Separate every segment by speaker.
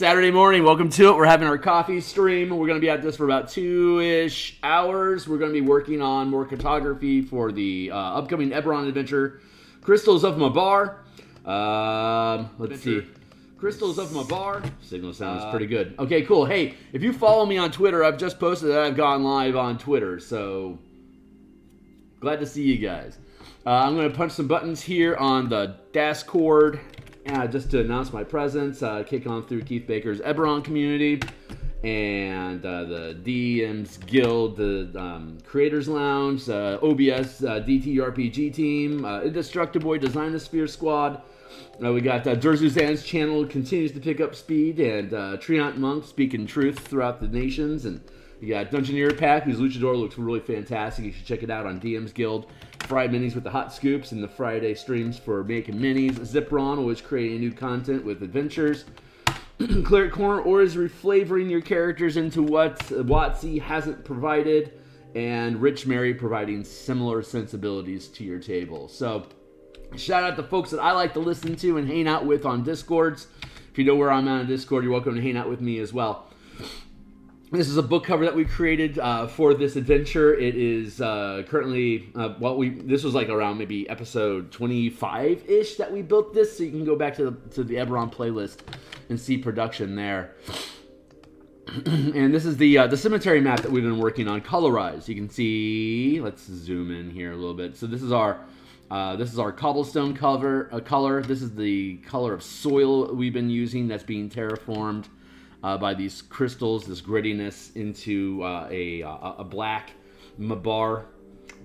Speaker 1: Saturday morning, welcome to it. We're having our coffee stream. We're going to be at this for about 2-ish hours. We're going to be working on more cartography for the upcoming Eberron adventure, Crystals of Mabar. Let's see. Crystals of Mabar. Signal sounds pretty good. Okay, cool. Hey, if you follow me on Twitter, I've just posted that I've gone live on Twitter, so glad to see you guys. I'm going to punch some buttons here on the Discord. Just to announce my presence, kick on through Keith Baker's Eberron community and the DMsGuild, the Creators Lounge, OBS, DTRPG team, Indestructible Design the Sphere Squad. We got Durzuzan's channel continues to pick up speed, and Treant Monk speaking truth throughout the nations, and you got Dungeoneer Pack, whose Luchador looks really fantastic. You should check it out on DMsGuild. Friday Minis with the hot scoops and the Friday streams for making minis. Zipron, always creating new content with adventures. Cleric Corner, always reflavoring your characters into what WotC hasn't provided. And Rich Mary providing similar sensibilities to your table. So, shout out to folks that I like to listen to and hang out with on Discords. If you know where I'm at on Discord, you're welcome to hang out with me as well. This is a book cover that we created for this adventure. It is currently, this was like around maybe episode 25-ish that we built this, so you can go back to the Eberron playlist and see production there. And this is the cemetery map that we've been working on, colorized. You can see, let's zoom in here a little bit. So this is our cobblestone color. This is the color of soil we've been using that's being terraformed by these crystals, this grittiness into a black Mabar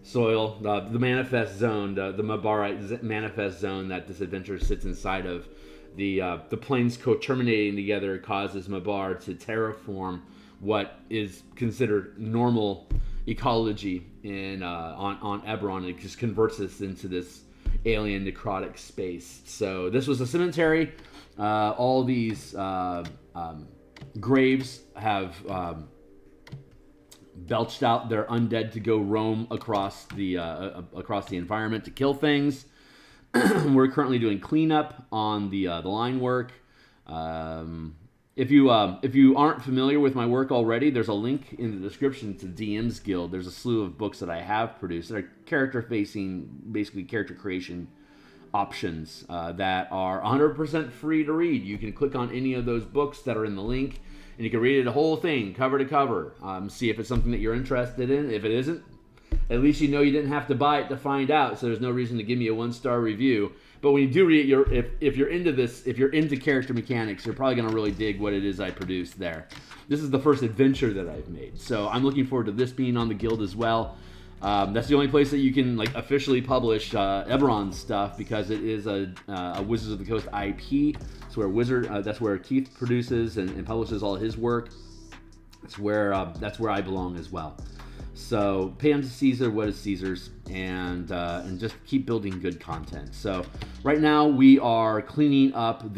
Speaker 1: soil, the manifest zone, the Mabarite manifest zone that this adventure sits inside of. The planes co-terminating together causes Mabar to terraform what is considered normal ecology on Eberron. It just converts us into this alien necrotic space. So this was a cemetery. All these graves have belched out their undead to go roam across the environment to kill things. We're currently doing cleanup on the line work. If you aren't familiar with my work already, there's a link in the description to DMsGuild. There's a slew of books that I have produced that are character-facing, basically character creation options that are 100% free to read. You can click on any of those books that are in the link, and you can read it the whole thing, cover to cover. See if it's something that you're interested in. If it isn't, at least you know you didn't have to buy it to find out, so there's no reason to give me a 1-star review. But when you do read it, if you're into this, if you're into character mechanics, you're probably going to really dig what it is I produced there. This is the first adventure that I've made, so I'm looking forward to this being on the guild as well. That's the only place that you can officially publish Eberron stuff, because it is a Wizards of the Coast IP. That's where Keith produces and publishes all his work. That's where I belong as well. So pay unto Caesar what is Caesar's, and just keep building good content. So right now we are cleaning up if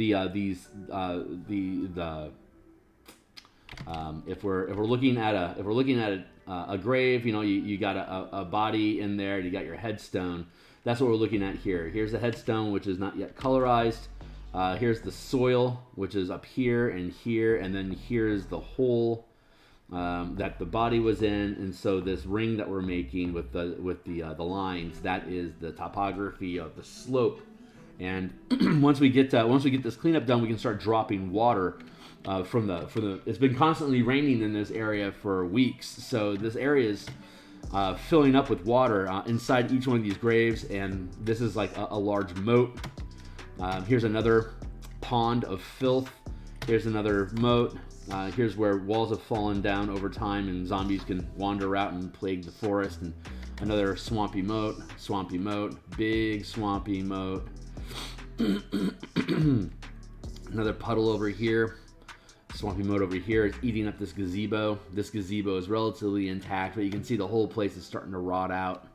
Speaker 1: we're looking at a grave, you got a body in there, you got your headstone. That's what we're looking at here. Here's the headstone, which is not yet colorized. Here's the soil, which is up here, and then here's the hole that the body was in. And so this ring that we're making with the lines, that is the topography of the slope. And once we get this cleanup done, we can start dropping water. It's been constantly raining in this area for weeks, so this area is filling up with water inside each one of these graves, and this is like a large moat. Here's another pond of filth. Here's another moat. Here's where walls have fallen down over time, and zombies can wander out and plague the forest. And another swampy moat, big swampy moat. Another puddle over here. Swampy moat over here is eating up this gazebo. This gazebo is relatively intact, but you can see the whole place is starting to rot out.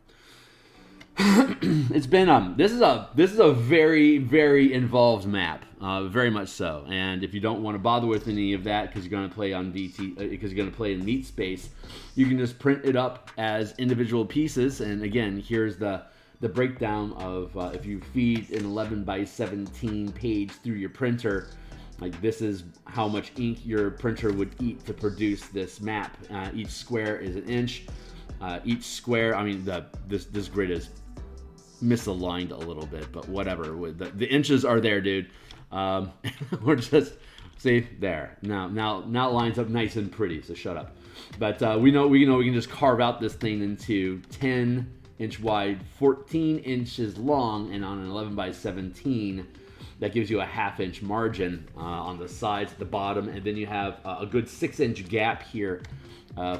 Speaker 1: It's been this is a very, very involved map, very much so. And if you don't want to bother with any of that because you're going to play on because you're going to play in Meat Space, you can just print it up as individual pieces. And again, here's the breakdown of if you feed an 11 by 17 page through your printer. Like this is how much ink your printer would eat to produce this map. Each square is an inch. Each square, I mean, this grid is misaligned a little bit, but whatever. The inches are there, dude. We're just see there. Now it lines up nice and pretty. So shut up. But we know we can just carve out this thing into 10-inch wide, 14 inches long, and on an 11 by 17. That gives you a half-inch margin on the sides, at the bottom, and then you have a good 6-inch gap here.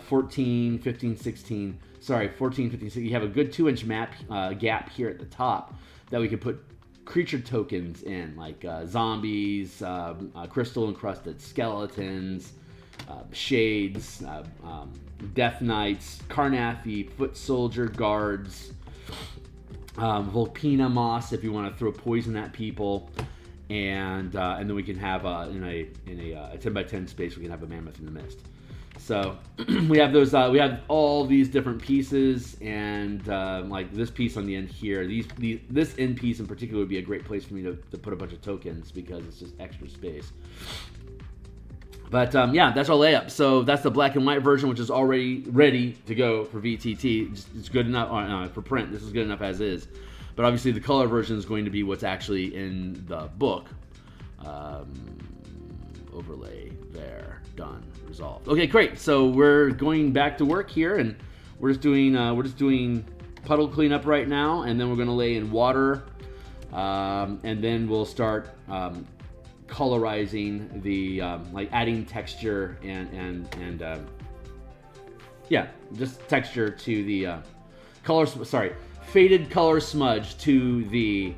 Speaker 1: 14, 15, 16. Sorry, 14, 15, 16. You have a good 2-inch gap here at the top that we can put creature tokens in, like zombies, crystal-encrusted skeletons, shades, death knights, Cartography, foot soldier guards, Volpina moss if you want to throw poison at people, and then we can have in a 10 by 10 space we can have a mammoth in the mist. So we have those. We have all these different pieces, and like this piece on the end here. This end piece in particular would be a great place for me to put a bunch of tokens because it's just extra space. But yeah, that's our layup. So that's the black and white version, which is already ready to go for VTT. It's good enough for print. This is good enough as is. But obviously the color version is going to be what's actually in the book. Overlay there, done, resolved. Okay, great. So we're going back to work here, and we're just doing puddle cleanup right now, and then we're going to lay in water, and then we'll start colorizing the like adding texture and yeah, just texture to the color. Sorry, faded color smudge to the.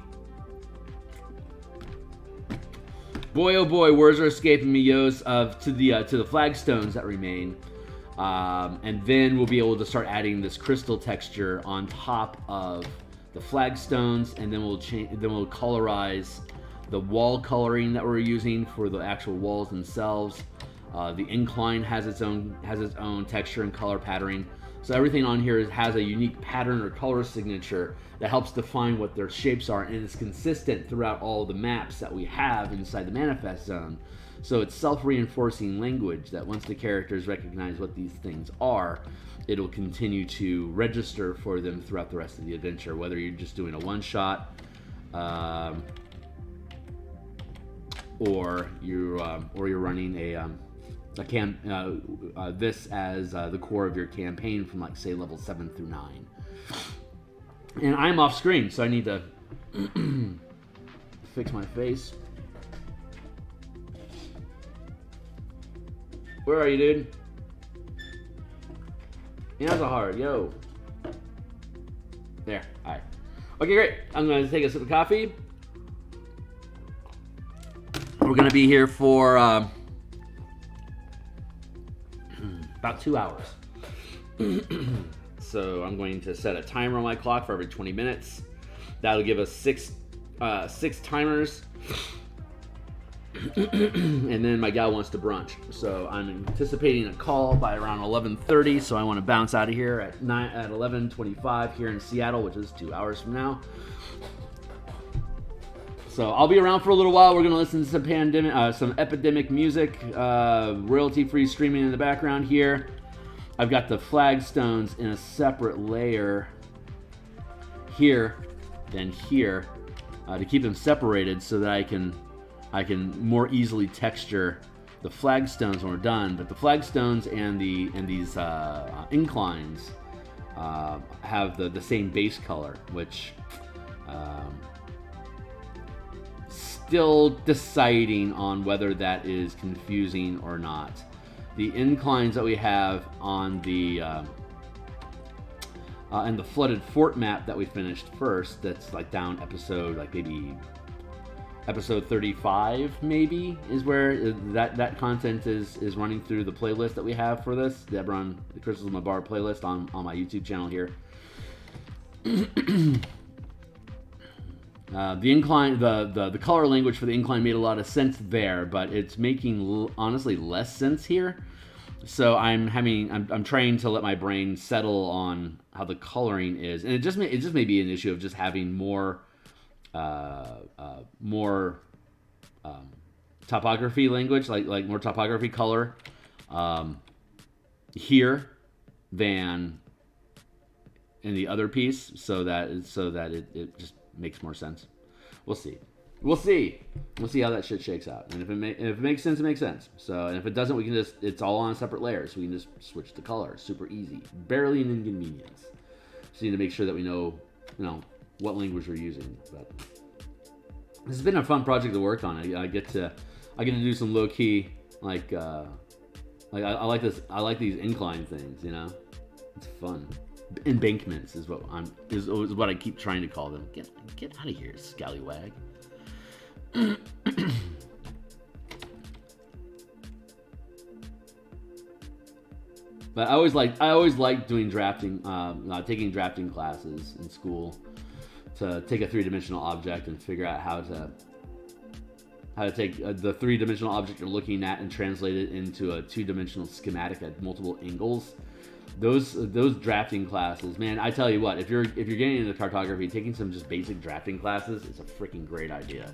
Speaker 1: Boy, oh boy, words are escaping me, yos. To the flagstones that remain, and then we'll be able to start adding this crystal texture on top of the flagstones, and then we'll colorize the wall coloring that we're using for the actual walls themselves. The incline has its own texture and color patterning. So everything on here has a unique pattern or color signature that helps define what their shapes are, and it's consistent throughout all the maps that we have inside the manifest zone. So it's self-reinforcing language that once the characters recognize what these things are, it'll continue to register for them throughout the rest of the adventure, whether you're just doing a one-shot or you're running this as the core of your campaign from, like, say, level 7 through 9. And I'm off screen, so I need to fix my face. Where are you, dude? That's a hard, yo. There, alright. Okay, great. I'm gonna take a sip of coffee. We're gonna be here for about 2 hours. So I'm going to set a timer on my clock for every 20 minutes. That'll give us six timers. And then my gal wants to brunch. So I'm anticipating a call by around 11:30. So I want to bounce out of here at 11:25 here in Seattle, which is 2 hours from now. So I'll be around for a little while. We're gonna listen to some epidemic music, royalty-free streaming in the background here. I've got the flagstones in a separate layer here than here to keep them separated, so that I can more easily texture the flagstones when we're done. But the flagstones and these inclines have the same base color, which. Still deciding on whether that is confusing or not. The inclines that we have on the and the flooded fort map that we finished first, that's like down maybe episode 35 maybe, is where that content is running through the playlist that we have for this, the Eberron, the Crystals of Mabar playlist on my YouTube channel here. The incline, the color language for the incline made a lot of sense there, but it's making honestly less sense here. So I'm trying to let my brain settle on how the coloring is, and it just may be an issue of just having more topography language, like more topography color here than in the other piece, so that it just makes more sense. We'll see. We'll see how that shit shakes out. And if it makes sense, it makes sense. So, and if it doesn't, we can it's all on a separate layer, so we can just switch the color. Super easy. Barely an inconvenience. Just need to make sure that we know, what language we're using. But this has been a fun project to work on. I get to do some low key, I like this. I like these incline things, It's fun. Embankments is what I keep trying to call them. Get out of here, scallywag. But I always liked doing drafting, taking drafting classes in school to take a three-dimensional object and figure out how to take the three-dimensional object you're looking at and translate it into a two-dimensional schematic at multiple angles. Those drafting classes, man, I tell you what, if you're getting into cartography, taking some just basic drafting classes is a freaking great idea.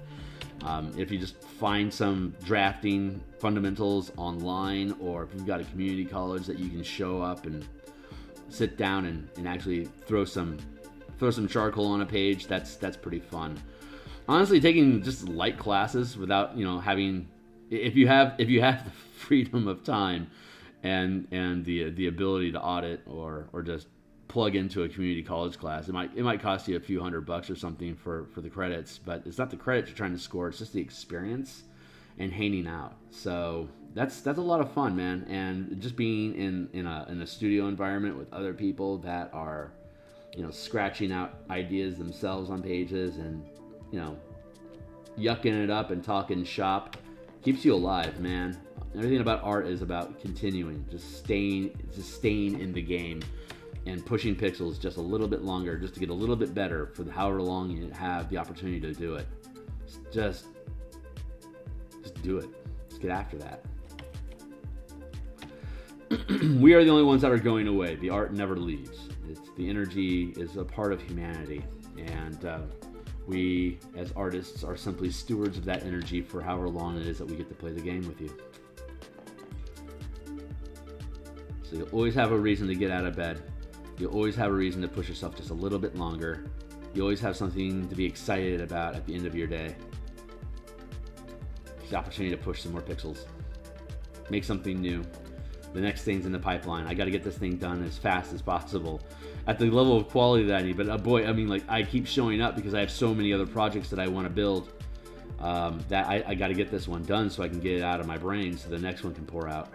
Speaker 1: If you just find some drafting fundamentals online, or if you've got a community college that you can show up and sit down and actually throw some charcoal on a page, that's pretty fun. Honestly, taking just light classes without having, if you have the freedom of time and the ability to audit or just plug into a community college class, it might cost you a few $100 or something for the credits, but it's not the credits you're trying to score, it's just the experience and hanging out. So that's a lot of fun, man. And just being in a studio environment with other people that are scratching out ideas themselves on pages and yucking it up and talking shop keeps you alive, man. Everything about art is about continuing, just staying in the game and pushing pixels just a little bit longer, just to get a little bit better for however long you have the opportunity to do it. Just do it. Just get after that. We are the only ones that are going away. The art never leaves. The energy is a part of humanity, and we as artists are simply stewards of that energy for however long it is that we get to play the game with you. So you'll always have a reason to get out of bed. You'll always have a reason to push yourself just a little bit longer. You always have something to be excited about at the end of your day. The opportunity to push some more pixels. Make something new. The next thing's in the pipeline. I got to get this thing done as fast as possible at the level of quality that I need. But boy, I mean, I keep showing up because I have so many other projects that I want to build that I got to get this one done so I can get it out of my brain so the next one can pour out.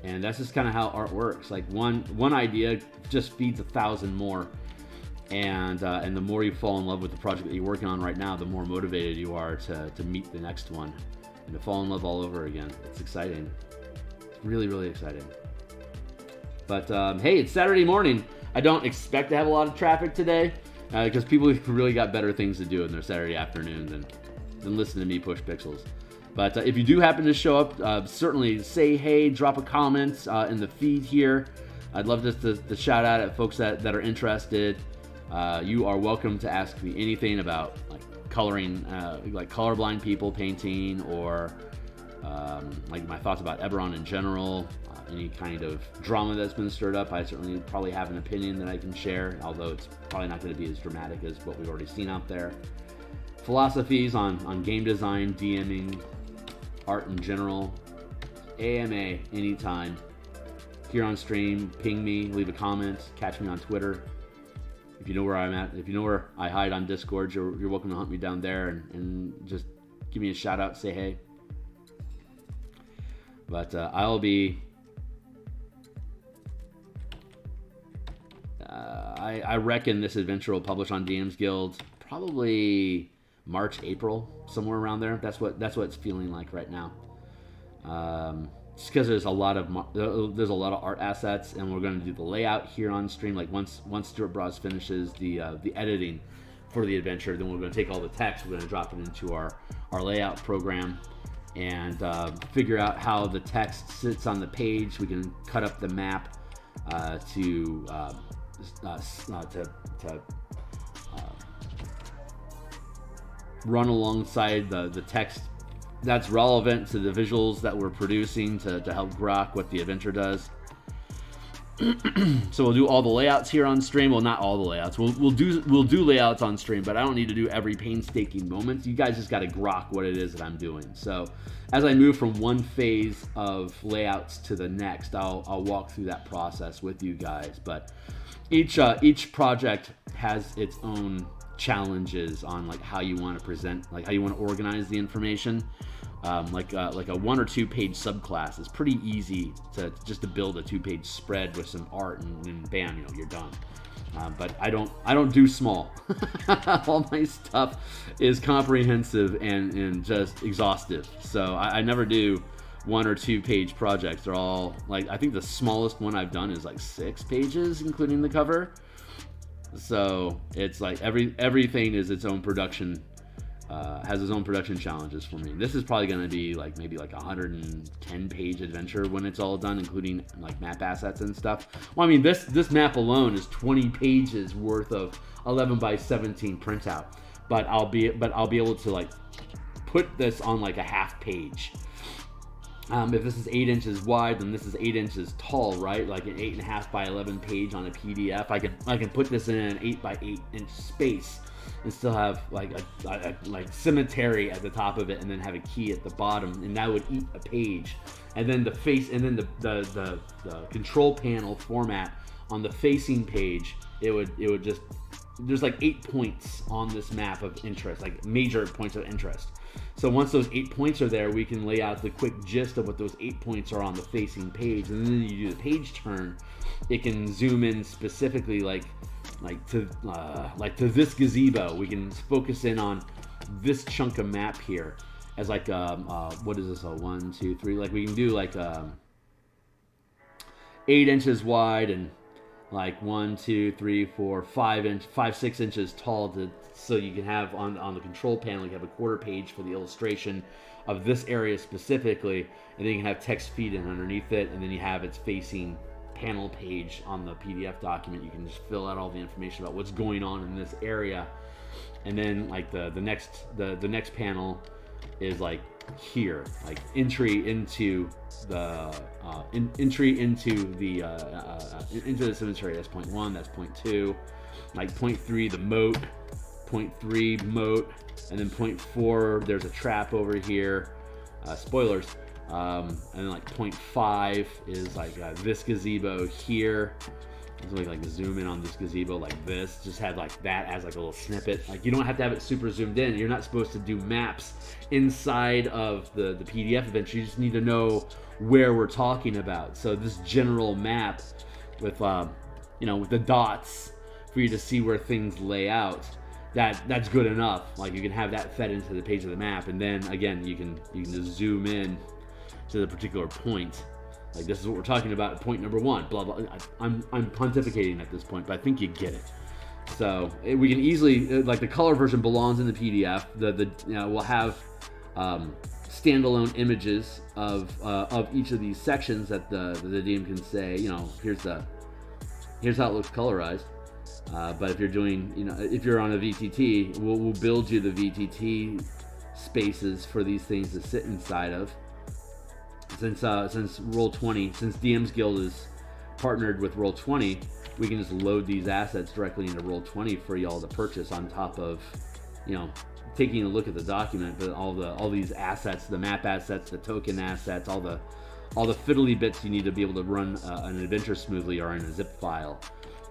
Speaker 1: And that's just kind of how art works. Like one idea just feeds 1,000 more, and the more you fall in love with the project that you're working on right now, the more motivated you are to meet the next one and to fall in love all over again. It's exciting. It's really, really exciting. But hey, it's Saturday morning. I don't expect to have a lot of traffic today because people really got better things to do in their Saturday afternoon than listen to me push pixels. But if you do happen to show up, certainly say hey, drop a comment in the feed here. I'd love just to shout out at folks that are interested. You are welcome to ask me anything about coloring, like colorblind people painting, or like my thoughts about Eberron in general. Any kind of drama that's been stirred up, I certainly probably have an opinion that I can share, although it's probably not going to be as dramatic as what we've already seen out there. Philosophies on game design, DMing, art in general, AMA anytime. Here on stream, ping me, leave a comment, catch me on Twitter. If you know where I'm at, if you know where I hide on Discord, you're welcome to hunt me down there and just give me a shout out, say hey. But I'll be... I reckon this adventure will publish on DMsGuild probably March, April, somewhere around there. That's what it's feeling like right now. Just because there's a lot of art assets, and we're going to do the layout here on stream. Like once Stuart Bros finishes the editing for the adventure, then we're going to take all the text, we're going to drop it into our layout program, and figure out how the text sits on the page. We can cut up the map to run alongside the text that's relevant to the visuals that we're producing to help grok what the adventure does. So we'll do all the layouts here on stream. Well, not all the layouts. We'll do layouts on stream, but I don't need to do every painstaking moment. You guys just got to grok what it is that I'm doing. So as I move from one phase of layouts to the next, I'll walk through that process with you guys. But each project has its own challenges on like how you want to present, like how you want to organize the information. Like a 1 or 2 page subclass is pretty easy to build a 2-page spread with some art, and bam, you know, you're done. But I don't do small. All my stuff is comprehensive and just exhaustive. So I never do 1 or 2 page projects. They're all like, I think the smallest one I've done is like 6 pages, including the cover. So it's like everything is its own production. Has its own production challenges for me. This is probably going to be like maybe like a 110-page adventure when it's all done, including like map assets and stuff. Well, I mean, this map alone is 20 pages worth of 11 by 17 printout, but I'll be able to like put this on like a half page. If this is 8 inches wide, then this is 8 inches tall, right? Like an 8.5 by 11 page on a PDF. I can put this in an 8 by 8 inch space and still have like a like cemetery at the top of it, and then have a key at the bottom, and that would eat a page. And then the face, and then the control panel format on the facing page, it would just, there's like 8 points on this map of interest, like major points of interest. So once those 8 points are there, we can lay out the quick gist of what those 8 points are on the facing page, and then you do the page turn. It can zoom in specifically like to this gazebo. We can focus in on this chunk of map here as like what is this, a 1, 2, 3, like we can do like 8 inches wide and like 1, 2, 3, 4, 5, 6 inches tall, so you can have on the control panel, you have a quarter page for the illustration of this area specifically, and then you can have text feed in underneath it, and then you have its facing panel page on the PDF document. You can just fill out all the information about what's going on in this area, and then like the next panel is like here, like entry into the cemetery. That's point 1. That's point 2. Like point 3, the moat. Point 3, moat, and then point 4, there's a trap over here. Spoilers. And then like point 5 is like this gazebo here. So we like zoom in on this gazebo like this. Just have like that as like a little snippet. Like you don't have to have it super zoomed in. You're not supposed to do maps inside of the PDF adventure. You just need to know where we're talking about. So this general map with with the dots for you to see where things lay out. That's good enough. Like you can have that fed into the page of the map, and then again you can just zoom in to the particular point. Like this is what we're talking about at point number 1. Blah blah. I'm pontificating at this point, but I think you get it. So we can easily, like the color version belongs in the PDF. We'll have standalone images of each of these sections that the DM can say, here's how it looks colorized. But if you're doing, if you're on a VTT, we'll build you the VTT spaces for these things to sit inside of. Since Roll20, since DMsGuild is partnered with Roll20, we can just load these assets directly into Roll20 for y'all to purchase on top of, taking a look at the document. But all these assets, the map assets, the token assets, all the fiddly bits you need to be able to run an adventure smoothly are in a zip file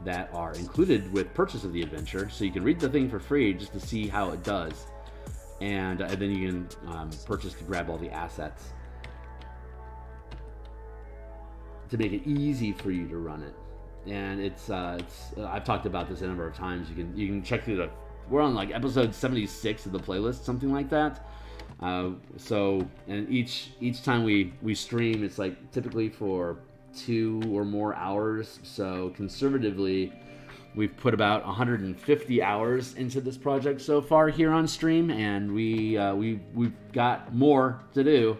Speaker 1: that are included with purchase of the adventure, so you can read the thing for free just to see how it does, and then you can purchase to grab all the assets to make it easy for you to run it. And it's I've talked about this a number of times. You can check through we're on like episode 76 of the playlist, something like that. So and each time we stream, it's like typically for 2 or more hours. So conservatively, we've put about 150 hours into this project so far here on stream, and we've got more to do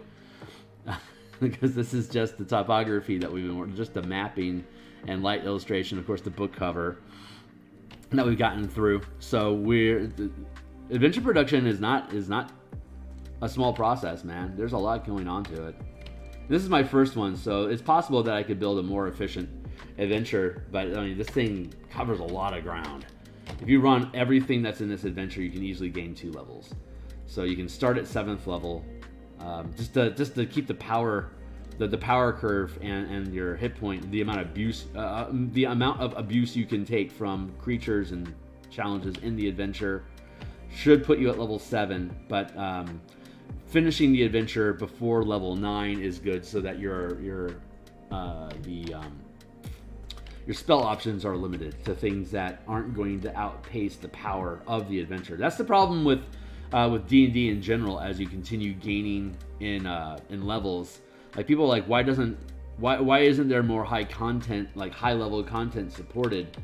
Speaker 1: because this is just the topography that we've been working, just the mapping and light illustration, of course the book cover that we've gotten through. So the adventure production is not a small process, man. There's a lot going on to it. This is my first one, so it's possible that I could build a more efficient adventure, but I mean, this thing covers a lot of ground. If you run everything that's in this adventure, you can easily gain 2 levels. So you can start at 7th level, just to keep the power curve and your hit point, the amount of abuse you can take from creatures and challenges in the adventure should put you at level 7, but finishing the adventure before level 9 is good, so that your spell options are limited to things that aren't going to outpace the power of the adventure. That's the problem with D&D in general. As you continue gaining in levels, like people are like, why isn't there more high content, like high level content supported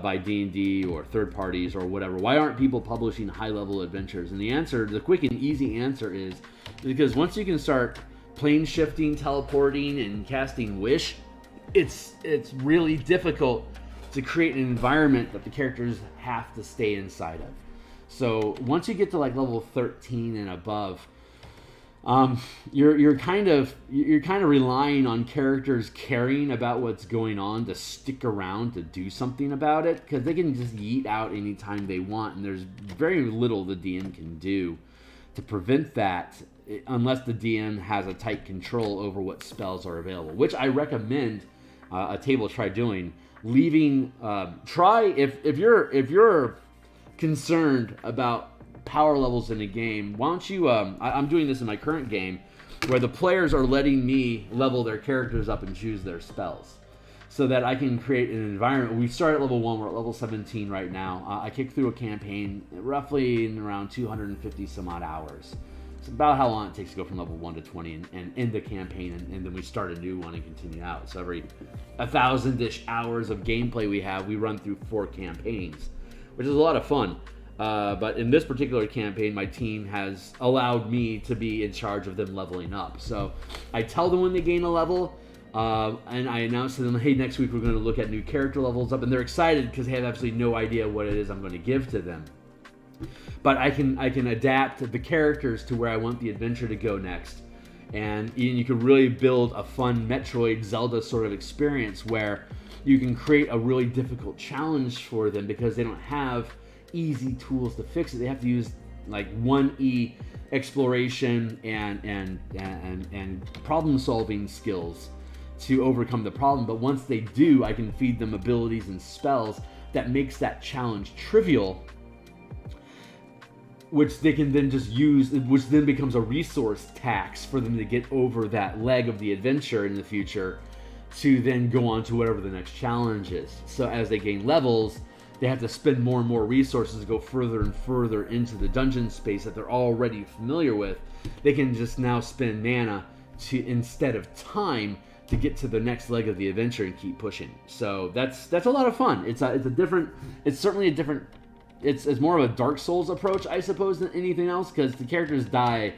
Speaker 1: by D&D or third parties or whatever? Why aren't people publishing high level adventures? And the quick and easy answer is because once you can start plane shifting, teleporting, and casting wish, it's really difficult to create an environment that the characters have to stay inside of. So once you get to like level 13 and above, you're kind of relying on characters caring about what's going on to stick around to do something about it, because they can just yeet out anytime they want, and there's very little the DM can do to prevent that, unless the DM has a tight control over what spells are available, which I recommend a table try doing. Leaving if you're concerned about power levels in a game, why don't you I'm doing this in my current game, where the players are letting me level their characters up and choose their spells, so that I can create an environment. We start at level 1, we're at level 17 right now. I kicked through a campaign roughly in around 250 some odd hours. It's about how long it takes to go from level 1 to 20 and end the campaign, and then we start a new one and continue out. So every 1,000-ish hours of gameplay we run through 4 campaigns, which is a lot of fun. But in this particular campaign, my team has allowed me to be in charge of them leveling up. So I tell them when they gain a level, and I announce to them, hey, next week we're going to look at new character levels up, and they're excited because they have absolutely no idea what it is I'm going to give to them. But I can adapt the characters to where I want the adventure to go next. And you can really build a fun Metroid Zelda sort of experience where you can create a really difficult challenge for them because they don't have easy tools to fix it. They have to use like 1E exploration and problem solving skills to overcome the problem. But once they do, I can feed them abilities and spells that makes that challenge trivial, which they can then just use, which then becomes a resource tax for them to get over that leg of the adventure in the future, to then go on to whatever the next challenge is. So as they gain levels, they have to spend more and more resources to go further and further into the dungeon space that they're already familiar with. They can just now spend mana instead of time to get to the next leg of the adventure and keep pushing. So that's a lot of fun. It's certainly a different. It's more of a Dark Souls approach, I suppose, than anything else, because the characters die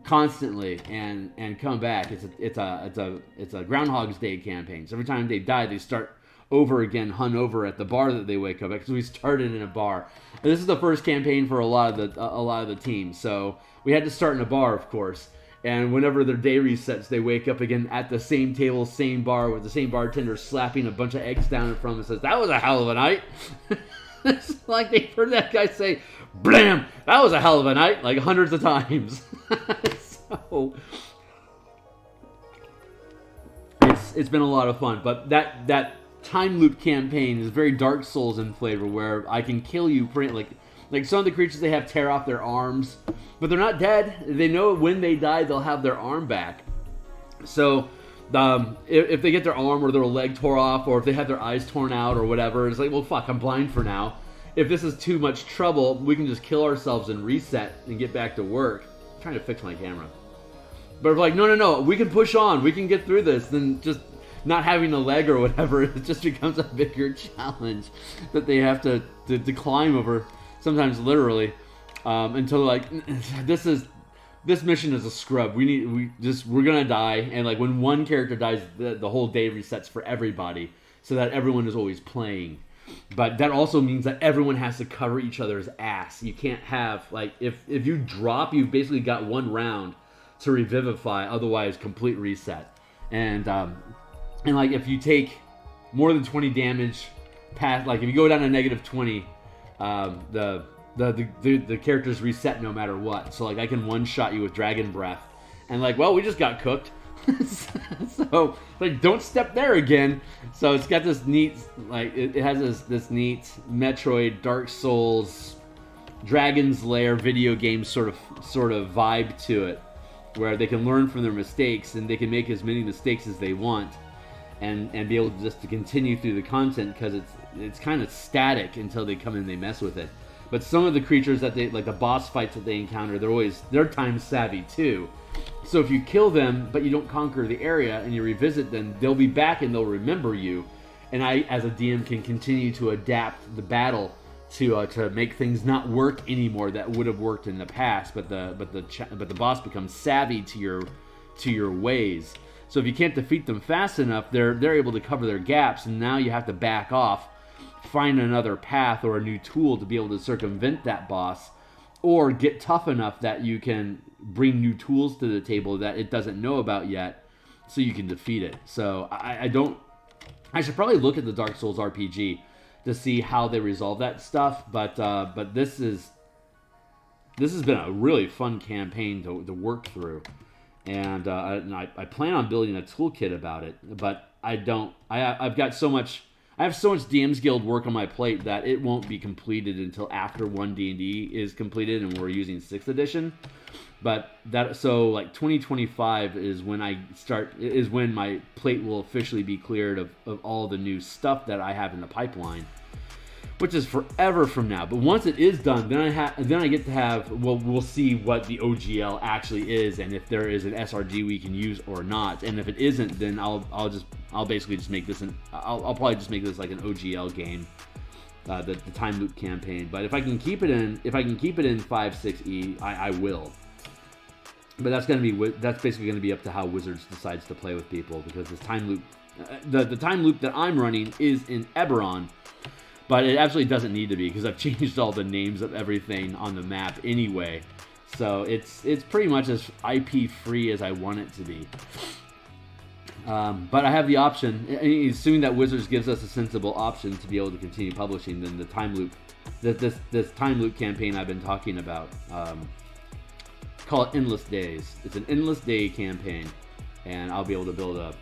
Speaker 1: constantly and come back. It's a Groundhog's Day campaign. So every time they die, they start over again, hungover at the bar that they wake up at, because we started in a bar. And this is the first campaign for a lot of the team, so we had to start in a bar, of course. And whenever their day resets, they wake up again at the same table, same bar, with the same bartender slapping a bunch of eggs down in front of them and says, "That was a hell of a night." It's like they've heard that guy say, "Blam! That was a hell of a night," like hundreds of times. So it's been a lot of fun. But that time loop campaign is very Dark Souls in flavor, where I can kill you like some of the creatures, they have tear off their arms, but they're not dead. They know when they die, they'll have their arm back. So if they get their arm or their leg tore off, or if they have their eyes torn out or whatever, it's like, well, fuck, I'm blind for now. If this is too much trouble, we can just kill ourselves and reset and get back to work. I'm trying to fix my camera. But if like, no, we can push on, we can get through this, then just not having a leg or whatever, it just becomes a bigger challenge that they have to climb over, sometimes literally, until like, this mission is a scrub. We're gonna die, and like when one character dies, the whole day resets for everybody, so that everyone is always playing. But that also means that everyone has to cover each other's ass. You can't have, like, if you drop, you've basically got 1 round to revivify, otherwise complete reset. And like, if you take more than 20 damage past, like, if you go down to negative 20, the characters reset no matter what. So, like, I can one-shot you with Dragon Breath. And, like, well, we just got cooked. So, like, don't step there again. So it's got this neat, like, it has this neat Metroid, Dark Souls, Dragon's Lair video game sort of vibe to it, where they can learn from their mistakes and they can make as many mistakes as they want, and be able to just to continue through the content, because it's kind of static until they come in and they mess with it. But some of the creatures that they, like the boss fights that they encounter, they're time savvy too. So if you kill them, but you don't conquer the area and you revisit them, they'll be back and they'll remember you. And I, as a DM, can continue to adapt the battle to make things not work anymore that would have worked in the past. But the boss becomes savvy to your ways. So if you can't defeat them fast enough, they're able to cover their gaps, and now you have to back off, find another path or a new tool to be able to circumvent that boss, or get tough enough that you can bring new tools to the table that it doesn't know about yet, so you can defeat it. So I should probably look at the Dark Souls RPG to see how they resolve that stuff. But this has been a really fun campaign to work through, and I plan on building a toolkit about it. But I've got so much. I have so much DMsGuild work on my plate that it won't be completed until after 1 D&D is completed and we're using 6th edition. But so like 2025 is when my plate will officially be cleared of all the new stuff that I have in the pipeline, which is forever from now. But once it is done, then I get to have, well, we'll see what the OGL actually is, and if there is an SRG we can use or not. And if it isn't, then I'll basically just make this I'll probably just make this like an OGL game, the time loop campaign. But if I can keep it in 5.6e, I will. But that's basically gonna be up to how Wizards decides to play with people, because this time loop, the time loop that I'm running is in Eberron. But it absolutely doesn't need to be, because I've changed all the names of everything on the map anyway. So it's pretty much as IP free as I want it to be. But I have the option, assuming that Wizards gives us a sensible option to be able to continue publishing, then the time loop, this time loop campaign I've been talking about, call it Endless Days. It's an endless day campaign, and I'll be able to build a,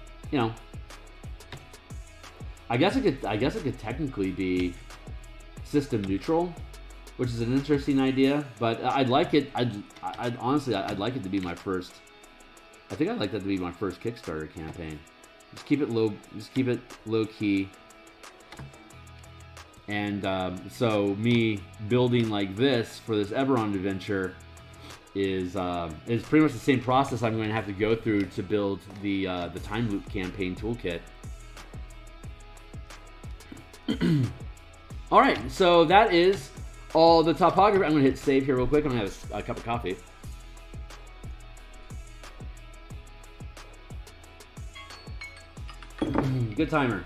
Speaker 1: I guess it could technically be system neutral, which is an interesting idea. But I'd like it. I'd honestly like it to be my first. I think I'd like that to be my first Kickstarter campaign. Just keep it low. Just keep it low key. And so me building like this for this Eberron adventure is pretty much the same process I'm going to have to go through to build the time loop campaign toolkit. All right, so that is all the topography. I'm going to hit save here real quick. I'm going to have a cup of coffee. Good timer.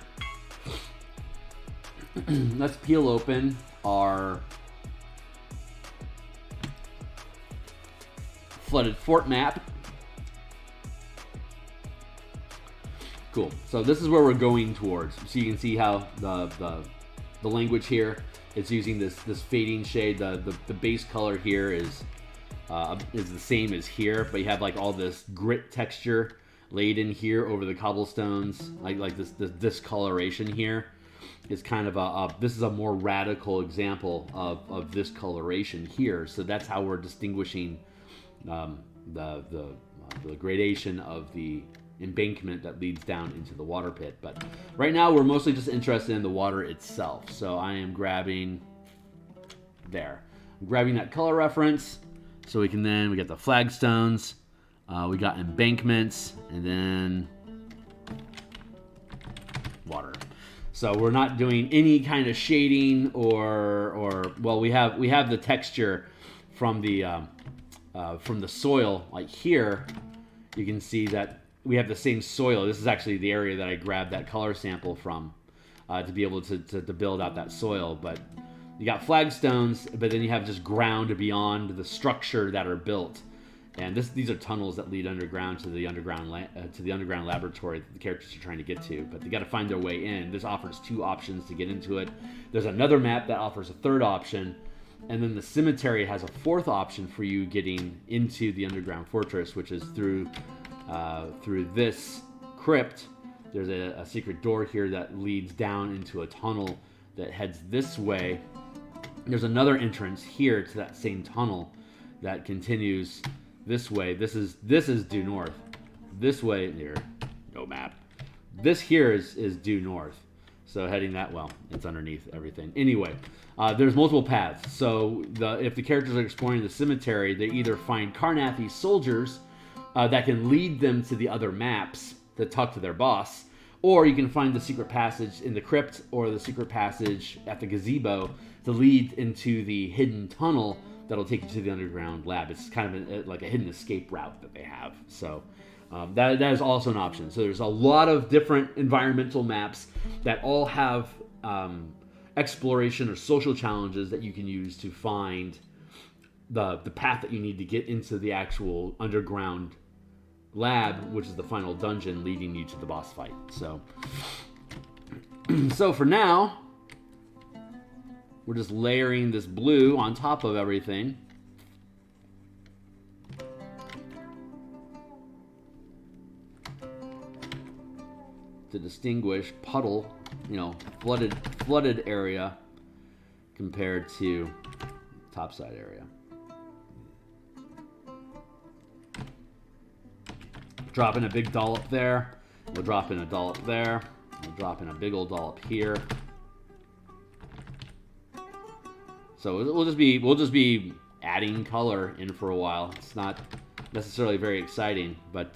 Speaker 1: Let's peel open our flooded fort map. Cool. So this is where we're going towards. So you can see how the language here, it's using this fading shade. The base color here is the same as here, but you have like all this grit texture laid in here over the cobblestones, like this discoloration here is kind of this is a more radical example of this coloration here. So that's how we're distinguishing the gradation of the embankment that leads down into the water pit. But right now we're mostly just interested in the water itself. So I am grabbing there. I'm grabbing that color reference so we get the flagstones, we got embankments, and then water. So we're not doing any kind of shading or well, we have the texture from the soil. Like here, you can see that we have the same soil. This is actually the area that I grabbed that color sample from. to be able to build out that soil. But you got flagstones, but then you have just ground beyond the structure that are built. And these are tunnels that lead underground to the underground laboratory that the characters are trying to get to. But they got to find their way in. This offers 2 options to get into it. There's another map that offers a 3rd option, and then the cemetery has a 4th option for you getting into the underground fortress, which is through this crypt. There's a secret door here that leads down into a tunnel that heads this way. There's another entrance here to that same tunnel that continues this way. This is due north. This way here, no map. This here is due north. So heading that, well, it's underneath everything. Anyway, there's multiple paths. So if the characters are exploring the cemetery, they either find Cartography soldiers that can lead them to the other maps to talk to their boss, or you can find the secret passage in the crypt or the secret passage at the gazebo to lead into the hidden tunnel that'll take you to the underground lab. It's kind of like a hidden escape route that they have. So that is also an option. So there's a lot of different environmental maps that all have exploration or social challenges that you can use to find the path that you need to get into the actual underground lab, which is the final dungeon leading you to the boss fight. So so for now, we're just layering this blue on top of everything. To distinguish puddle, flooded area compared to topside area. Drop in a big dollop there. We'll drop in a dollop there. We'll drop in a big old dollop here. So we'll just be adding color in for a while. It's not necessarily very exciting, but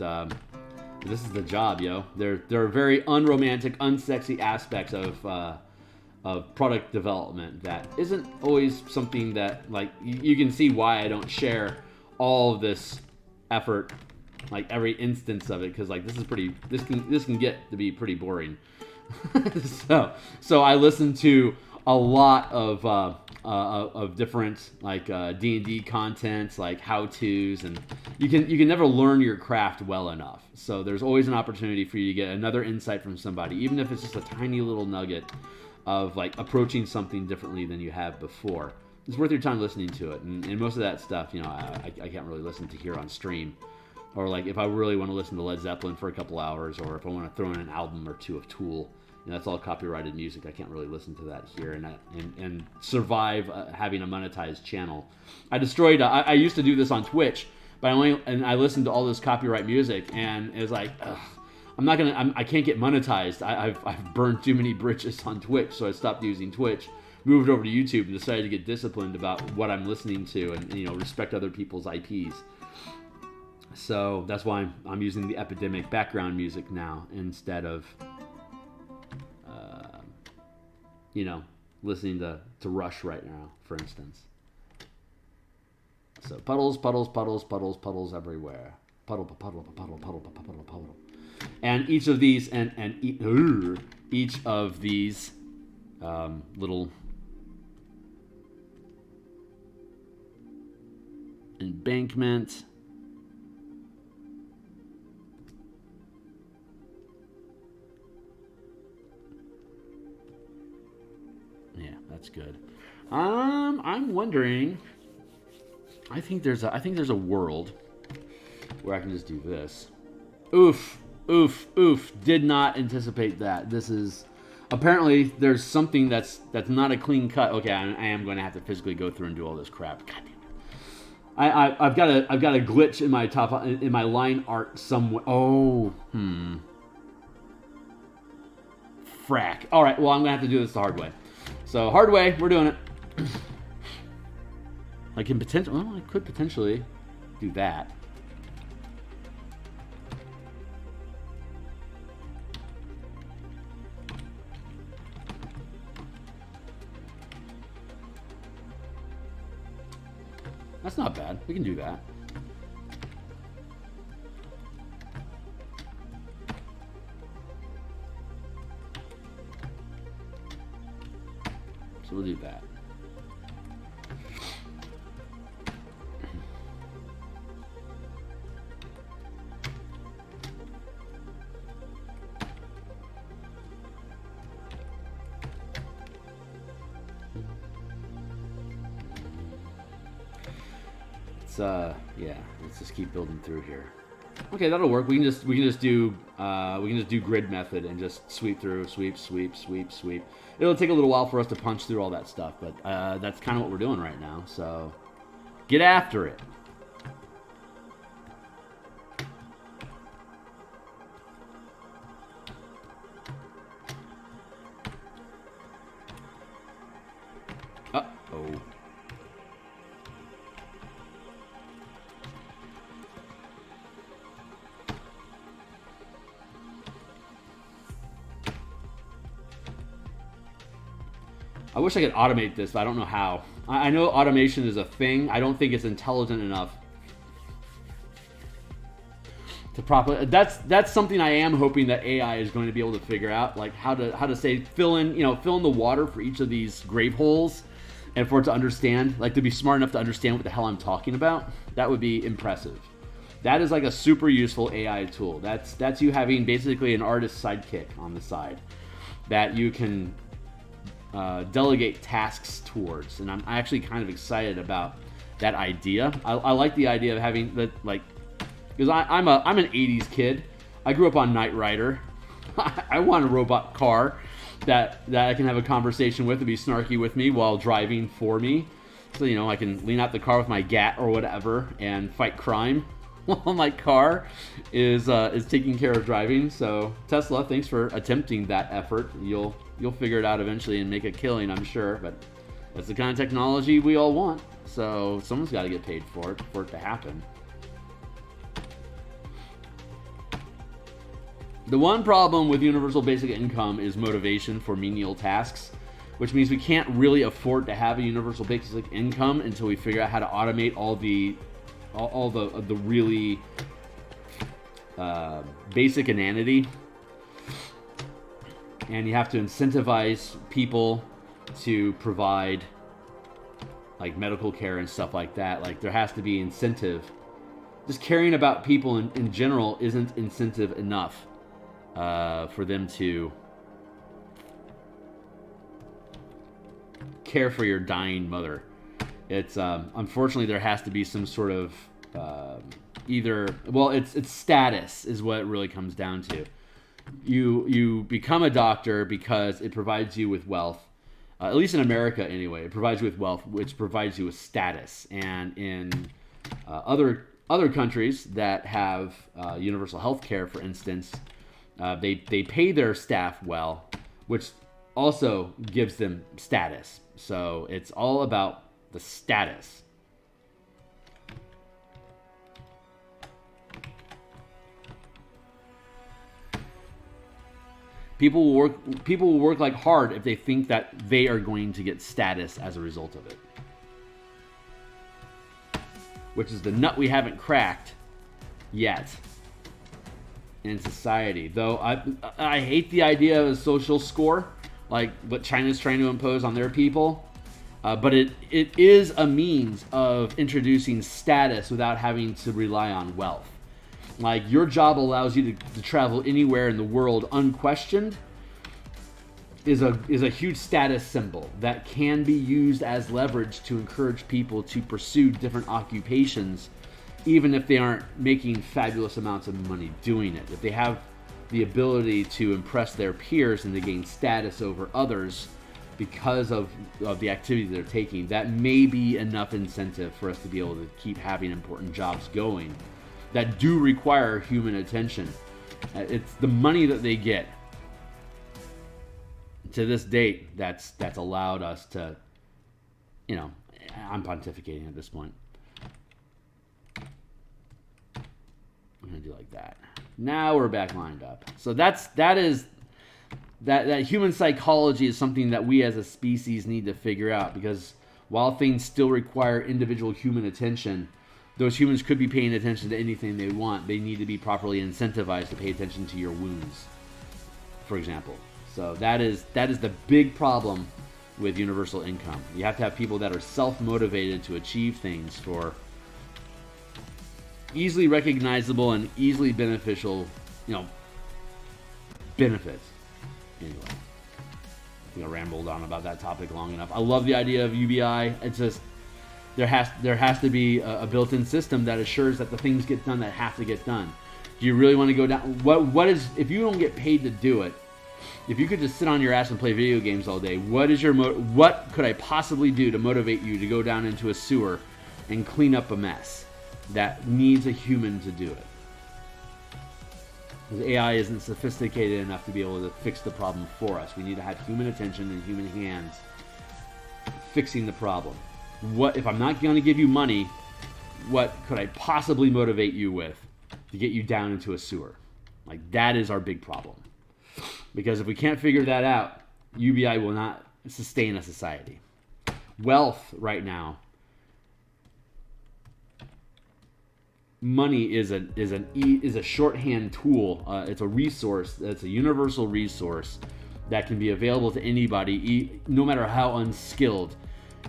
Speaker 1: this is the job, yo. There are very unromantic, unsexy aspects of product development that isn't always something that, like, you can see why I don't share all of this effort, like every instance of it, because like this can get to be pretty boring. so I listen to a lot of different like D&D content, like how-tos, and you can never learn your craft well enough. So there's always an opportunity for you to get another insight from somebody, even if it's just a tiny little nugget of like approaching something differently than you have before. It's worth your time listening to it, and most of that stuff, I can't really listen to here on stream. Or like if I really want to listen to Led Zeppelin for a couple hours, or if I want to throw in an album or two of Tool, that's all copyrighted music. I can't really listen to that here and survive having a monetized channel. I used to do this on Twitch, but I listened to all this copyright music, and it was like, ugh, I can't get monetized. I've burned too many bridges on Twitch, so I stopped using Twitch, moved over to YouTube, and decided to get disciplined about what I'm listening to, and respect other people's IPs. So that's why I'm using the Epidemic background music now instead of listening to Rush right now, for instance. So puddles everywhere. Puddle. And each of these each of these little embankment. Yeah, that's good. I'm wondering. I think there's a world where I can just do this. Oof. Did not anticipate that. This is apparently there's something that's not a clean cut. Okay, I am going to have to physically go through and do all this crap. God damn it. I've got a glitch in my line art somewhere. Oh, frack. All right, well I'm gonna have to do this the hard way. So hard way, we're doing it. I could potentially do that. That's not bad. We can do that. So we'll do that. Yeah, let's just keep building through here. Okay, that'll work. We can just do grid method and just sweep through, sweep. It'll take a little while for us to punch through all that stuff, but that's kind of what we're doing right now. So get after it. Uh-oh. I wish I could automate this, but I don't know how. I know automation is a thing. I don't think it's intelligent enough to properly. That's something I am hoping that AI is going to be able to figure out, like how to say fill in the water for each of these grave holes, and for it to understand, like to be smart enough to understand what the hell I'm talking about. That would be impressive. That is like a super useful AI tool. That's you having basically an artist sidekick on the side that you can delegate tasks towards, and I'm actually kind of excited about that idea. I like the idea of having that, like, because I'm an 80s kid. I grew up on Knight Rider. I want a robot car that I can have a conversation with and be snarky with me while driving for me, so I can lean out the car with my gat or whatever and fight crime while my car is taking care of driving. So Tesla, thanks for attempting that effort. You'll figure it out eventually and make a killing, I'm sure, but that's the kind of technology we all want. So someone's got to get paid for it to happen. The one problem with universal basic income is motivation for menial tasks, which means we can't really afford to have a universal basic income until we figure out how to automate all the really basic inanity. And you have to incentivize people to provide like medical care and stuff like that. Like there has to be incentive. Just caring about people in general isn't incentive enough for them to care for your dying mother. It's unfortunately there has to be some sort of it's status is what it really comes down to. You become a doctor because it provides you with wealth, at least in America anyway. It provides you with wealth, which provides you with status. And in other countries that have universal health care, for instance, they pay their staff well, which also gives them status. So it's all about the status. People will work like hard if they think that they are going to get status as a result of it. Which is the nut we haven't cracked yet in society. Though I hate the idea of a social score, like what China's trying to impose on their people. But it is a means of introducing status without having to rely on wealth. Like your job allows you to travel anywhere in the world unquestioned is a huge status symbol that can be used as leverage to encourage people to pursue different occupations, even if they aren't making fabulous amounts of money doing it. If they have the ability to impress their peers and to gain status over others because of the activity they're taking, that may be enough incentive for us to be able to keep having important jobs going that do require human attention. It's the money that they get to this date that's allowed us to, I'm pontificating at this point. I'm gonna do like that. Now we're back lined up. So that human psychology is something that we as a species need to figure out, because while things still require individual human attention, those humans could be paying attention to anything they want. They need to be properly incentivized to pay attention to your wounds, for example. So that is the big problem with universal income. You have to have people that are self-motivated to achieve things for easily recognizable and easily beneficial, benefits. Anyway, I think I rambled on about that topic long enough. I love the idea of UBI. It's just there has to be a built-in system that assures that the things get done that have to get done. Do you really want to go down? What is, if you don't get paid to do it? If you could just sit on your ass and play video games all day, what could I possibly do to motivate you to go down into a sewer and clean up a mess that needs a human to do it? Because AI isn't sophisticated enough to be able to fix the problem for us. We need to have human attention and human hands fixing the problem. What if I'm not going to give you money? What could I possibly motivate you with to get you down into a sewer? Like, that is our big problem. Because if we can't figure that out, UBI will not sustain a society. Wealth right now, money is a shorthand tool. It's a resource. It's a universal resource that can be available to anybody, no matter how unskilled,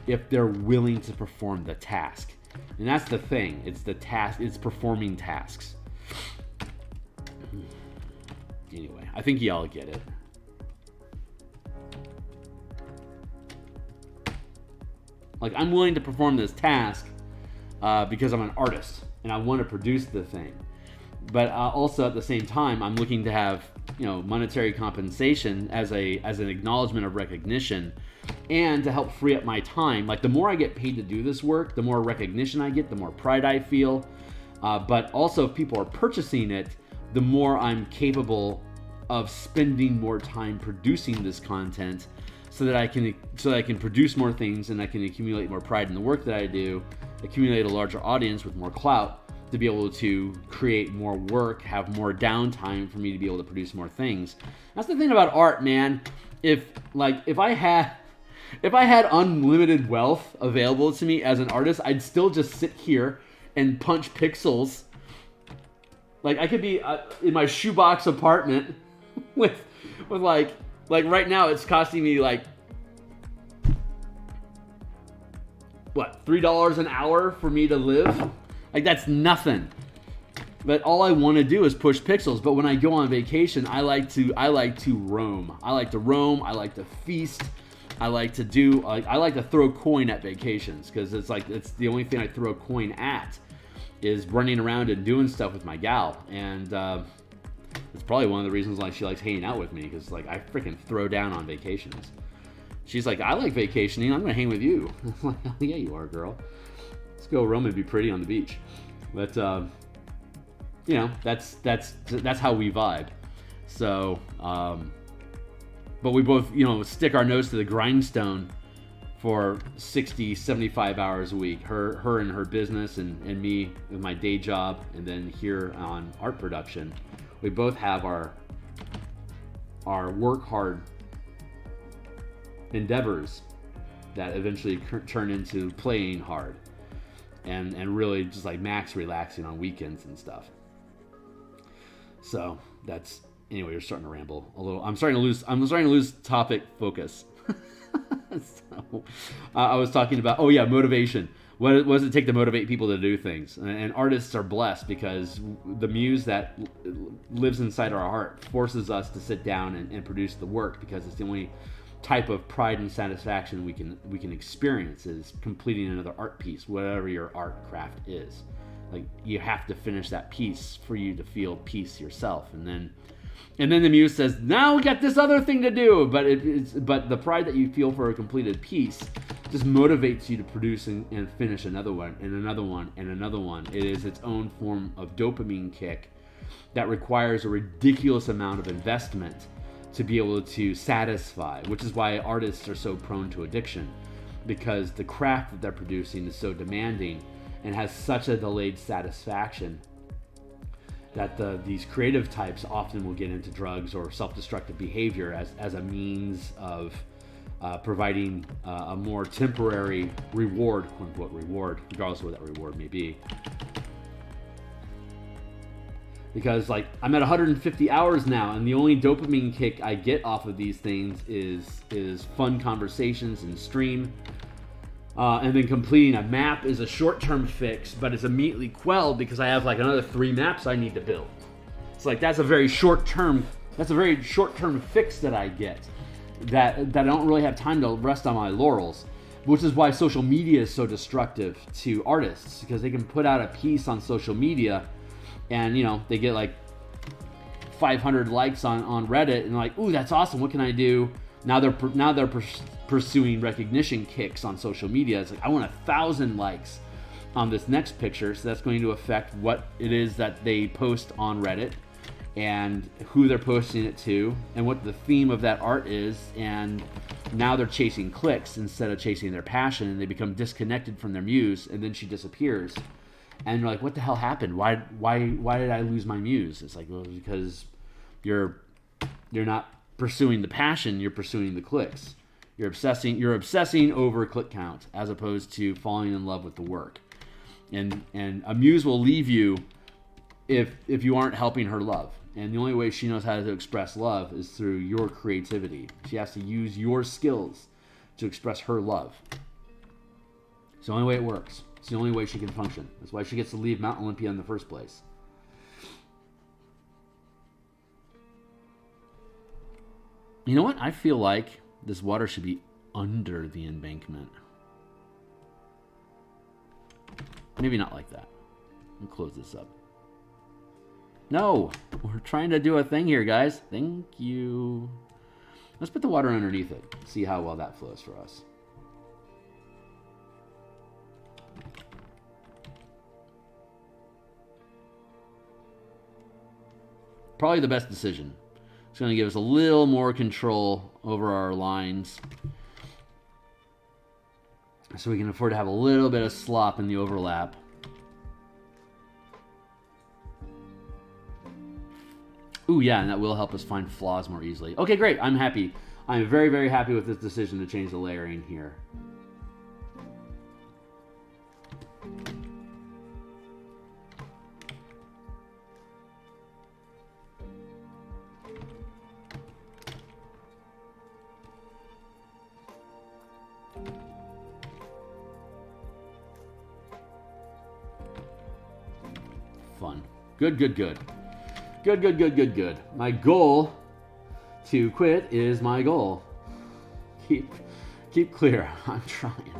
Speaker 1: if they're willing to perform the task. And that's the thing. It's the task. It's performing tasks. Anyway, I think y'all get it. Like, I'm willing to perform this task because I'm an artist and I want to produce the thing. But also at the same time, I'm looking to have, monetary compensation as an acknowledgement of recognition, and to help free up my time. Like, the more I get paid to do this work, the more recognition I get, the more pride I feel. But also, if people are purchasing it, the more I'm capable of spending more time producing this content, so that I can produce more things, and I can accumulate more pride in the work that I do, accumulate a larger audience with more clout to be able to create more work, have more downtime for me to be able to produce more things. That's the thing about art, man. If I had unlimited wealth available to me as an artist, I'd still just sit here and punch pixels. Like, I could be in my shoebox apartment with like right now it's costing me like, what, $3 an hour for me to live? Like, that's nothing. But all I want to do is push pixels. But when I go on vacation, I like to roam. I like to feast. I like to throw coin at vacations, because it's the only thing I throw coin at is running around and doing stuff with my gal. And it's probably one of the reasons why she likes hanging out with me, because I freaking throw down on vacations. She's like, I like vacationing, I'm gonna hang with you. I'm like, oh, yeah, you are, girl. Let's go roam and be pretty on the beach. But that's how we vibe. So but we both stick our nose to the grindstone for 60, 75 hours a week. Her and her business, and me with my day job, and then here on art production. We both have our work hard endeavors that eventually turn into playing hard, and really just like max relaxing on weekends and stuff. So that's, anyway, we're starting to ramble a little. I'm starting to lose topic focus. So, I was talking about, motivation. What does it take to motivate people to do things? And artists are blessed, because the muse that lives inside our heart forces us to sit down and produce the work, because it's the only type of pride and satisfaction we can experience, is completing another art piece, whatever your art craft is. Like, you have to finish that piece for you to feel peace yourself, and then the muse says, now we got this other thing to do. But the pride that you feel for a completed piece just motivates you to produce and finish another one and another one and another one. It is its own form of dopamine kick that requires a ridiculous amount of investment to be able to satisfy, which is why artists are so prone to addiction, because the craft that they're producing is so demanding and has such a delayed satisfaction that these creative types often will get into drugs or self-destructive behavior as a means of providing a more temporary reward, quote unquote reward, regardless of what that reward may be. because like I'm at 150 hours now, and the only dopamine kick I get off of these things is fun conversations and stream. And then completing a map is a short-term fix, but it's immediately quelled because I have like another 3 maps I need to build. It's like that's a very short-term fix that I get, that I don't really have time to rest on my laurels, which is why social media is so destructive to artists, because they can put out a piece on social media and, you know, they get like 500 likes on Reddit and like, ooh, that's awesome, what can I do? Now they're pursuing recognition kicks on social media. It's like, I want 1,000 likes on this next picture, so that's going to affect what it is that they post on Reddit and who they're posting it to and what the theme of that art is. And now they're chasing clicks instead of chasing their passion, and they become disconnected from their muse, and then she disappears. And you're like, what the hell happened? Why did I lose my muse? It's like, well, because you're not pursuing the passion, you're pursuing the clicks. You're obsessing over click count as opposed to falling in love with the work. And a muse will leave you if you aren't helping her love. And the only way she knows how to express love is through your creativity. She has to use your skills to express her love. It's the only way it works. It's the only way she can function. That's why she gets to leave Mount Olympia in the first place. You know what? I feel like this water should be under the embankment. Maybe not like that. Let me close this up. No! We're trying to do a thing here, guys. Thank you. Let's put the water underneath it. See how well that flows for us. Probably the best decision. It's going to give us a little more control over our lines, so we can afford to have a little bit of slop in the overlap. Ooh, yeah, and that will help us find flaws more easily. Okay, great. I'm happy. I'm very, very happy with this decision to change the layering here. Fun. Good, good, good. Good, good, good, good, good. My goal to quit is my goal. Keep clear. I'm trying.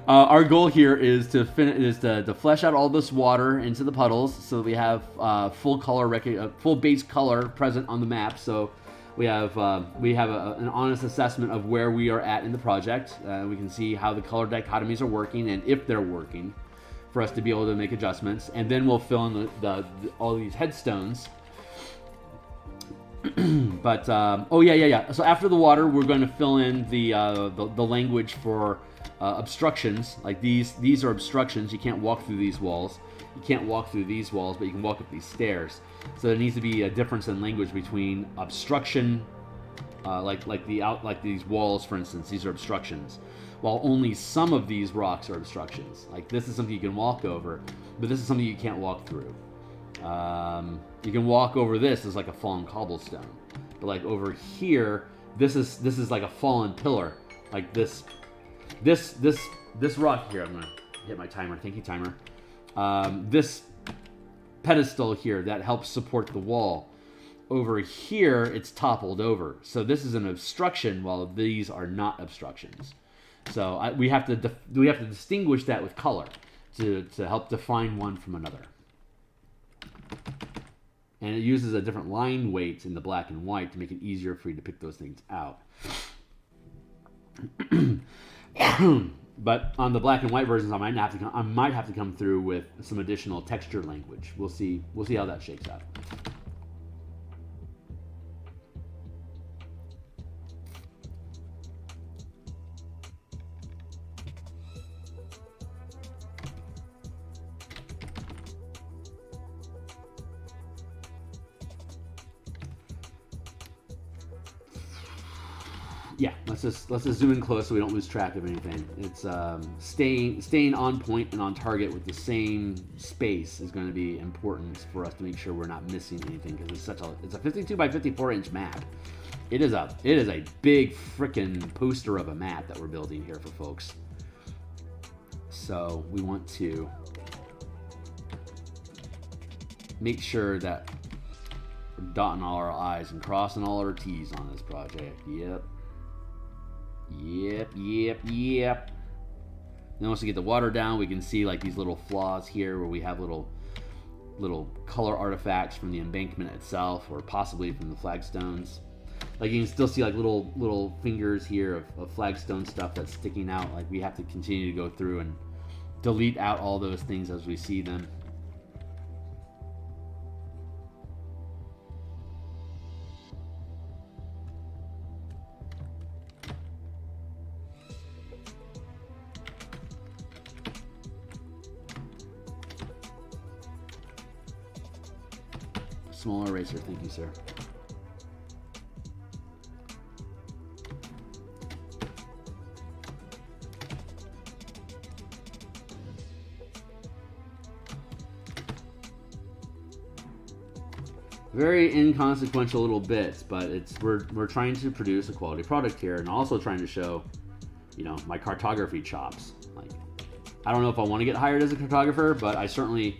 Speaker 1: Our goal here is to flesh out all this water into the puddles, so that we have full base color present on the map. So we have an honest assessment of where we are at in the project. We can see how the color dichotomies are working and if they're working, for us to be able to make adjustments. And then we'll fill in all these headstones. But oh yeah. So after the water, we're going to fill in the language for obstructions. Like these are obstructions. You can't walk through these walls. You can't walk through these walls, but you can walk up these stairs. So there needs to be a difference in language between obstruction, like these walls, for instance. These are obstructions, while only some of these rocks are obstructions. Like this is something you can walk over, but this is something you can't walk through. You can walk over this as like a fallen cobblestone, but like over here, this is like a fallen pillar. Like this rock here. I'm gonna hit my timer. Thank you, timer. This pedestal here that helps support the wall. Over here, it's toppled over. So this is an obstruction, while these are not obstructions. So we have to distinguish that with color to help define one from another. And it uses a different line weight in the black and white to make it easier for you to pick those things out. But on the black and white versions, I might have to come through with some additional texture language. We'll see how that shakes out. Yeah, let's just zoom in close so we don't lose track of anything. It's staying on point and on target with the same space is going to be important for us to make sure we're not missing anything, because it's a 52 by 54 inch map. It is a big frickin' poster of a map that we're building here for folks. So we want to make sure that we're dotting all our I's and crossing all our T's on this project. Yep. Then once we get the water down, we can see like these little flaws here where we have little color artifacts from the embankment itself, or possibly from the flagstones. Like you can still see like little fingers here of flagstone stuff that's sticking out. Like we have to continue to go through and delete out all those things as we see them. Small eraser, thank you, sir. Very inconsequential little bits, but we're trying to produce a quality product here, and also trying to show, you know, my cartography chops. Like, I don't know if I want to get hired as a cartographer, but I certainly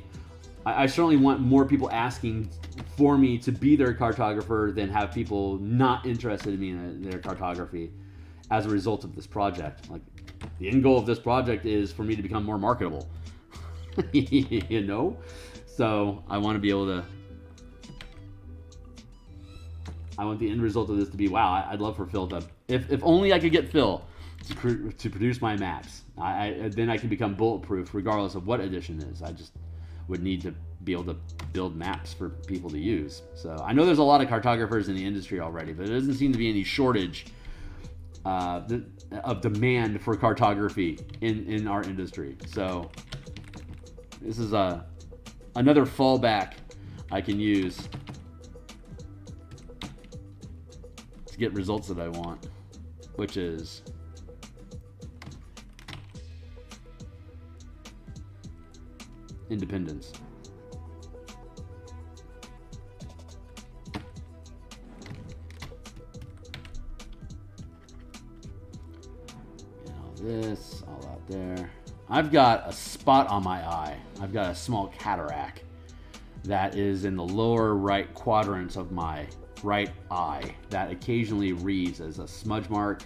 Speaker 1: want more people asking for me to be their cartographer than have people not interested in me in their cartography as a result of this project. Like, the end goal of this project is for me to become more marketable. You know? So I want to be able to, I want the end result of this to be, wow, I'd love for Phil to, if only I could get Phil to produce my maps. Then I can become bulletproof regardless of what edition it is. I just would need to be able to build maps for people to use. So I know there's a lot of cartographers in the industry already, but there doesn't seem to be any shortage of demand for cartography in our industry. So this is another fallback I can use to get results that I want, which is independence. And all this, all out there. I've got a spot on my eye. I've got a small cataract that is in the lower right quadrant of my right eye that occasionally reads as a smudge mark.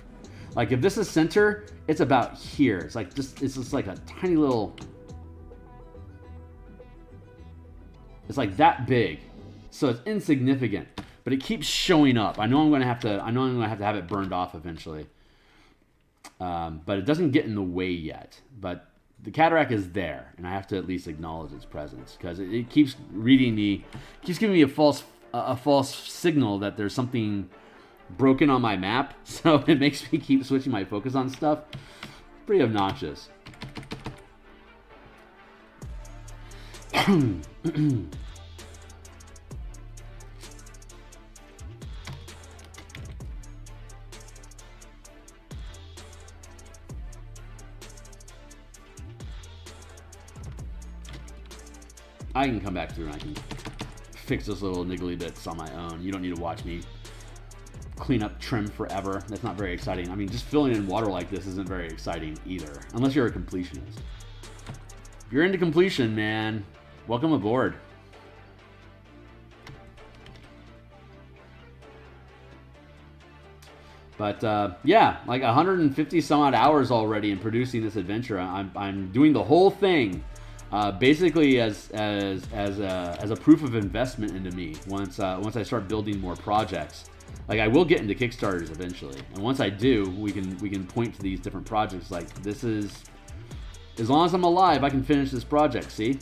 Speaker 1: Like if this is center, it's about here. It's just like a tiny little, it's like that big, so it's insignificant, but it keeps showing up. I know I'm gonna have to have it burned off eventually, but it doesn't get in the way yet. But the cataract is there, and I have to at least acknowledge its presence because it keeps keeps giving me a false signal that there's something broken on my map. So it makes me keep switching my focus on stuff. Pretty obnoxious. I can come back through and I can fix those little niggly bits on my own. You don't need to watch me clean up trim forever. That's not very exciting. I mean, just filling in water like this isn't very exciting either, unless you're a completionist. If you're into completion, man, welcome aboard. But yeah, like 150 some odd hours already in producing this adventure. I'm doing the whole thing basically as a proof of investment into me. Once I start building more projects, like I will get into Kickstarters eventually, and once I do, we can point to these different projects. Like this is, as long as I'm alive, I can finish this project. See,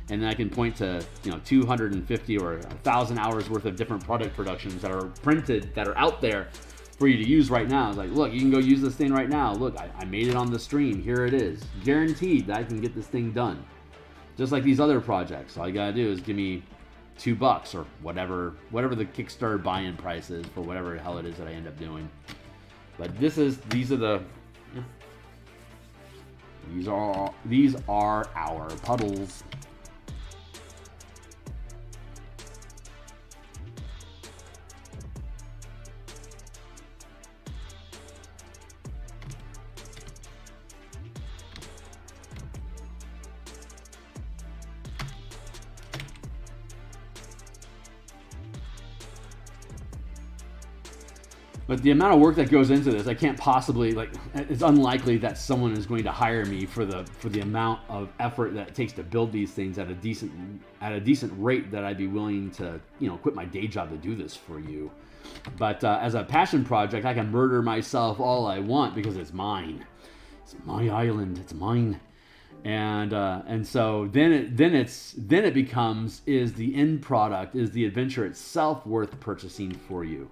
Speaker 1: and then I can point to 250 or 1,000 hours worth of different product productions that are printed, that are out there for you to use right now. It's like, look, you can go use this thing right now. Look, I made it on the stream. Here it is. Guaranteed that I can get this thing done. Just like these other projects. All you gotta do is give me $2 or whatever the Kickstarter buy-in price is for whatever the hell it is that I end up doing. But these are our puddles. But the amount of work that goes into this, I can't possibly, like, it's unlikely that someone is going to hire me for the amount of effort that it takes to build these things at a decent rate that I'd be willing to, quit my day job to do this for you. But as a passion project, I can murder myself all I want because it's mine. It's my island. It's mine. And so then it becomes, is the end product, is the adventure itself worth purchasing for you?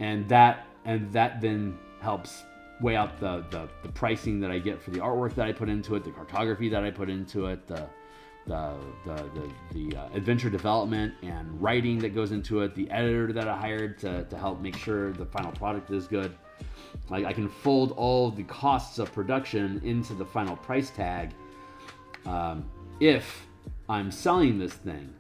Speaker 1: And that then helps weigh out the pricing that I get for the artwork that I put into it, the cartography that I put into it, the adventure development and writing that goes into it, the editor that I hired to help make sure the final product is good. Like, I can fold all the costs of production into the final price tag if I'm selling this thing,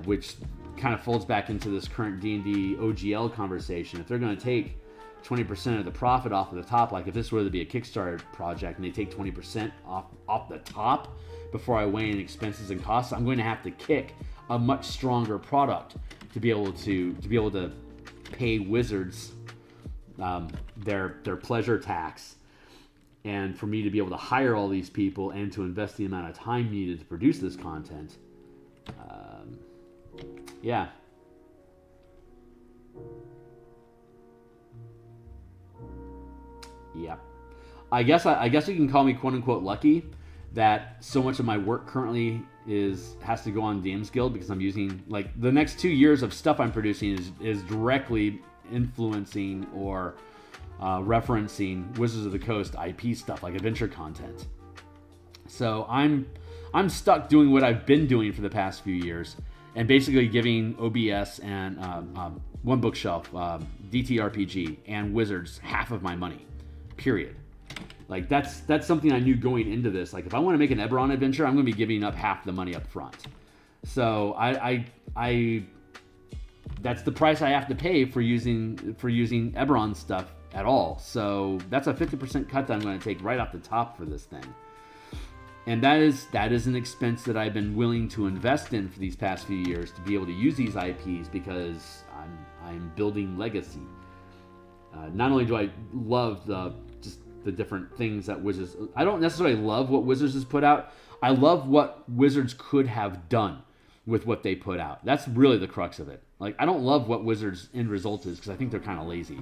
Speaker 1: which kind of folds back into this current D&D OGL conversation. If they're going to take 20% of the profit off of the top, like if this were to be a Kickstarter project and they take 20% off the top before I weigh in expenses and costs, I'm going to have to kick a much stronger product to be able to pay Wizards their pleasure tax, and for me to be able to hire all these people and to invest the amount of time needed to produce this content. Yeah. Yeah. I guess you can call me quote unquote lucky that so much of my work currently has to go on DMsGuild, because I'm using, like, the next 2 years of stuff I'm producing is directly influencing or referencing Wizards of the Coast IP stuff, like adventure content. So I'm stuck doing what I've been doing for the past few years, and basically giving OBS and One Bookshelf, DTRPG, and Wizards half of my money, period. Like, that's something I knew going into this. Like, if I want to make an Eberron adventure, I'm going to be giving up half the money up front. So I that's the price I have to pay for using Eberron stuff at all. So that's a 50% cut that I'm going to take right off the top for this thing. And that is an expense that I've been willing to invest in for these past few years to be able to use these IPs, because I'm building legacy. Not only do I love the different things that Wizards, I don't necessarily love what Wizards has put out. I love what Wizards could have done with what they put out. That's really the crux of it. Like, I don't love what Wizards' end result is, because I think they're kind of lazy.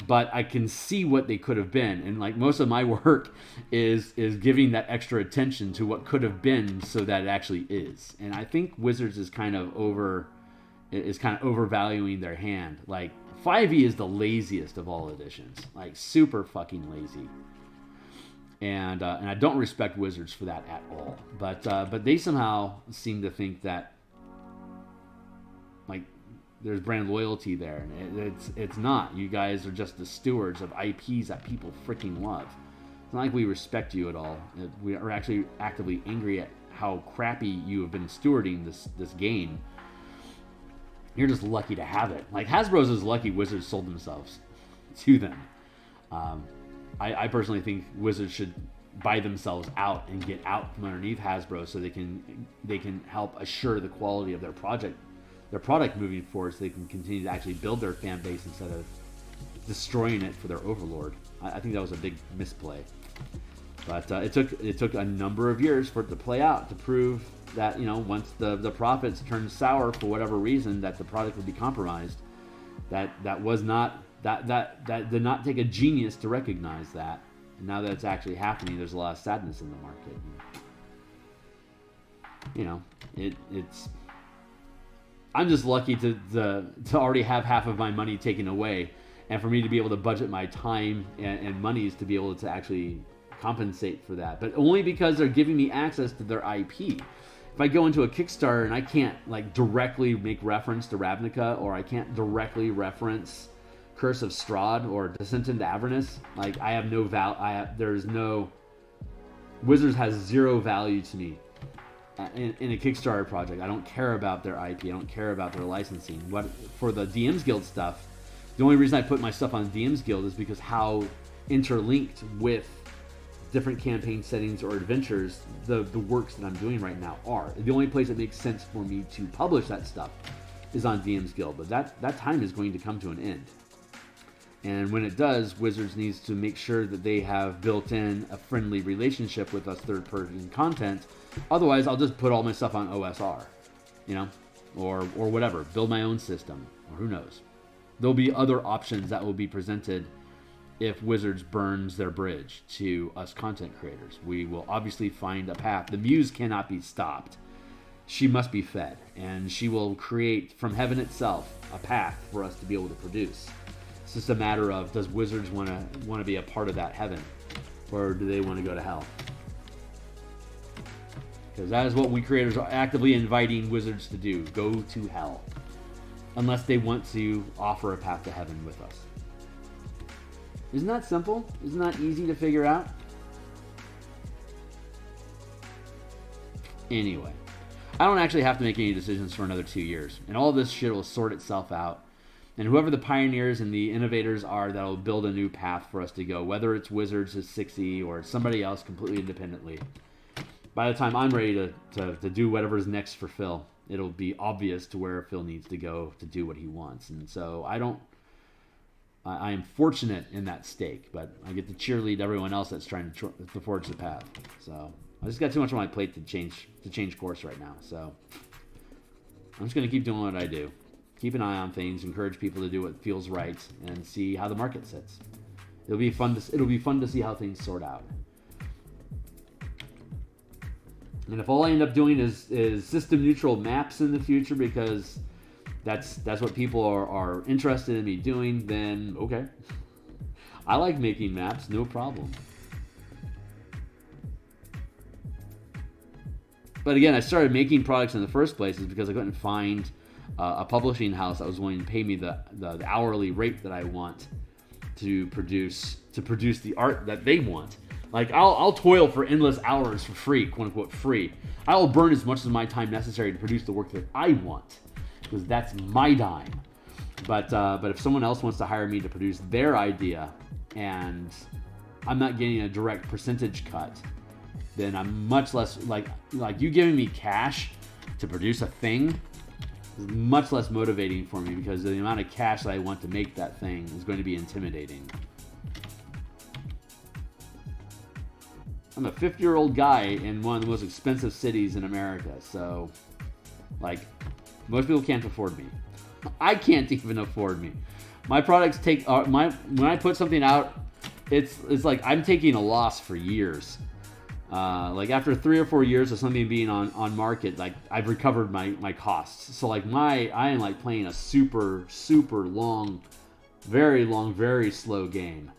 Speaker 1: But I can see what they could have been, and like most of my work is giving that extra attention to what could have been so that it actually is. And I think Wizards is kind of overvaluing their hand. Like, 5e is the laziest of all editions, like super fucking lazy. And I don't respect Wizards for that at all. But they somehow seem to think that, like, there's brand loyalty there, and it's not. You guys are just the stewards of IPs that people freaking love. It's not like we respect you at all. We are actually actively angry at how crappy you have been stewarding this game. You're just lucky to have it. Like, Hasbro's is lucky Wizards sold themselves to them. I personally think Wizards should buy themselves out and get out from underneath Hasbro, so they can help assure the quality of their product moving forward, so they can continue to actually build their fan base instead of destroying it for their overlord. I think that was a big misplay. But it took a number of years for it to play out, to prove that, once the profits turned sour for whatever reason, that the product would be compromised. That did not take a genius to recognize that. And now that it's actually happening, there's a lot of sadness in the market. It's I'm just lucky to already have half of my money taken away, and for me to be able to budget my time and monies to be able to actually compensate for that. But only because they're giving me access to their IP. If I go into a Kickstarter and I can't, like, directly make reference to Ravnica, or I can't directly reference Curse of Strahd or Descent into Avernus, like I have no there's no, Wizards has zero value to me in a Kickstarter project. I don't care about their IP. I don't care about their licensing. What for the DMs Guild stuff, the only reason I put my stuff on DMs Guild is because how interlinked with different campaign settings or adventures the works that I'm doing right now are. The only place that makes sense for me to publish that stuff is on DMs Guild, but that time is going to come to an end. And when it does, Wizards needs to make sure that they have built in a friendly relationship with us third-party content. Otherwise, I'll just put all my stuff on OSR, you know, or whatever. Build my own system, or who knows. There'll be other options that will be presented if Wizards burns their bridge to us content creators. We will obviously find a path. The muse cannot be stopped. She must be fed, and she will create from heaven itself a path for us to be able to produce. It's just a matter of, does Wizards want to be a part of that heaven, or do they want to go to hell? Because that is what we creators are actively inviting Wizards to do: go to hell, unless they want to offer a path to heaven with us. Isn't that simple? Isn't that easy to figure out? Anyway, I don't actually have to make any decisions for another 2 years, and all this shit will sort itself out. And whoever the pioneers and the innovators are that will build a new path for us to go, whether it's Wizards as 6E or somebody else completely independently, by the time I'm ready to do whatever is next for Phil, it'll be obvious to where Phil needs to go to do what he wants. And so I am fortunate in that stake, but I get to cheerlead everyone else that's trying to forge the path. So I just got too much on my plate to change course right now. So I'm just going to keep doing what I do. Keep an eye on things, encourage people to do what feels right, and see how the market sits. It'll be fun to see how things sort out. And if all I end up doing is system neutral maps in the future, because that's what people are interested in me doing, then okay. I like making maps, no problem. But again, I started making products in the first place is because I couldn't find a publishing house that was willing to pay me the hourly rate that I want to produce the art that they want. Like I'll toil for endless hours for free, quote unquote free. I will burn as much of my time necessary to produce the work that I want, because that's my dime. But if someone else wants to hire me to produce their idea, and I'm not getting a direct percentage cut, then I'm much less like you giving me cash to produce a thing is much less motivating for me, because the amount of cash that I want to make that thing is going to be intimidating. I'm a 50-year-old guy in one of the most expensive cities in America, so like most people can't afford me. I can't even afford me. My products take when I put something out, it's like I'm taking a loss for years. Like after 3 or 4 years of something being on market, like I've recovered my costs. So like I am like playing a super long, very slow game.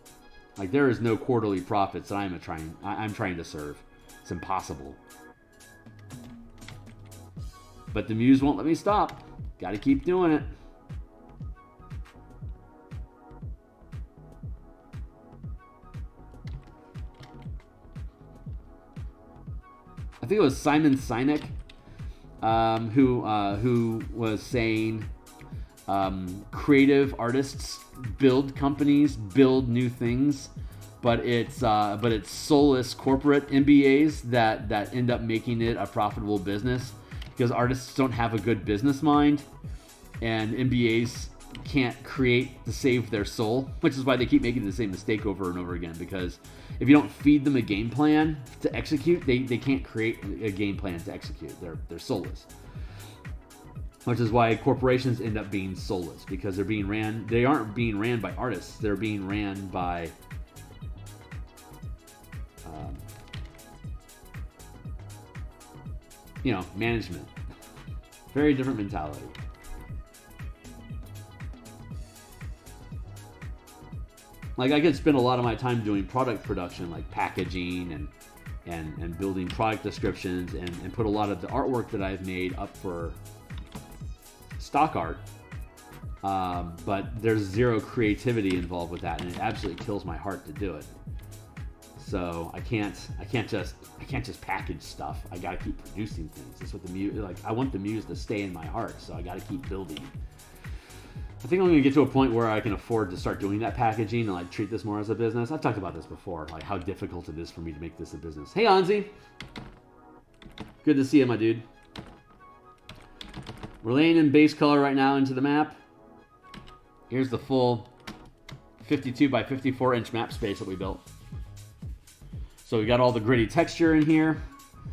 Speaker 1: Like there is no quarterly profits that I'm trying to serve. It's impossible. But the muse won't let me stop. Got to keep doing it. I think it was Simon Sinek who was saying creative artists build companies, build new things, but it's soulless corporate MBAs that end up making it a profitable business, because artists don't have a good business mind, and MBAs can't create to save their soul, which is why they keep making the same mistake over and over again, because if you don't feed them a game plan to execute, they can't create a game plan to execute. They're soulless. Which is why corporations end up being soulless, because they aren't being ran by artists, they're being ran by management. Very different mentality. Like I could spend a lot of my time doing product production, like packaging and building product descriptions, and put a lot of the artwork that I've made up for stock art But there's zero creativity involved with that, and it absolutely kills my heart to do it. So I can't just package stuff. I gotta keep producing things. That's what the muse, like, I want the muse to stay in my heart, so I gotta keep building. I think I'm gonna get to a point where I can afford to start doing that packaging and like treat this more as a business. I've talked about this before, like how difficult it is for me to make this a business. Hey, Anzi. Good to see you, my dude. We're laying in base color right now into the map. Here's the full 52 by 54 inch map space that we built. So we got all the gritty texture in here.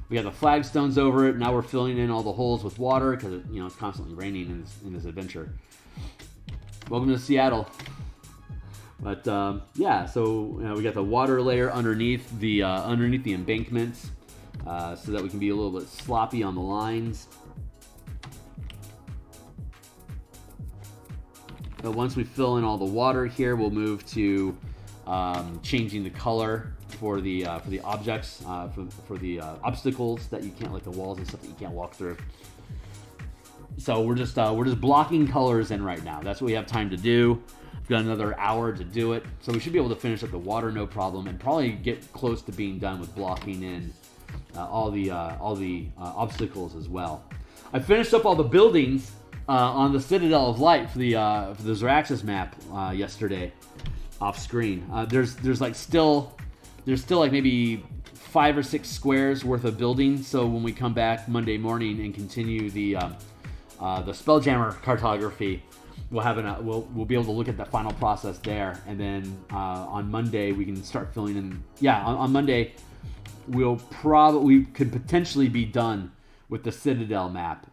Speaker 1: We got the flagstones over it. Now we're filling in all the holes with water because it's constantly raining in this adventure. Welcome to Seattle. But yeah, so we got the water layer underneath the embankments, so that we can be a little bit sloppy on the lines. But once we fill in all the water here, we'll move to changing the color for the objects, for the obstacles that you can't, like the walls and stuff that you can't walk through. So we're just blocking colors in right now. That's what we have time to do. We've got another hour to do it, so we should be able to finish up the water no problem, and probably get close to being done with blocking in all the obstacles as well. I finished up all the buildings on the Citadel of Light for the Zeraxis map yesterday, off screen. There's still like maybe 5 or 6 squares worth of building. So when we come back Monday morning and continue the Spelljammer cartography, we'll be able to look at the final process there, and then on Monday we can start filling in. Yeah, on Monday we could potentially be done with the Citadel map.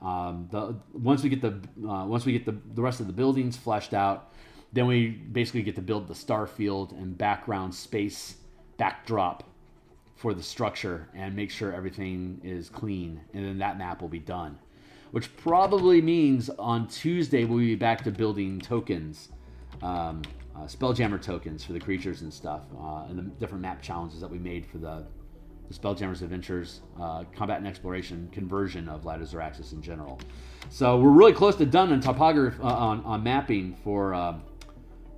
Speaker 1: Once we get the rest of the buildings fleshed out, then we basically get to build the star field and background space backdrop for the structure and make sure everything is clean, and then that map will be done. Which probably means on Tuesday we'll be back to building tokens, Spelljammer tokens for the creatures and stuff, and the different map challenges that we made for the Spelljammer's Adventures, Combat and Exploration conversion of Light of Zeraxis in general. So we're really close to done on topography, on mapping for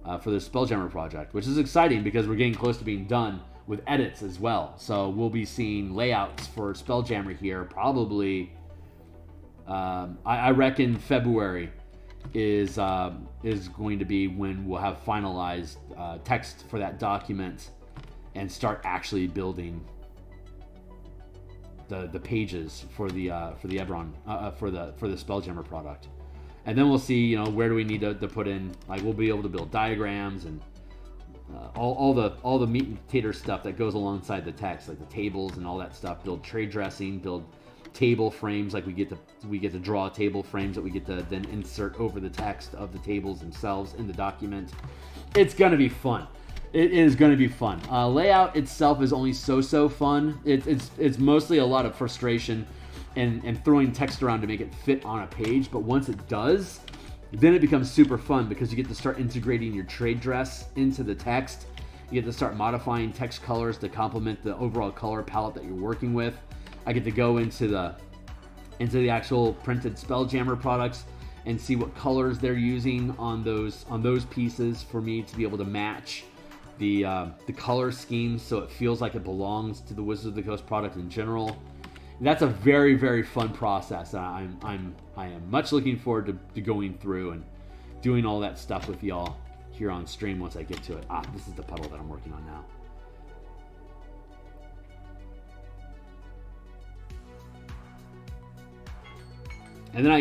Speaker 1: the Spelljammer project, which is exciting because we're getting close to being done with edits as well. So we'll be seeing layouts for Spelljammer here probably. I reckon February is going to be when we'll have finalized text for that document and start actually building the pages for the Eberron for the Spelljammer product. And then we'll see, where do we need to put in, like, we'll be able to build diagrams and all the meat and potato stuff that goes alongside the text, like the tables and all that stuff. Build trade dressing, build table frames, like we get to draw table frames that we get to then insert over the text of the tables themselves in the document. It's gonna be fun. It is going to be fun. Layout itself is only so fun. It's mostly a lot of frustration and throwing text around to make it fit on a page. But once it does, then it becomes super fun because you get to start integrating your trade dress into the text. You get to start modifying text colors to complement the overall color palette that you're working with. I get to go into the actual printed Spelljammer products and see what colors they're using on those pieces for me to be able to match the color schemes so it feels like it belongs to the Wizards of the Coast product in general. That's a very, very fun process. I am much looking forward to going through and doing all that stuff with y'all here on stream once I get to it. This is the puddle that I'm working on now. And then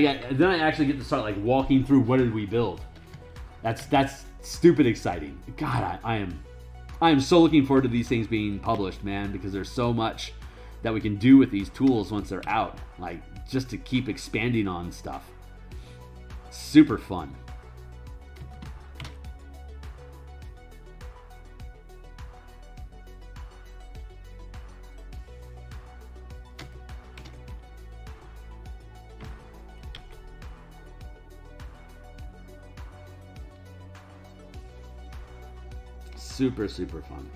Speaker 1: I actually get to start like walking through what did we build. That's stupid exciting. God, I am so looking forward to these things being published, man, because there's so much that we can do with these tools once they're out, like just to keep expanding on stuff. Super fun. Super, super fun.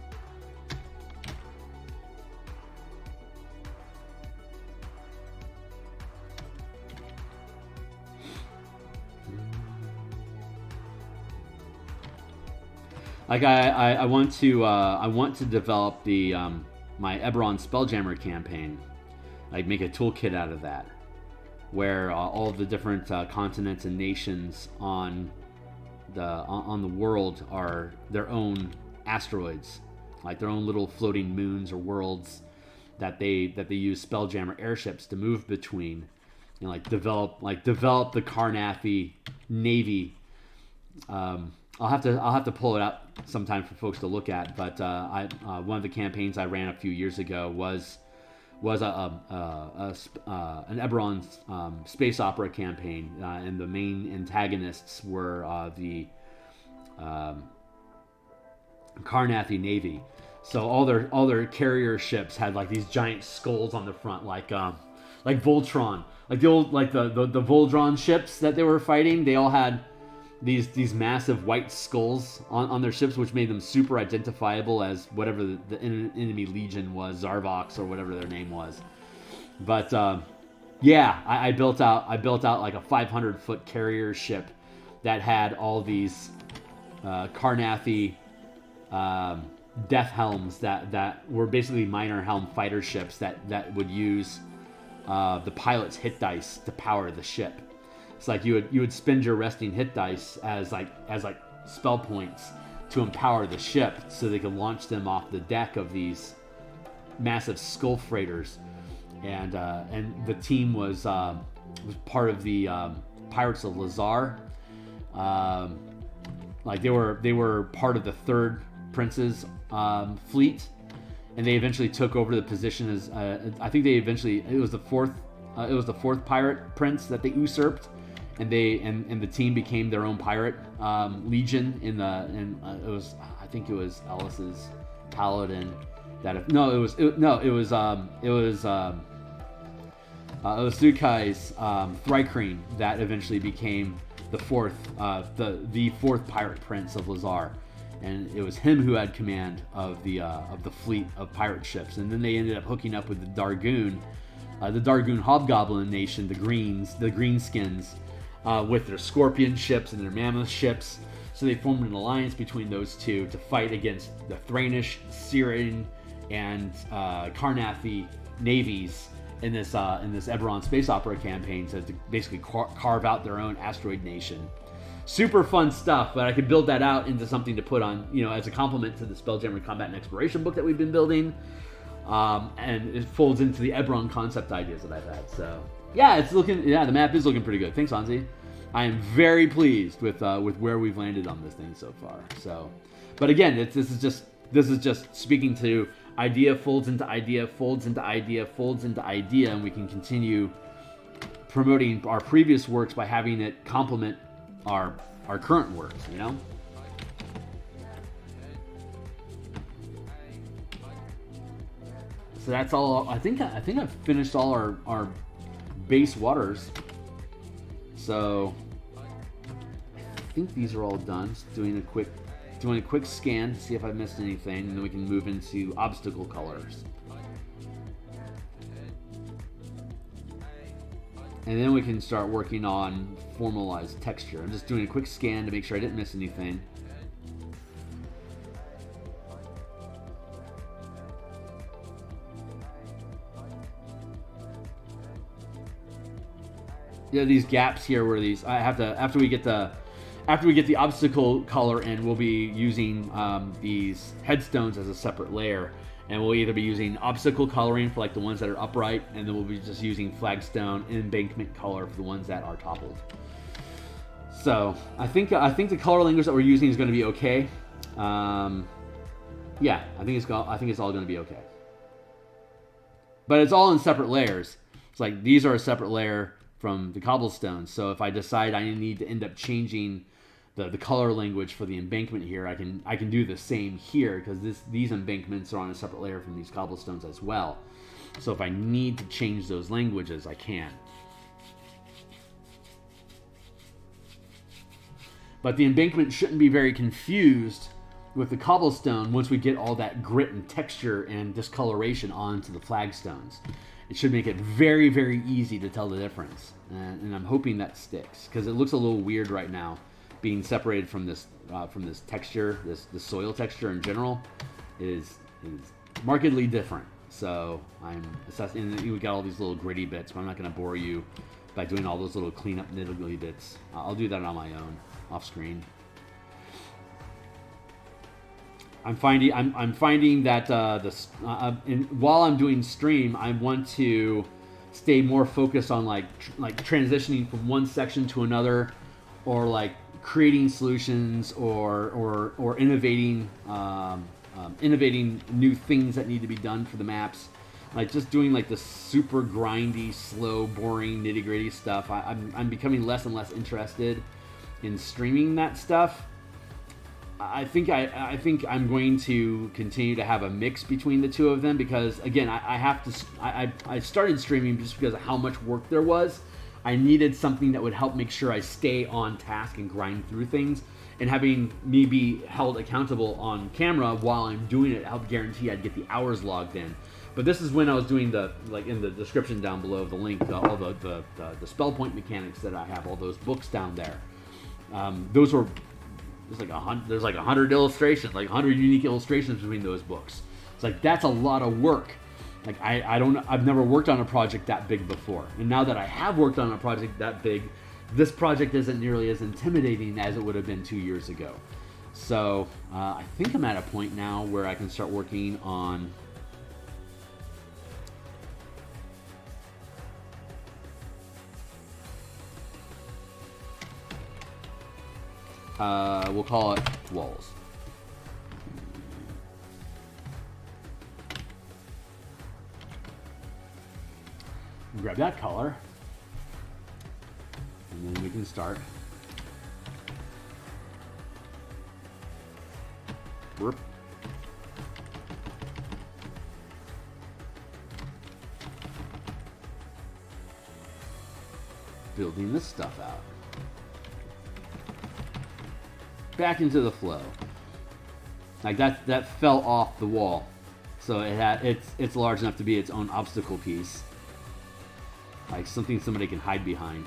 Speaker 1: Like I want to develop the my Eberron Spelljammer campaign. Like make a toolkit out of that, where all of the different continents and nations on the world are their own asteroids, like their own little floating moons or worlds that they use Spelljammer airships to move between, and develop the Cartography Navy. I'll have to pull it up sometime for folks to look at. But one of the campaigns I ran a few years ago was an Eberron space opera campaign, and the main antagonists were the Cartography Navy. So all their carrier ships had like these giant skulls on the front, like Voltron, like the old the Voltron ships that they were fighting. They all had these massive white skulls on their ships, which made them super identifiable as whatever the enemy legion was, Zarvox or whatever their name was. But yeah, I built out like a 500-foot carrier ship that had all these Cartography death helms that were basically minor helm fighter ships that would use the pilot's hit dice to power the ship. It's like you would spend your resting hit dice as spell points to empower the ship, so they could launch them off the deck of these massive skull freighters. And the team was part of the Pirates of Lazar. Like they were part of the Third Prince's fleet, and they eventually took over the position as I think it was the fourth pirate prince that they usurped. And the team became their own pirate legion I think it was Ellis's paladin it was Sukai's Thrycreen that eventually became the fourth pirate prince of Lazar, and it was him who had command of the fleet of pirate ships. And then they ended up hooking up with the Dargoon Hobgoblin nation, the Greenskins. With their scorpion ships and their mammoth ships. So they formed an alliance between those two to fight against the Thranish, Syrian, and Cartography navies in this Eberron space opera campaign to basically carve out their own asteroid nation. Super fun stuff, but I could build that out into something to put on, as a complement to the Spelljammer Combat and Exploration book that we've been building. And it folds into the Eberron concept ideas that I've had. So yeah, the map is looking pretty good. Thanks, Hansi. I am very pleased with where we've landed on this thing so far. So, but again, this is just speaking to idea folds into idea, folds into idea, folds into idea, and we can continue promoting our previous works by having it complement our current works. So that's all. I think I've finished all our base waters. So I think these are all done. Just doing a quick scan to see if I missed anything, and then we can move into obstacle colors. And then we can start working on formalized texture. I'm just doing a quick scan to make sure I didn't miss anything. Yeah, these gaps here where these I have to after we get the obstacle color in, we'll be using these headstones as a separate layer, and we'll either be using obstacle coloring for like the ones that are upright, and then we'll be just using flagstone and embankment color for the ones that are toppled. So I think the color language that we're using is going to be okay. Yeah, I think it's all going to be okay. But it's all in separate layers. It's like these are a separate layer from the cobblestones. So if I decide I need to end up changing the color language for the embankment here, I can do the same here, because these embankments are on a separate layer from these cobblestones as well. So if I need to change those languages, I can. But the embankment shouldn't be very confused with the cobblestone once we get all that grit and texture and discoloration onto the flagstones. It should make it very, very easy to tell the difference. And I'm hoping that sticks, because it looks a little weird right now being separated from this texture, the soil texture in general, is markedly different. So I'm assessing, and you got all these little gritty bits, but I'm not going to bore you by doing all those little cleanup niggly bits. I'll do that on my own, off screen. I'm finding that while I'm doing stream, I want to stay more focused on like transitioning from one section to another, or like creating solutions, or innovating innovating new things that need to be done for the maps. Like just doing like the super grindy, slow, boring, nitty gritty stuff. I'm becoming less and less interested in streaming that stuff. I think I'm going to continue to have a mix between the two of them, because again, I started streaming just because of how much work there was. I needed something that would help make sure I stay on task and grind through things, and having me be held accountable on camera while I'm doing it helped guarantee I'd get the hours logged in. But this is when I was doing the, like in the description down below of the link, all the spell point mechanics that I have, all those books down there. Those were there's like 100 illustrations, like 100 unique illustrations between those books. It's like, that's a lot of work. Like I've never worked on a project that big before, and now that I have worked on a project that big, this project isn't nearly as intimidating as it would have been 2 years ago. So I think I'm at a point now where I can start working on we'll call it walls. Grab that color, and then we can start. Burp. Building this stuff out. Back into the flow. Like that fell off the wall, so it's large enough to be its own obstacle piece, like something somebody can hide behind.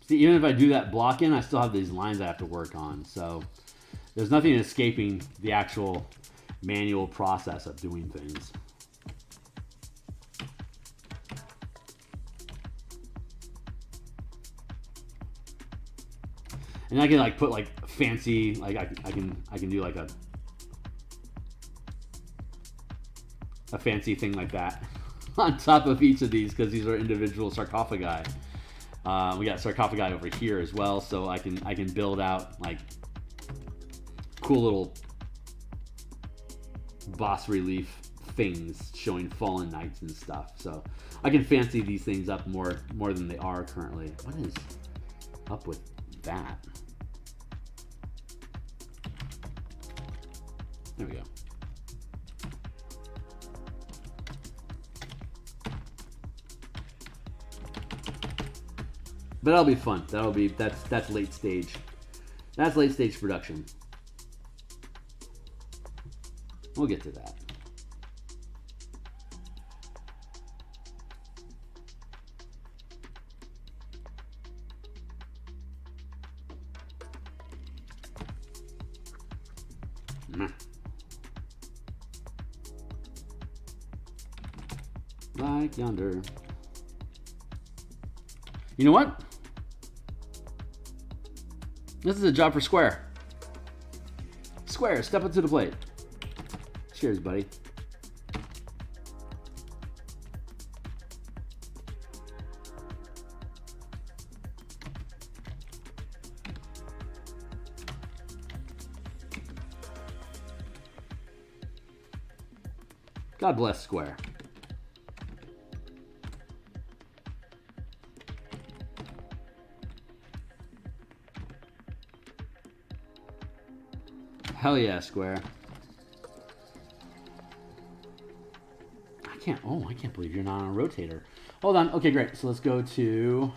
Speaker 1: See, even if I do that block in, I still have these lines I have to work on. So there's nothing escaping the actual manual process of doing things. And I can like put like fancy, like I can do like a fancy thing like that on top of each of these, because these are individual sarcophagi. We got sarcophagi over here as well, so I can build out like cool little boss relief things showing fallen knights and stuff. So I can fancy these things up more than they are currently. What is up with that? There we go. But that'll be fun. That's late stage. That's late stage production. We'll get to that. Like yonder. You know what? This is a job for Square. Square, step up to the plate. Cheers, buddy. God bless Square. Hell yeah, Square. I can't believe you're not on a rotator. Hold on. Okay, great. So let's go to...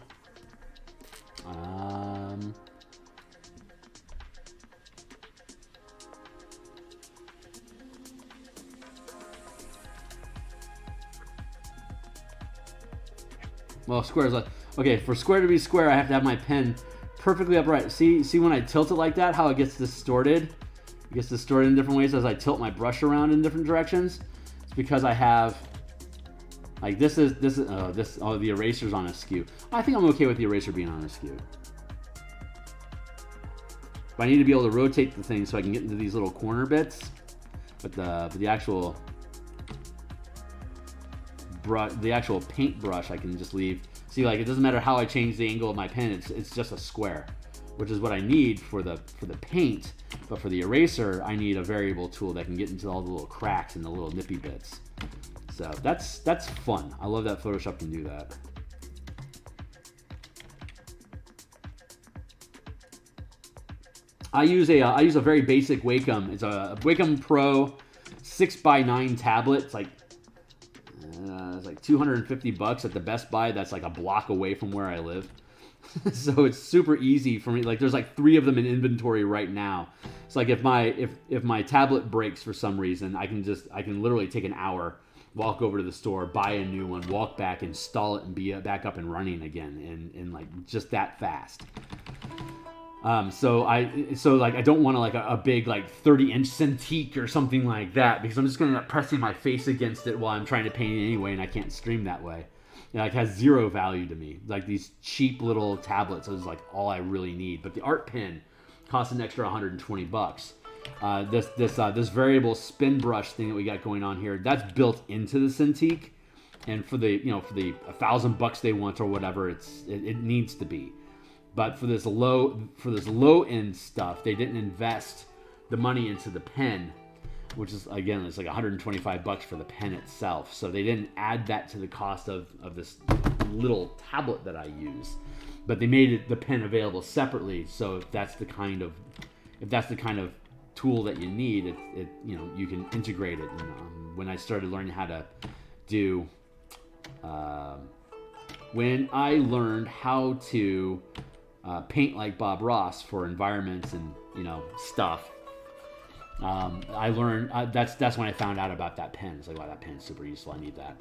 Speaker 1: well, Square's like... Okay, for Square to be Square, I have to have my pen perfectly upright. See when I tilt it like that, how it gets distorted? It gets distorted in different ways as I tilt my brush around in different directions. It's because I have... Like the eraser's on askew. I think I'm okay with the eraser being on askew. But I need to be able to rotate the thing so I can get into these little corner bits. But the actual brush, the actual paintbrush, I can just leave. See, like, it doesn't matter how I change the angle of my pen. It's just a square, which is what I need for the paint. But for the eraser, I need a variable tool that can get into all the little cracks and the little nippy bits. So that's fun. I love that Photoshop can do that. I use a very basic Wacom. It's a Wacom Pro 6x9 tablet. It's like $250 at the Best Buy. That's like a block away from where I live. So it's super easy for me. Like, there's like 3 of them in inventory right now. It's like if my tablet breaks for some reason, I can literally take an hour, walk over to the store, buy a new one, walk back, install it, and be back up and running again in like just that fast. So I don't want a big like 30-inch Cintiq or something like that, because I'm just going to end up pressing my face against it while I'm trying to paint it anyway, and I can't stream that way. It has zero value to me. Like, these cheap little tablets is like all I really need. But the art pen costs an extra $120. This variable spin brush thing that we got going on here, that's built into the Cintiq, and for the $1,000 they want or whatever, it needs to be. But for this low end stuff, they didn't invest the money into the pen, which is, again, it's like $125 for the pen itself. So they didn't add that to the cost of this little tablet that I use, but they made the pen available separately. So if that's the kind of tool that you need, you can integrate it. And when I started learning how to do, when I learned how to paint like Bob Ross for environments and stuff, I learned that's when I found out about that pen. It's like, wow, that pen's super useful. I need that.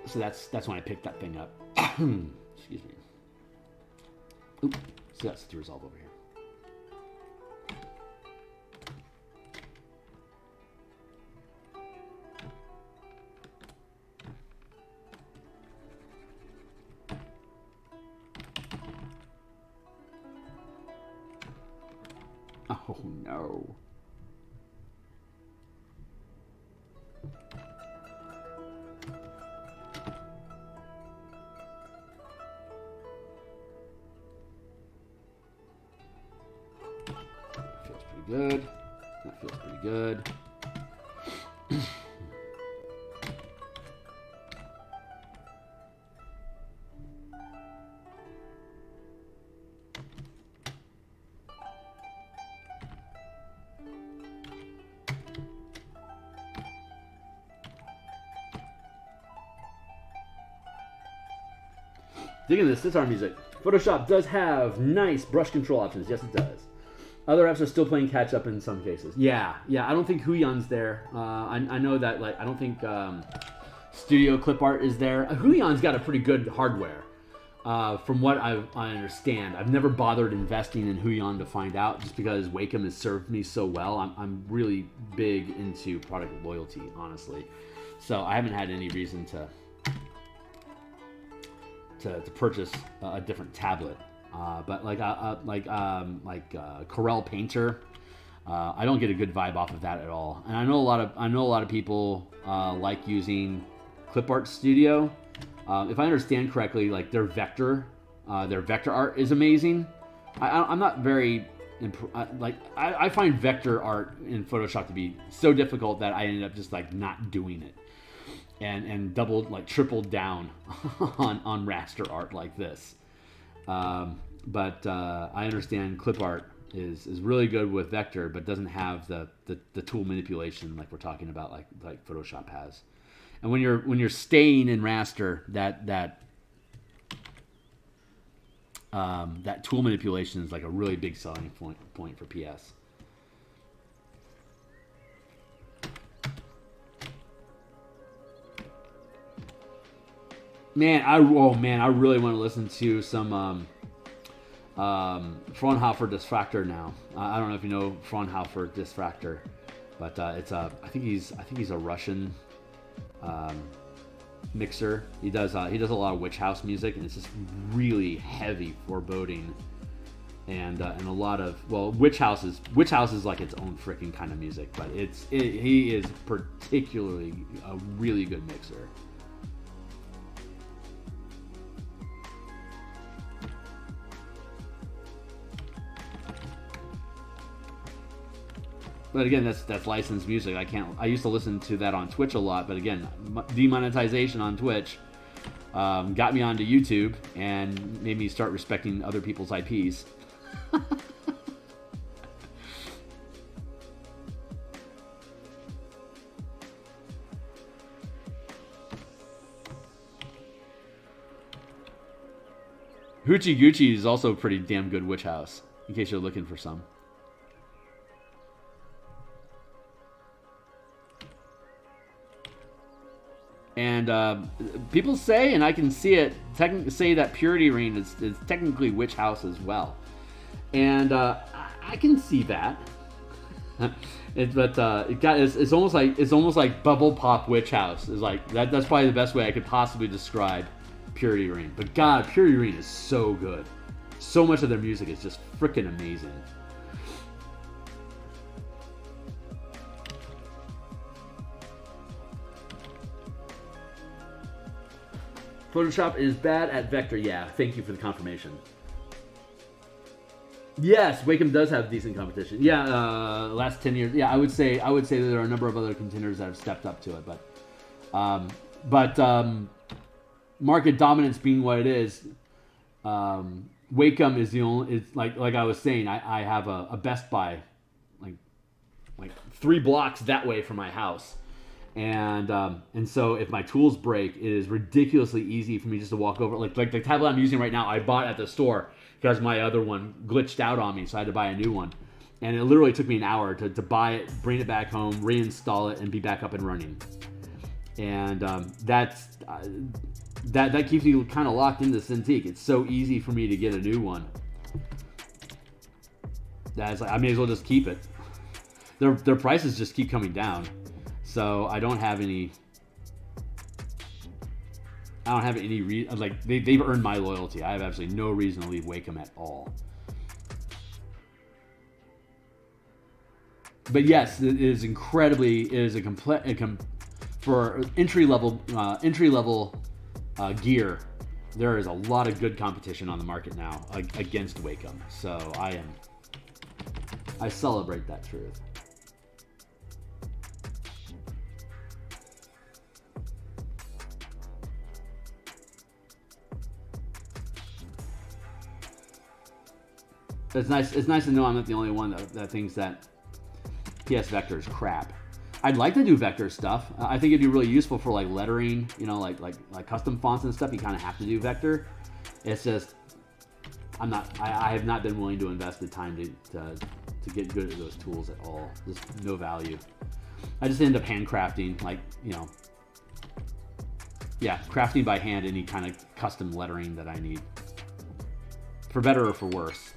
Speaker 1: So that's when I picked that thing up. Excuse me. Oop. So that's the resolve over here. Oh no. Feels pretty good. That feels pretty good. Digging this art music. Photoshop does have nice brush control options. Yes, it does. Other apps are still playing catch up in some cases. Yeah. I don't think Huyan's there. I know that, like, I don't think Studio Clip Art is there. Huyan's got a pretty good hardware, from what I understand. I've never bothered investing in Huyan to find out, just because Wacom has served me so well. I'm really big into product loyalty, honestly. So I haven't had any reason to purchase a different tablet, but like Corel Painter, I don't get a good vibe off of that at all. And I know a lot of people like using Clip Art Studio. If I understand correctly, like their vector art is amazing. I'm not very I find vector art in Photoshop to be so difficult that I ended up just like not doing it. And tripled down on raster art like this. But I understand clip art is really good with vector, but doesn't have the tool manipulation like we're talking about, like Photoshop has. And when you're staying in raster, that tool manipulation is like a really big selling point for PS. Man, I really want to listen to some Fraunhofer Diffractor now. I don't know if you know Fraunhofer Diffractor, but it's I think he's a Russian mixer. He does a lot of witch house music, and it's just really heavy, foreboding, and a lot of, well, witch house is like its own freaking kind of music, but he is particularly a really good mixer. But again, that's licensed music. I used to listen to that on Twitch a lot, but again, demonetization on Twitch got me onto YouTube and made me start respecting other people's IPs. Hoochie Gucci is also a pretty damn good witch house, in case you're looking for some. And people say, and I can see it, say that Purity Ring is technically witch house as well, and I can see that. It's almost like bubble pop witch house is like that. That's probably the best way I could possibly describe Purity Ring. But God, Purity Ring is so good. So much of their music is just freaking amazing. Photoshop is bad at vector. Yeah, thank you for the confirmation. Yes, Wacom does have decent competition. Yeah, last 10 years. Yeah, I would say that there are a number of other contenders that have stepped up to it, but market dominance being what it is, Wacom is the only. It's like I was saying, I have a Best Buy like 3 blocks that way from my house. And so if my tools break, it is ridiculously easy for me just to walk over. Like the tablet I'm using right now, I bought at the store because my other one glitched out on me, so I had to buy a new one. And it literally took me an hour to buy it, bring it back home, reinstall it, and be back up and running. And that keeps me kind of locked into Cintiq. It's so easy for me to get a new one. That's like, I may as well just keep it. Their prices just keep coming down. So I don't have any reason, like they've earned my loyalty. I have absolutely no reason to leave Wacom at all. But yes, it is for entry level gear. There is a lot of good competition on the market now against Wacom. So I celebrate that truth. It's nice to know I'm not the only one that thinks that PS Vector is crap. I'd like to do vector stuff. I think it'd be really useful for like lettering, like custom fonts and stuff. You kind of have to do vector. It's just I have not been willing to invest the time to get good at those tools at all. Just no value. I just end up handcrafting, crafting by hand any kind of custom lettering that I need, for better or for worse.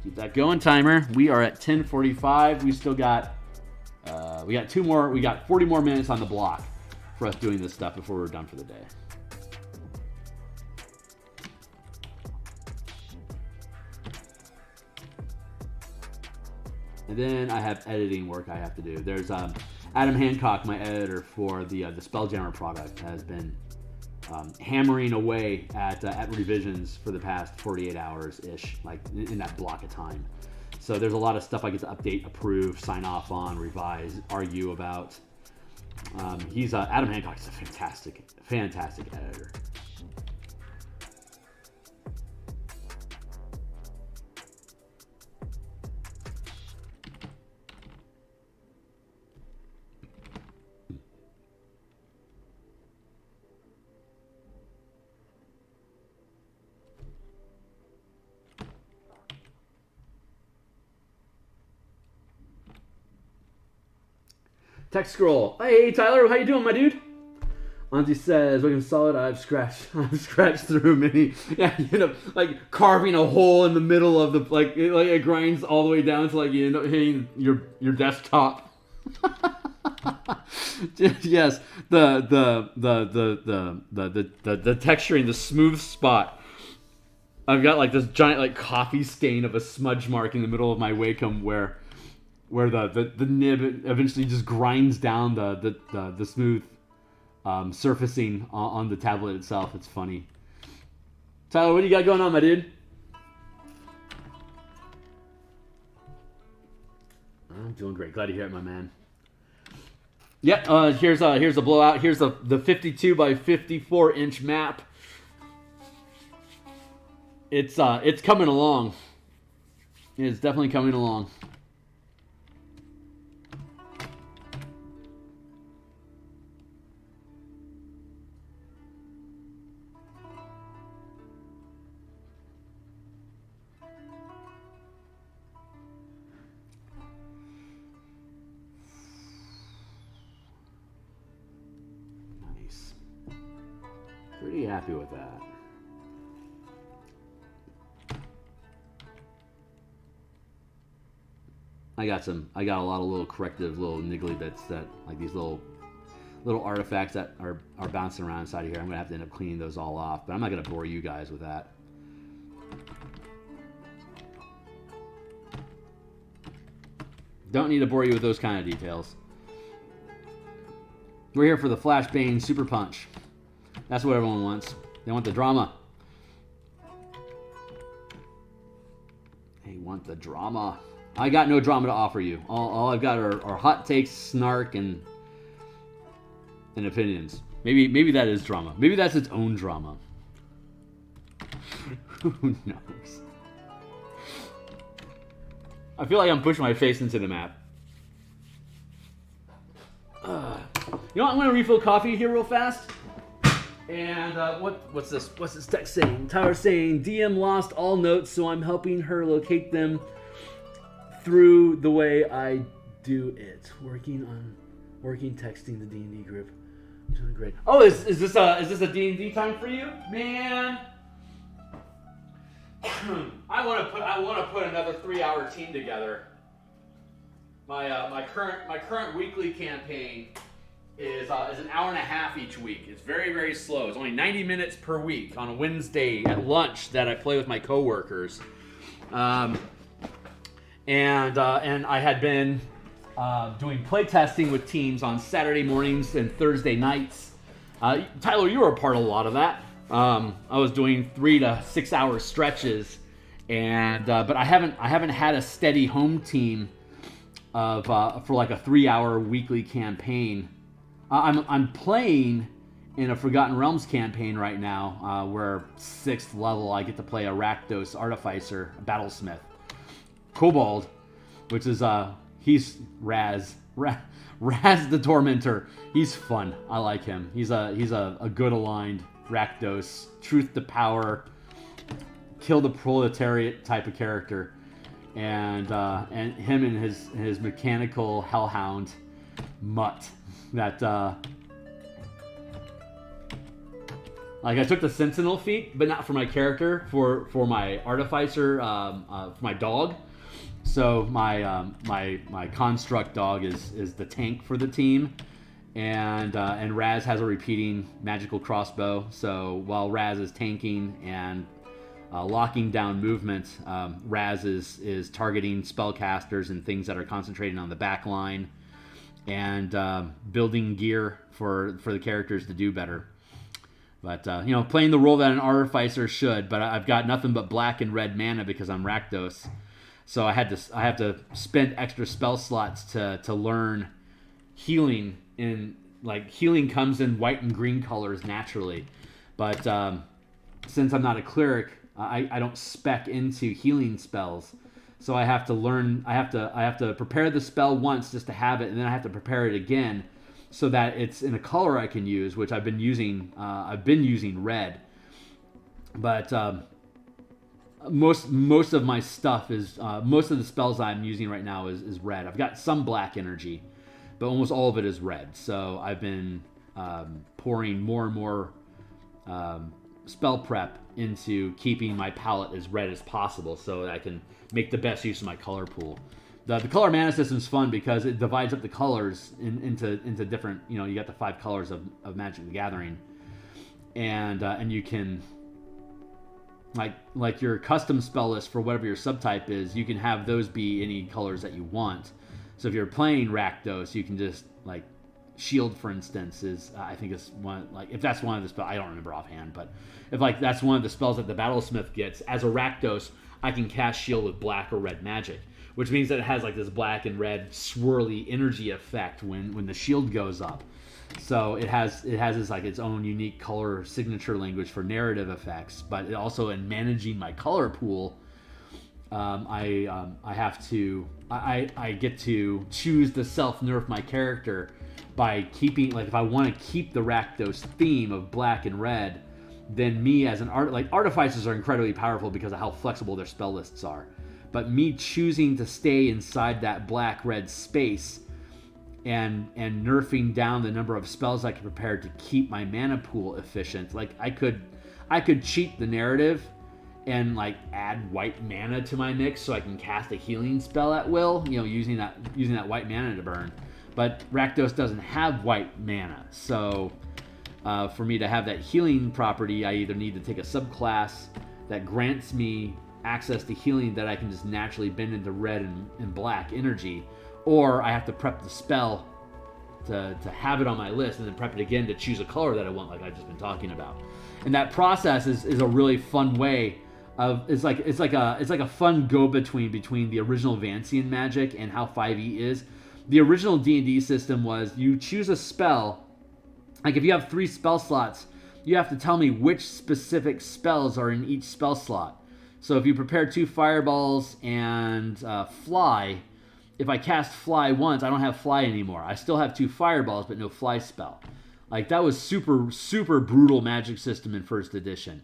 Speaker 1: Keep that going, timer. We are at 10:45. We still got we got 40 more minutes on the block for us doing this stuff before we're done for the day. And then I have editing work I have to do. There's Adam Hancock, my editor for the Spelljammer product, has been hammering away at revisions for the past 48 hours ish, like in that block of time. So there's a lot of stuff I get to update, approve, sign off on, revise, argue about. Adam Hancock is a fantastic editor. Text scroll. Hey, Tyler, how you doing, my dude? Auntie says, looking solid. I've scratched through many. Yeah, you end up like carving a hole in the middle of the it grinds all the way down to like you end up hitting your desktop. Yes, the texturing, the smooth spot. I've got like this giant like coffee stain of a smudge mark in the middle of my Wacom where the nib eventually just grinds down the smooth surfacing on the tablet itself. It's funny. Tyler, what do you got going on, my dude? I'm doing great. Glad to hear it, my man. Yeah, here's a blowout. Here's the 52 by 54 inch map. It's coming along. It's definitely coming along. Nice. Pretty happy with that. I got a lot of little corrective, little niggly bits that, like these little artifacts that are bouncing around inside of here. I'm gonna have to end up cleaning those all off, but I'm not gonna bore you guys with that. Don't need to bore you with those kind of details. We're here for the flashbang super punch. That's what everyone wants. They want the drama. They want the drama. I got no drama to offer you. All I've got are hot takes, snark, and opinions. Maybe that is drama. Maybe that's its own drama. Who knows? I feel like I'm pushing my face into the map. You know what? I'm gonna refill coffee here real fast. And what's this? What's this text saying? Tyler saying DM lost all notes, so I'm helping her locate them through the way I do it. Working texting the D&D group. I'm doing great. Oh, is this a D&D time for you, man? I want to put another 3-hour team together. My current weekly campaign is an hour and a half each week. It's very, very slow. It's only 90 minutes per week on a Wednesday at lunch that I play with my coworkers. And I had been doing play testing with teams on Saturday mornings and Thursday nights. Tyler, you were a part of a lot of that. I was doing 3 to 6 hour stretches, but I haven't had a steady home team for like a 3-hour weekly campaign. I'm playing in a Forgotten Realms campaign right now, where 6th level I get to play a Rakdos Artificer, a Battlesmith. Kobold, which is he's Raz the Tormentor. He's fun. I like him. He's a good aligned Rakdos, truth to power, kill the proletariat type of character, and him and his mechanical hellhound Mutt. That like I took the Sentinel feat, but not for my character, for my Artificer, for my dog. So my construct dog is the tank for the team, and Raz has a repeating magical crossbow. So while Raz is tanking and locking down movement, Raz is targeting spellcasters and things that are concentrating on the back line, and building gear for the characters to do better. But playing the role that an Artificer should. But I've got nothing but black and red mana because I'm Rakdos. So I have to spend extra spell slots to learn healing. Healing comes in white and green colors naturally, but since I'm not a cleric, I don't spec into healing spells. So I have to learn. I have to prepare the spell once just to have it, and then I have to prepare it again so that it's in a color I can use, which I've been using. I've been using red, but. Most of my stuff is most of the spells I'm using right now is red. I've got some black energy, but almost all of it is red. So I've been pouring more and more spell prep into keeping my palette as red as possible so that I can make the best use of my color pool. The color mana system is fun because it divides up the colors into different, you got the 5 colors of Magic the Gathering, and you can, like your custom spell list for whatever your subtype is, you can have those be any colors that you want. So if you're playing Rakdos, you can just, like, Shield, for instance, is I think it's one, like, if that's one of the spells, I don't remember offhand, but if, like, that's one of the spells that the Battlesmith gets as a Rakdos, I can cast Shield with black or red magic, which means that it has, like, this black and red swirly energy effect when the shield goes up. So it has this, like, its own unique color signature language for narrative effects, but it also, in managing my color pool, I get to choose to self-nerf my character by keeping, like, if I want to keep the Rakdos theme of black and red, then me as an artificers are incredibly powerful because of how flexible their spell lists are. But me choosing to stay inside that black-red space and nerfing down the number of spells I can prepare to keep my mana pool efficient, like, I could cheat the narrative and, like, add white mana to my mix so I can cast a healing spell at will, using that white mana to burn. But Rakdos doesn't have white mana, so for me to have that healing property, I either need to take a subclass that grants me access to healing that I can just naturally bend into red and black energy, or I have to prep the spell to have it on my list and then prep it again to choose a color that I want, like I've just been talking about. And that process is a really fun way of, it's like a fun go-between the original Vancian Magic and how 5e is. The original D&D system was you choose a spell. Like, if you have 3 spell slots, you have to tell me which specific spells are in each spell slot. So if you prepare 2 fireballs and fly, if I cast fly once, I don't have fly anymore. I still have 2 fireballs, but no fly spell. Like, that was super, super brutal magic system in first edition.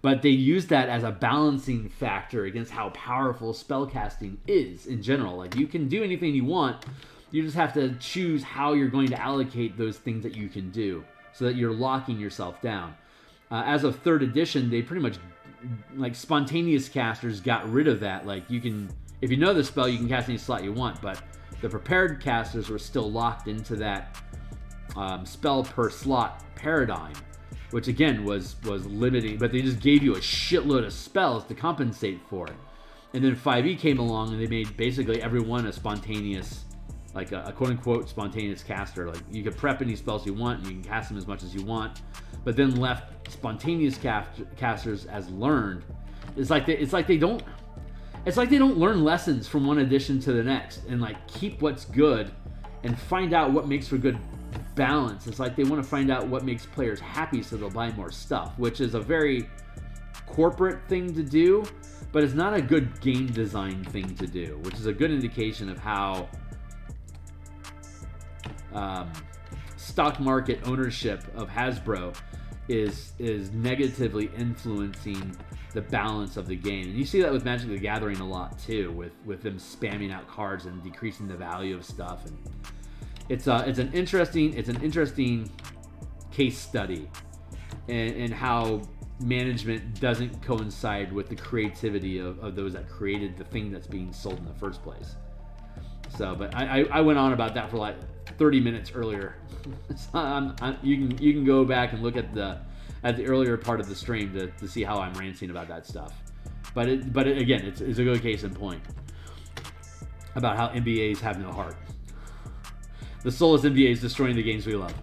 Speaker 1: But they used that as a balancing factor against how powerful spellcasting is in general. Like, you can do anything you want. You just have to choose how you're going to allocate those things that you can do so that you're locking yourself down. As of 3rd edition, they pretty much, like, spontaneous casters got rid of that. Like, you can, if you know the spell, you can cast any slot you want, but the prepared casters were still locked into that spell per slot paradigm, which again was limiting, but they just gave you a shitload of spells to compensate for it. And then 5e came along and they made basically everyone a spontaneous, like a quote-unquote spontaneous caster. Like, you could prep any spells you want and you can cast them as much as you want, but then left spontaneous casters as learned. It's like they don't learn lessons from one edition to the next and, like, keep what's good and find out what makes for good balance. It's like they want to find out what makes players happy so they'll buy more stuff, which is a very corporate thing to do, but it's not a good game design thing to do, which is a good indication of how stock market ownership of Hasbro is negatively influencing the balance of the game. And you see that with Magic the Gathering a lot too, with them spamming out cards and decreasing the value of stuff. And it's an interesting case study in how management doesn't coincide with the creativity of those that created the thing that's being sold in the first place. So, but I went on about that for like 30 minutes earlier. You can go back and look at the earlier part of the stream to see how I'm ranting about that stuff. But again, it's a good case in point about how NBAs have no heart. The soulless NBA is destroying the games we love.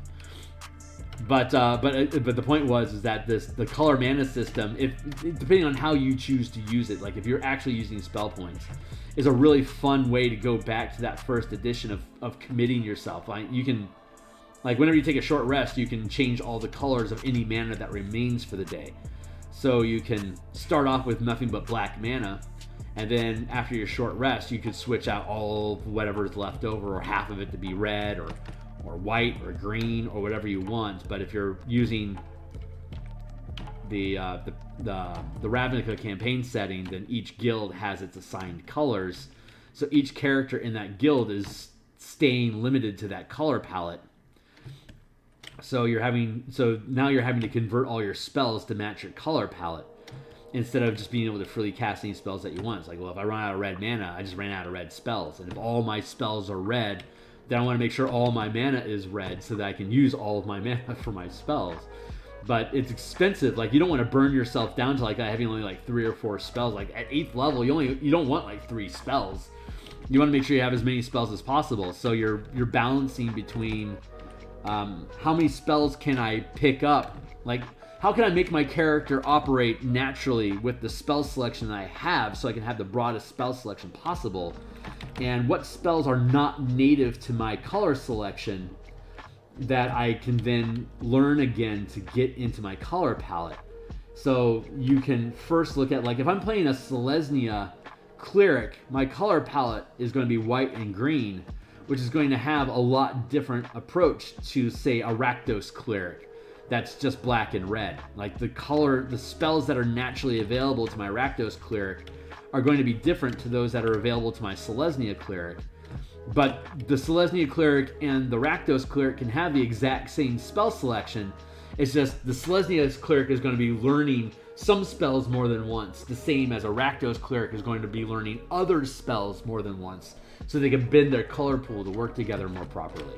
Speaker 1: But the point is that the color mana system, depending on how you choose to use it, like if you're actually using spell points, is a really fun way to go back to that first edition of committing yourself. Like, you can, like, whenever you take a short rest, you can change all the colors of any mana that remains for the day. So you can start off with nothing but black mana, and then after your short rest, you could switch out all whatever's left over, or half of it to be red, or white, or green, or whatever you want. But if you're using the Ravnica campaign setting, then each guild has its assigned colors. So each character in that guild is staying limited to that color palette. So now you're having to convert all your spells to match your color palette instead of just being able to freely cast any spells that you want. It's like, well, if I run out of red mana, I just ran out of red spells. And if all my spells are red, then I want to make sure all my mana is red so that I can use all of my mana for my spells. But it's expensive. Like, you don't want to burn yourself down to like having only like 3 or 4 spells. Like at 8th level, you don't want like 3 spells. You want to make sure you have as many spells as possible. So you're balancing between how many spells can I pick up? Like, how can I make my character operate naturally with the spell selection that I have so I can have the broadest spell selection possible? And what spells are not native to my color selection that I can then learn again to get into my color palette? So you can first look at, like, if I'm playing a Selesnya cleric, my color palette is going to be white and green, which is going to have a lot different approach to, say, a Rakdos cleric that's just black and red. Like, the spells that are naturally available to my Rakdos cleric are going to be different to those that are available to my Selesnya cleric. But the Selesnya cleric and the Rakdos cleric can have the exact same spell selection. It's just the Selesnya cleric is going to be learning some spells more than once, the same as a Rakdos cleric is going to be learning other spells more than once, so they can bend their color pool to work together more properly.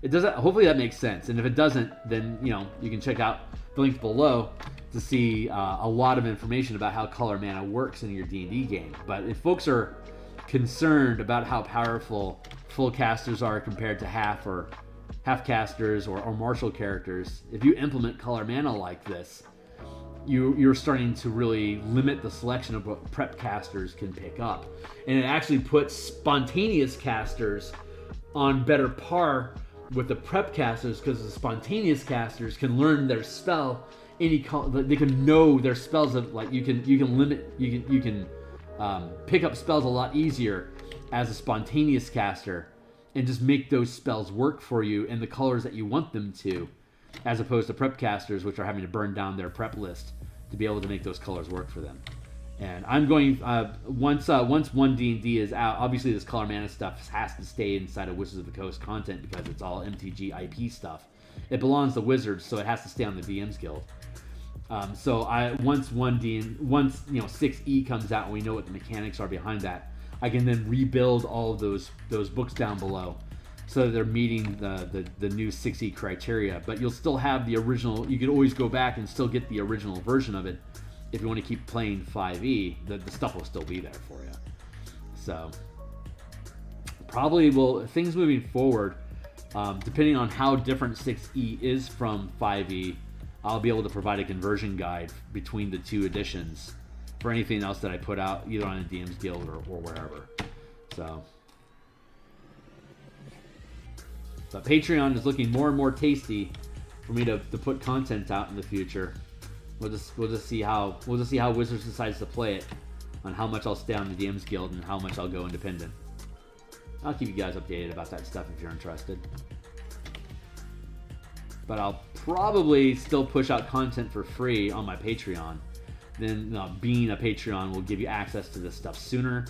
Speaker 1: It doesn't. Hopefully that makes sense. And if it doesn't, then you can check out the link below to see a lot of information about how color mana works in your D&D game. But if folks are concerned about how powerful full casters are compared to half casters or martial characters, if you implement color mana like this, you're starting to really limit the selection of what prep casters can pick up. And it actually puts spontaneous casters on better par with the prep casters, because the spontaneous casters can learn their spell they can know their spells. Of like, you can pick up spells a lot easier as a spontaneous caster and just make those spells work for you in the colors that you want them to, as opposed to prep casters, which are having to burn down their prep list to be able to make those colors work for them. And I'm going once 1 D&D is out. Obviously, this color mana stuff has to stay inside of Wizards of the Coast content because it's all MTG IP stuff. It belongs to Wizards, so it has to stay on the DMsGuild. Once 6E comes out and we know what the mechanics are behind that, I can then rebuild all of those books down below so that they're meeting the new 6E criteria. But you'll still have the original. You can always go back and still get the original version of it. If you want to keep playing 5E, the stuff will still be there for you. So probably things moving forward, depending on how different 6E is from 5E, I'll be able to provide a conversion guide between the 2 editions for anything else that I put out, either on the DMsGuild or wherever. So, but Patreon is looking more and more tasty for me to put content out in the future. We'll just see how Wizards decides to play it, on how much I'll stay on the DMsGuild and how much I'll go independent. I'll keep you guys updated about that stuff if you're interested. But I'll probably still push out content for free on my Patreon. Then being a Patreon will give you access to this stuff sooner,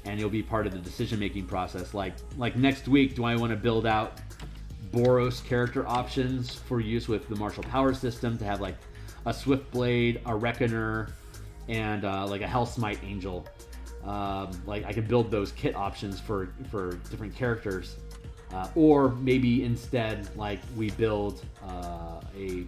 Speaker 1: and you'll be part of the decision-making process. Like next week, do I want to build out Boros character options for use with the martial power system to have like a Swiftblade, a Reckoner, and like a Hellsmite Angel? Like, I could build those kit options for different characters. Or maybe instead, like, we build a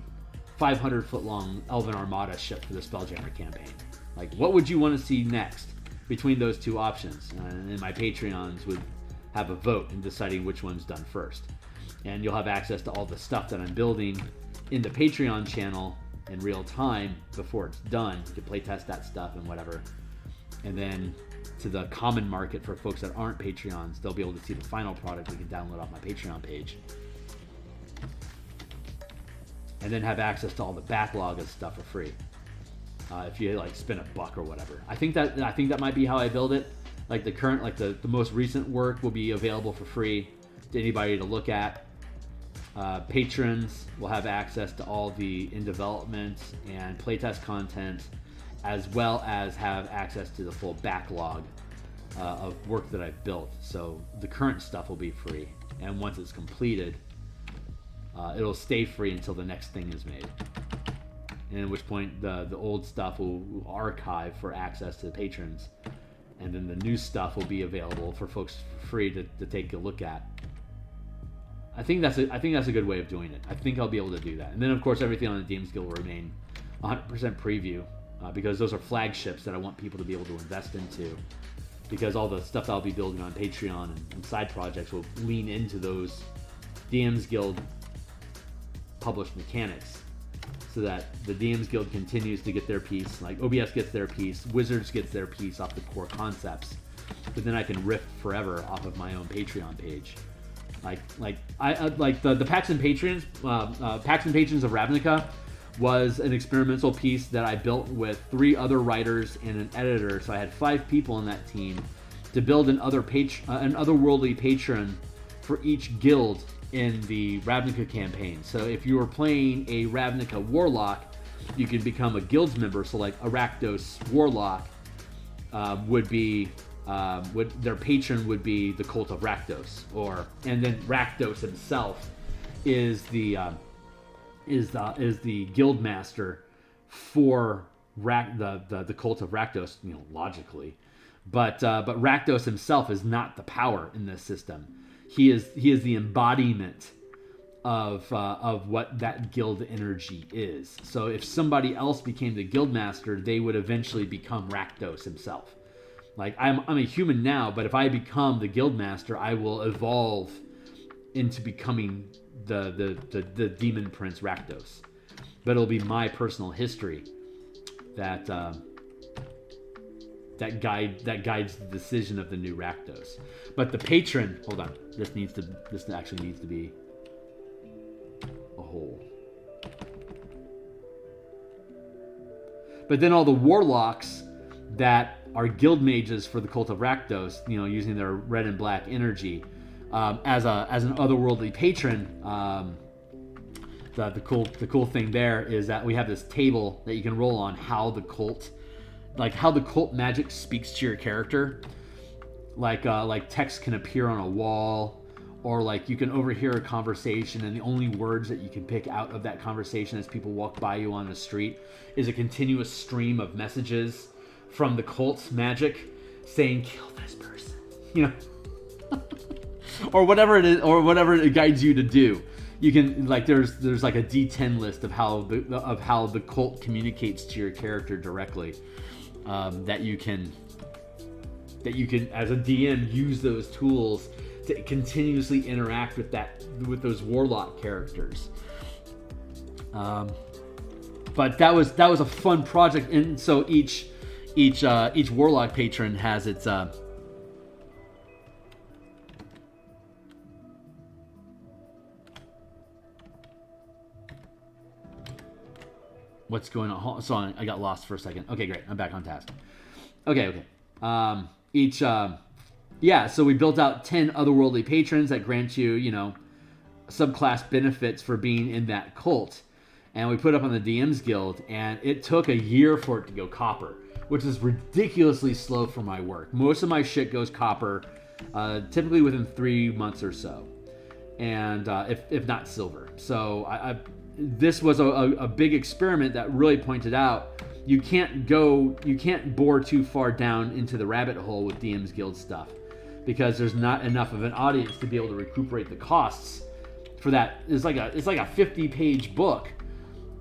Speaker 1: 500-foot-long Elven Armada ship for the Spelljammer campaign. Like, what would you want to see next between those 2 options? And then my Patreons would have a vote in deciding which one's done first. And you'll have access to all the stuff that I'm building in the Patreon channel in real time before it's done. You can playtest that stuff and whatever. And then to the common market for folks that aren't Patreons, they'll be able to see the final product we can download off my Patreon page. And then have access to all the backlog of stuff for free. If you like spend $1 or whatever. I think that might be how I build it. Like the most recent work will be available for free to anybody to look at. Patrons will have access to all the in development and playtest content, as well as have access to the full backlog of work that I've built. So the current stuff will be free, and once it's completed, it'll stay free until the next thing is made. And at which point the old stuff will archive for access to the patrons, and then the new stuff will be available for folks for free to take a look at. I think that's a good way of doing it. I think I'll be able to do that. And then of course everything on the DMsGuild will remain 100% preview, because those are flagships that I want people to be able to invest into, because all the stuff I'll be building on Patreon and side projects will lean into those DMsGuild published mechanics, so that the DMsGuild continues to get their piece, like OBS gets their piece, Wizards gets their piece off the core concepts, but then I can riff forever off of my own Patreon page. Like the Pax and Patrons, Pax and Patrons of Ravnica was an experimental piece that I built with 3 other writers and an editor. So I had 5 people in that team to build an otherworldly patron for each guild in the Ravnica campaign. So if you were playing a Ravnica warlock, you could become a guild member. So like a Rakdos warlock would be. Their patron would be the Cult of Rakdos, and then Rakdos himself is the guild master for the Cult of Rakdos, logically, but Rakdos himself is not the power in this system. He is the embodiment of what that guild energy is. So if somebody else became the guild master, they would eventually become Rakdos himself. Like I'm a human now, but if I become the guild master, I will evolve into becoming the demon prince Rakdos. But it'll be my personal history that guides the decision of the new Rakdos. But the patron, hold on, this actually needs to be a whole. But then all the warlocks that are guild mages for the Cult of Rakdos, using their red and black energy, as an otherworldly patron. The cool thing there is that we have this table that you can roll on how the cult magic speaks to your character. Like text can appear on a wall, or like you can overhear a conversation, and the only words that you can pick out of that conversation as people walk by you on the street is a continuous stream of messages from the cult's magic saying, kill this person, or whatever it is, or whatever it guides you to do. You can, like, there's like a D10 list of how the cult communicates to your character directly, that you can as a DM use those tools to continuously interact with those warlock characters. But that was a fun project, and so each warlock patron has its what's going on? So I got lost for a second. Okay, great. I'm back on task. Okay. So we built out 10 otherworldly patrons that grant you, subclass benefits for being in that cult. And we put up on the DMsGuild, and it took a year for it to go copper, which is ridiculously slow for my work. Most of my shit goes copper, typically within 3 months or so, and if not silver. So this was a big experiment that really pointed out you can't bore too far down into the rabbit hole with DMsGuild stuff, because there's not enough of an audience to be able to recuperate the costs for that. It's like a 50-page book.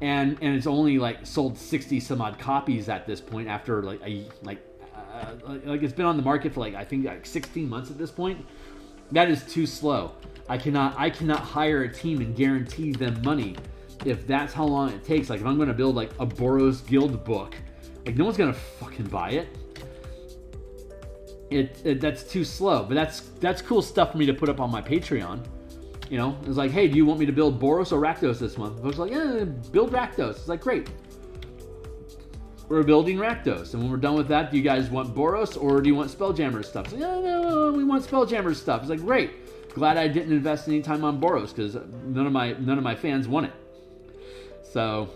Speaker 1: And it's only like sold 60 some odd copies at this point, after it's been on the market for I think 16 months at this point. That is too slow. I cannot hire a team and guarantee them money if that's how long it takes. Like if I'm going to build like a Boros Guild book, like no one's going to fucking buy it. That's too slow. But that's cool stuff for me to put up on my Patreon. It's like, hey, do you want me to build Boros or Rakdos this month? I was like, yeah, build Rakdos. It's like, great. We're building Rakdos. And when we're done with that, do you guys want Boros or do you want Spelljammer stuff? It's like, no, we want Spelljammer stuff. It's like, great. Glad I didn't invest any time on Boros, because none of my fans want it. So,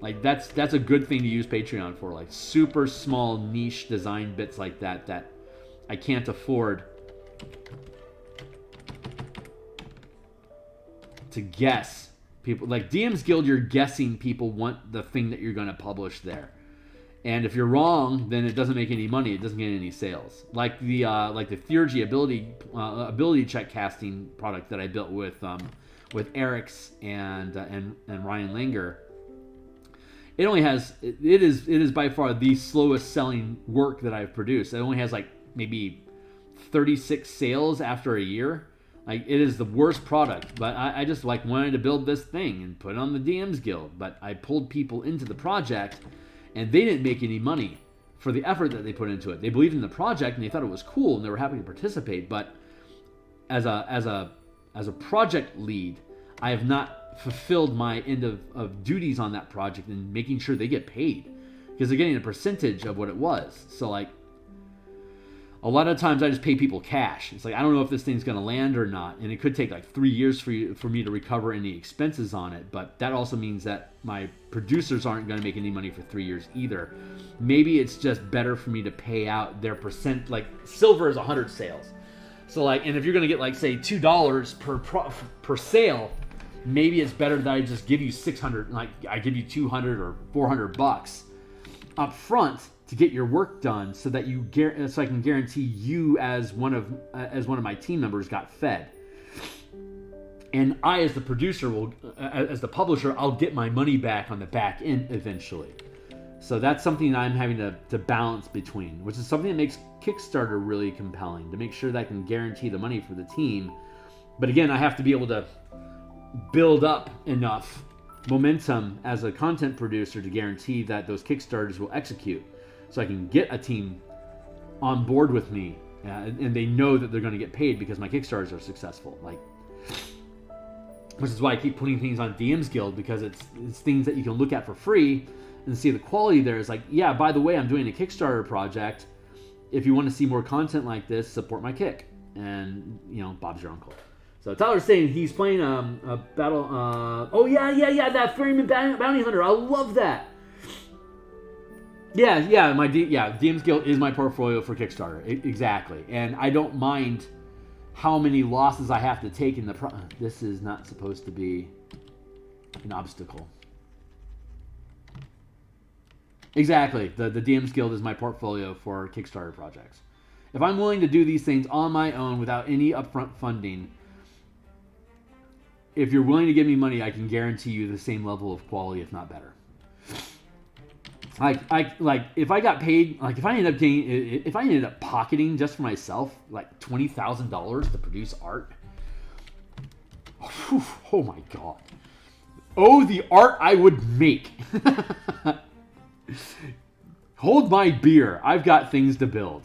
Speaker 1: like, that's a good thing to use Patreon for. Like, super small niche design bits like that I can't afford to guess people. Like DM's Guild, you're guessing people want the thing that you're going to publish there. And if you're wrong, then it doesn't make any money. It doesn't get any sales. Like the Theurgy ability check casting product that I built with Eric's and Ryan Langer. It only has it is by far the slowest selling work that I've produced. It only has like maybe 36 sales after a year. Like, it is the worst product, but I just like wanted to build this thing and put it on the DM's Guild. But I pulled people into the project, and they didn't make any money for the effort that they put into it. They believed in the project and they thought it was cool and they were happy to participate. But as a project lead, I have not fulfilled my end of duties on that project and making sure they get paid, because they're getting a percentage of what it was. So like, a lot of times I just pay people cash. It's like, I don't know if this thing's going to land or not, and it could take like 3 years for me to recover any expenses on it. But that also means that my producers aren't going to make any money for 3 years either. Maybe it's just better for me to pay out their percent. Like, silver is 100 sales. So like, and if you're going to get like, say, $2 per sale, maybe it's better that I just give you 600, like I give you 200 or 400 bucks up front to get your work done, so that so I can guarantee you as one of my team members got fed. And I, as the producer, as the publisher, I'll get my money back on the back end eventually. So that's something that I'm having to balance between, which is something that makes Kickstarter really compelling, to make sure that I can guarantee the money for the team. But again, I have to be able to build up enough momentum as a content producer to guarantee that those Kickstarters will execute, so I can get a team on board with me, and they know that they're going to get paid because my Kickstarters are successful. Like, which is why I keep putting things on DM's Guild, because it's things that you can look at for free and see the quality there. Is like, yeah, by the way, I'm doing a Kickstarter project. If you want to see more content like this, support my Kick. And, you know, Bob's your uncle. So Tyler's saying he's playing a battle. Oh yeah, that Ferryman Bounty Hunter. I love that. Yeah, DM's Guild is my portfolio for Kickstarter. Exactly. And I don't mind how many losses I have to take in the this is not supposed to be an obstacle. Exactly. The DM's Guild is my portfolio for Kickstarter projects. If I'm willing to do these things on my own without any upfront funding, if you're willing to give me money, I can guarantee you the same level of quality, if not better. Like if I got paid, like if I ended up pocketing just for myself like $20,000 to produce art, whew, oh my god, oh, the art I would make. Hold my beer, I've got things to build.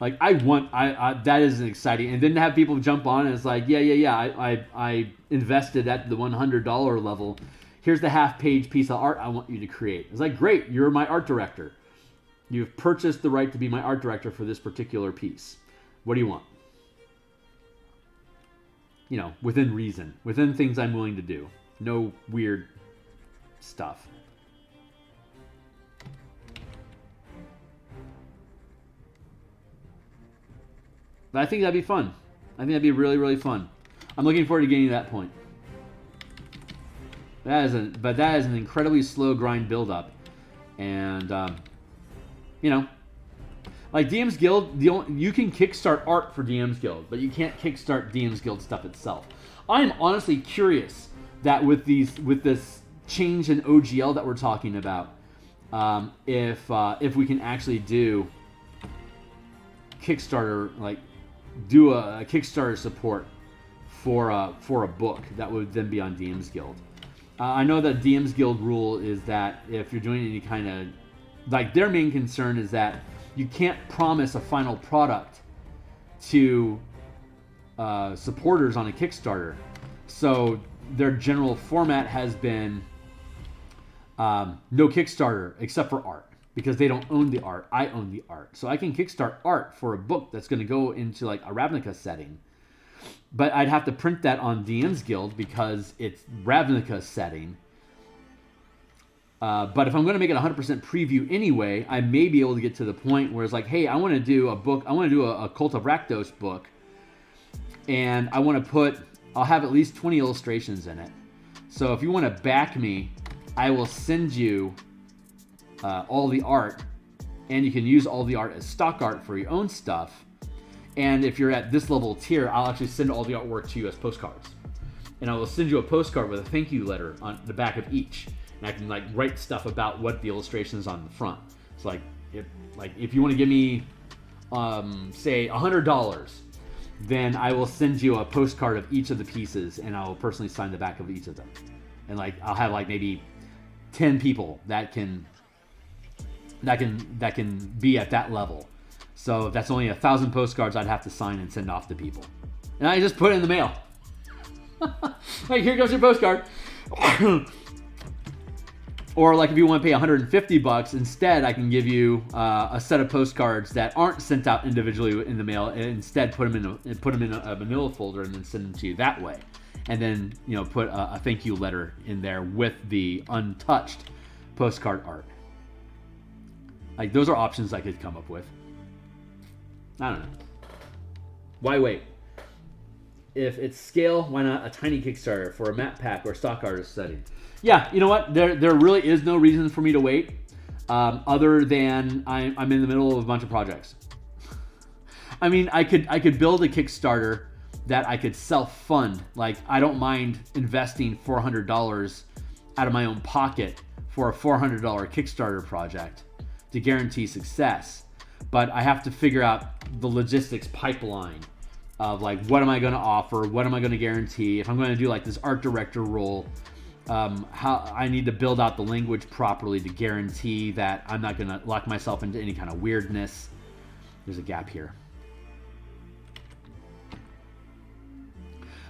Speaker 1: Like, I that is exciting. And then to have people jump on and it's like, I invested at the $100 level. Here's the half-page piece of art I want you to create. It's like, great, you're my art director. You've purchased the right to be my art director for this particular piece. What do you want? You know, within reason, within things I'm willing to do. No weird stuff. But I think that'd be fun. I think that'd be really, really fun. I'm looking forward to getting to that point. That is an incredibly slow grind build-up. And, you know, like DM's Guild, you can kickstart art for DM's Guild, but you can't kickstart DM's Guild stuff itself. I'm honestly curious that with this change in OGL that we're talking about, if we can actually do Kickstarter, like do a Kickstarter support for a book that would then be on DM's Guild. I know that DM's Guild rule is that if you're doing any kind of, like, their main concern is that you can't promise a final product to supporters on a Kickstarter. So their general format has been no Kickstarter except for art, because they don't own the art. I own the art. So I can kickstart art for a book that's going to go into like a Ravnica setting. But I'd have to print that on DM's Guild because it's Ravnica setting. But if I'm going to make it 100% preview anyway, I may be able to get to the point where it's like, hey, I want to do a book. I want to do a Cult of Rakdos book. And I want to I'll have at least 20 illustrations in it. So if you want to back me, I will send you all the art. And you can use all the art as stock art for your own stuff. And if you're at this level tier, I'll actually send all the artwork to you as postcards. And I will send you a postcard with a thank you letter on the back of each. And I can like write stuff about what the illustration is on the front. So if you want to give me, say $100, then I will send you a postcard of each of the pieces, and I will personally sign the back of each of them. And like I'll have like maybe 10 people that can be at that level. So if that's only 1,000 postcards I'd have to sign and send off to people. And I just put it in the mail. Like, here goes your postcard. Or like if you want to pay $150, instead I can give you a set of postcards that aren't sent out individually in the mail, and instead put them in a manila folder and then send them to you that way. And then put a thank you letter in there with the untouched postcard art. Like, those are options I could come up with. I don't know. Why wait? If it's scale, why not a tiny Kickstarter for a map pack or stock artist study? Yeah, you know what? There really is no reason for me to wait, other than I'm in the middle of a bunch of projects. I mean, I could build a Kickstarter that I could self-fund. Like, I don't mind investing $400 out of my own pocket for a $400 Kickstarter project to guarantee success. But I have to figure out the logistics pipeline of like, what am I going to offer? What am I going to guarantee? If I'm going to do like this art director role, how I need to build out the language properly to guarantee that I'm not going to lock myself into any kind of weirdness. There's a gap here.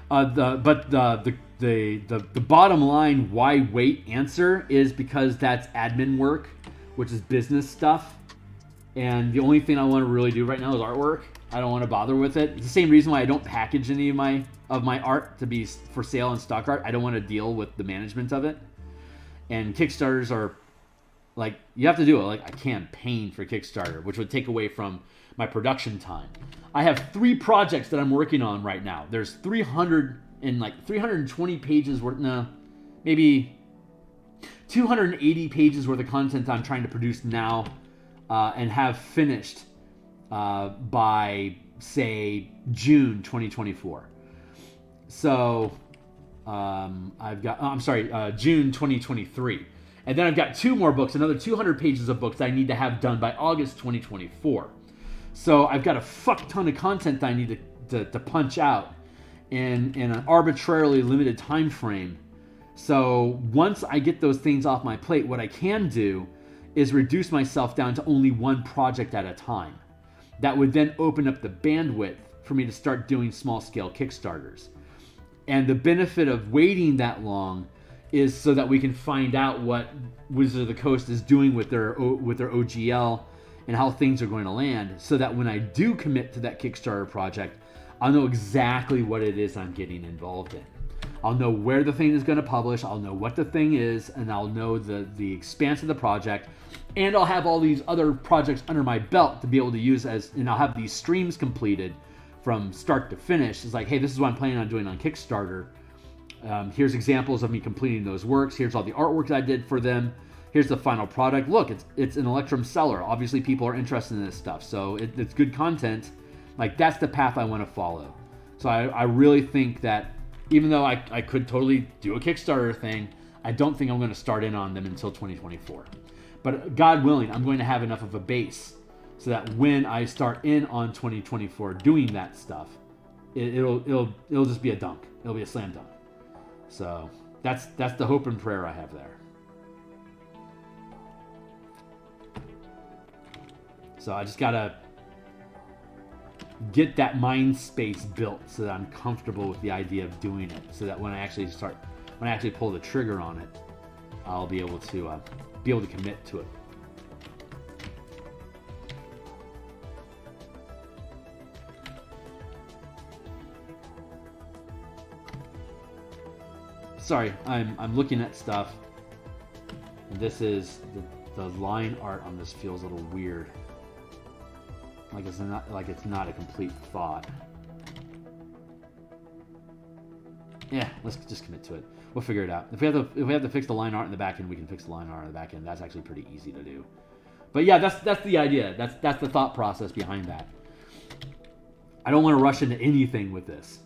Speaker 1: The bottom line why wait answer is because that's admin work, which is business stuff. And the only thing I want to really do right now is artwork. I don't want to bother with it. It's the same reason why I don't package any of my art to be for sale in stock art. I don't want to deal with the management of it. And Kickstarters are like, you have to do like a campaign for Kickstarter, which would take away from my production time. I have 3 projects that I'm working on right now. There's 320 pages worth, no, maybe 280 pages worth of content I'm trying to produce now, and have finished by, say, June 2024. So June 2023. And then I've got 2 more books, another 200 pages of books that I need to have done by August 2024. So I've got a fuck ton of content that I need to punch out in an arbitrarily limited time frame. So once I get those things off my plate, what I can do is reduce myself down to only one project at a time. That would then open up the bandwidth for me to start doing small-scale Kickstarters. And the benefit of waiting that long is so that we can find out what Wizard of the Coast is doing with their OGL and how things are going to land, so that when I do commit to that Kickstarter project, I'll know exactly what it is I'm getting involved in. I'll know where the thing is going to publish, I'll know what the thing is, and I'll know the expanse of the project, and I'll have all these other projects under my belt to be able to use and I'll have these streams completed from start to finish. It's like, hey, this is what I'm planning on doing on Kickstarter. Here's examples of me completing those works. Here's all the artwork I did for them. Here's the final product. Look, it's an Electrum seller. Obviously, people are interested in this stuff, so it's good content. Like, that's the path I want to follow. So I really think that even though I could totally do a Kickstarter thing, I don't think I'm going to start in on them until 2024. But God willing, I'm going to have enough of a base so that when I start in on 2024 doing that stuff, it'll just be a dunk. It'll be a slam dunk. So that's the hope and prayer I have there. So I just gotta get that mind space built so that I'm comfortable with the idea of doing it, so that when I actually pull the trigger on it, I'll be able to commit to it. Sorry, I'm looking at stuff This is the line art on this feels a little weird. Like it's not a complete thought. Yeah, let's just commit to it. We'll figure it out. If we have to fix the line art in the back end, we can fix the line art in the back end. That's actually pretty easy to do. But yeah, that's the idea. That's the thought process behind that. I don't want to rush into anything with this,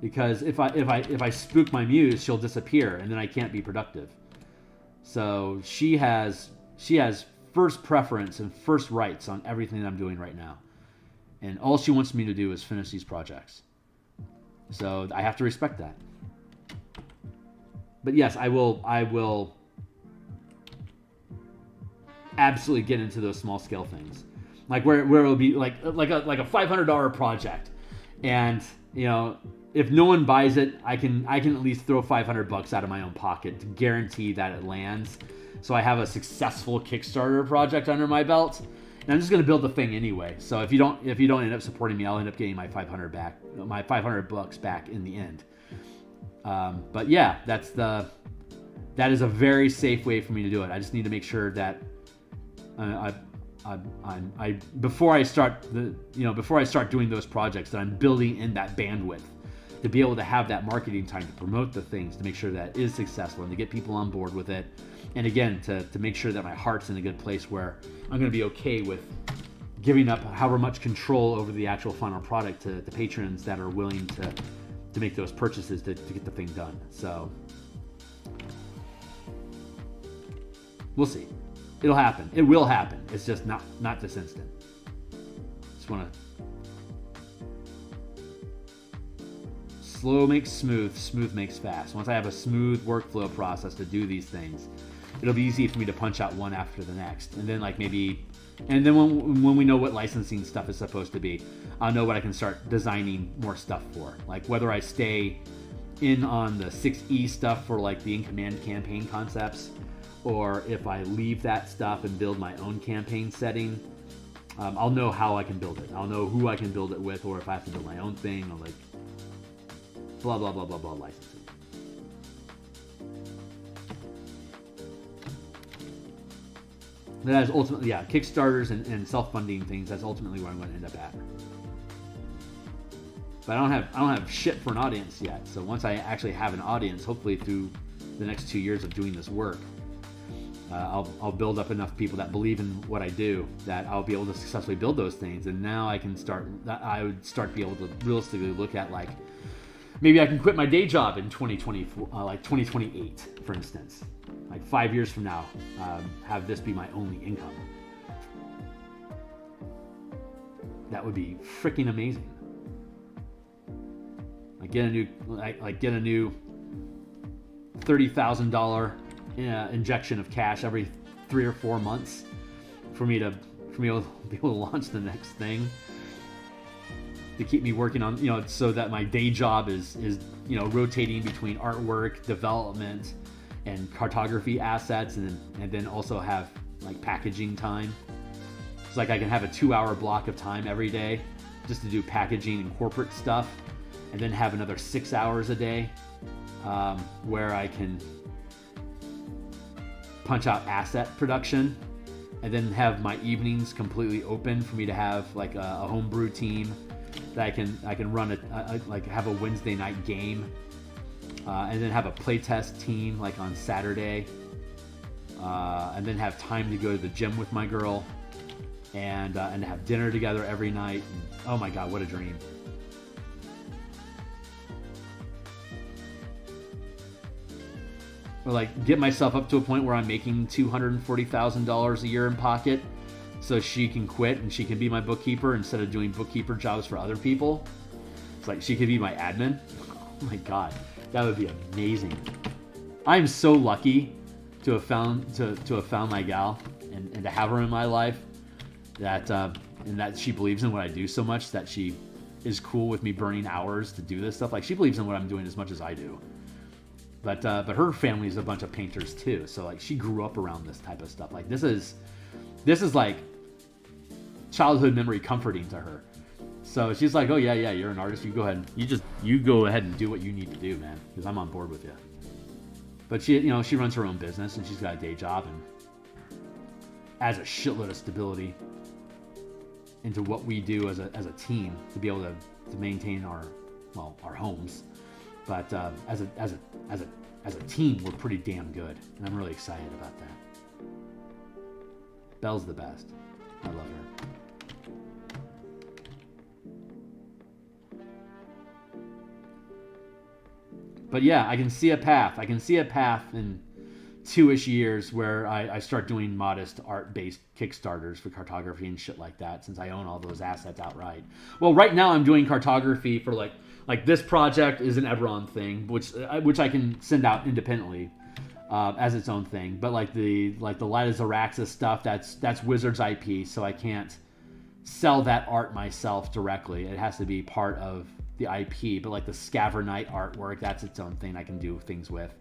Speaker 1: because if I spook my muse, she'll disappear, and then I can't be productive. So she has first preference and first rights on everything that I'm doing right now, and all she wants me to do is finish these projects. So I have to respect that. But yes, I will absolutely get into those small scale things, like where it'll be like a $500 project, and if no one buys it, I can at least throw $500 out of my own pocket to guarantee that it lands. So I have a successful Kickstarter project under my belt, and I'm just going to build the thing anyway. So if you don't end up supporting me, I'll end up getting my $500 back in the end. But yeah, that is a very safe way for me to do it. I just need to make sure that before I start doing those projects, that I'm building in that bandwidth to be able to have that marketing time to promote the things, to make sure that it is successful and to get people on board with it. And again, to make sure that my heart's in a good place where I'm going to be okay with giving up however much control over the actual final product to the patrons that are willing to make those purchases to get the thing done. So we'll see. It'll happen. It will happen. It's just not this instant. Just want to slow makes smooth, smooth makes fast. Once I have a smooth workflow process to do these things, it'll be easy for me to punch out one after the next. And then when we know what licensing stuff is supposed to be, I'll know what I can start designing more stuff for. Like whether I stay in on the 6E stuff for like the in-command campaign concepts, or if I leave that stuff and build my own campaign setting, I'll know how I can build it. I'll know who I can build it with, or if I have to build my own thing, or like blah, blah, blah, blah, blah licensing. That is ultimately, yeah, Kickstarters and self-funding things, that's ultimately where I'm going to end up at. But I don't have shit for an audience yet. So once I actually have an audience, hopefully through the next 2 years of doing this work, I'll build up enough people that believe in what I do that I'll be able to successfully build those things. And now I would start to be able to realistically look at, like, maybe I can quit my day job in 2024, like 2028, for instance. Like 5 years from now, have this be my only income. That would be freaking amazing. Get a new $30,000 injection of cash every 3 or 4 months for me to be able to launch the next thing, to keep me working on, so that my day job is rotating between artwork, development, and cartography assets, and then also have like packaging time. It's like I can have a 2-hour block of time every day just to do packaging and corporate stuff, and then have another 6 hours a day where I can punch out asset production, and then have my evenings completely open for me to have like a homebrew team that I can run have a Wednesday night game, and then have a playtest team like on Saturday, and then have time to go to the gym with my girl, and have dinner together every night. Oh my God, what a dream! Or like get myself up to a point where I'm making $240,000 a year in pocket, so she can quit and she can be my bookkeeper instead of doing bookkeeper jobs for other people. It's like she could be my admin. Oh my God, that would be amazing. I'm so lucky to have found my gal and to have her in my life, that and that she believes in what I do so much that she is cool with me burning hours to do this stuff. Like, she believes in what I'm doing as much as I do. But her family is a bunch of painters too, so like she grew up around this type of stuff. Like this is like childhood memory comforting to her. So she's like, oh yeah, you're an artist. You go ahead and do what you need to do, man, because I'm on board with you. But she, you know, she runs her own business and she's got a day job and adds a shitload of stability into what we do as a team to be able to maintain our homes. But as a team, we're pretty damn good, and I'm really excited about that. Belle's the best. I love her. But yeah, I can see a path. I can see a path in 2-ish years where I start doing modest art-based Kickstarters for cartography and shit like that, since I own all those assets outright. Well, right now I'm doing cartography for like this project is an Eberron thing, which I can send out independently as its own thing. But like the Light of Xeraxis stuff, that's Wizards IP, so I can't sell that art myself directly. It has to be part of the IP. But like the Scavernite artwork, that's its own thing I can do things with.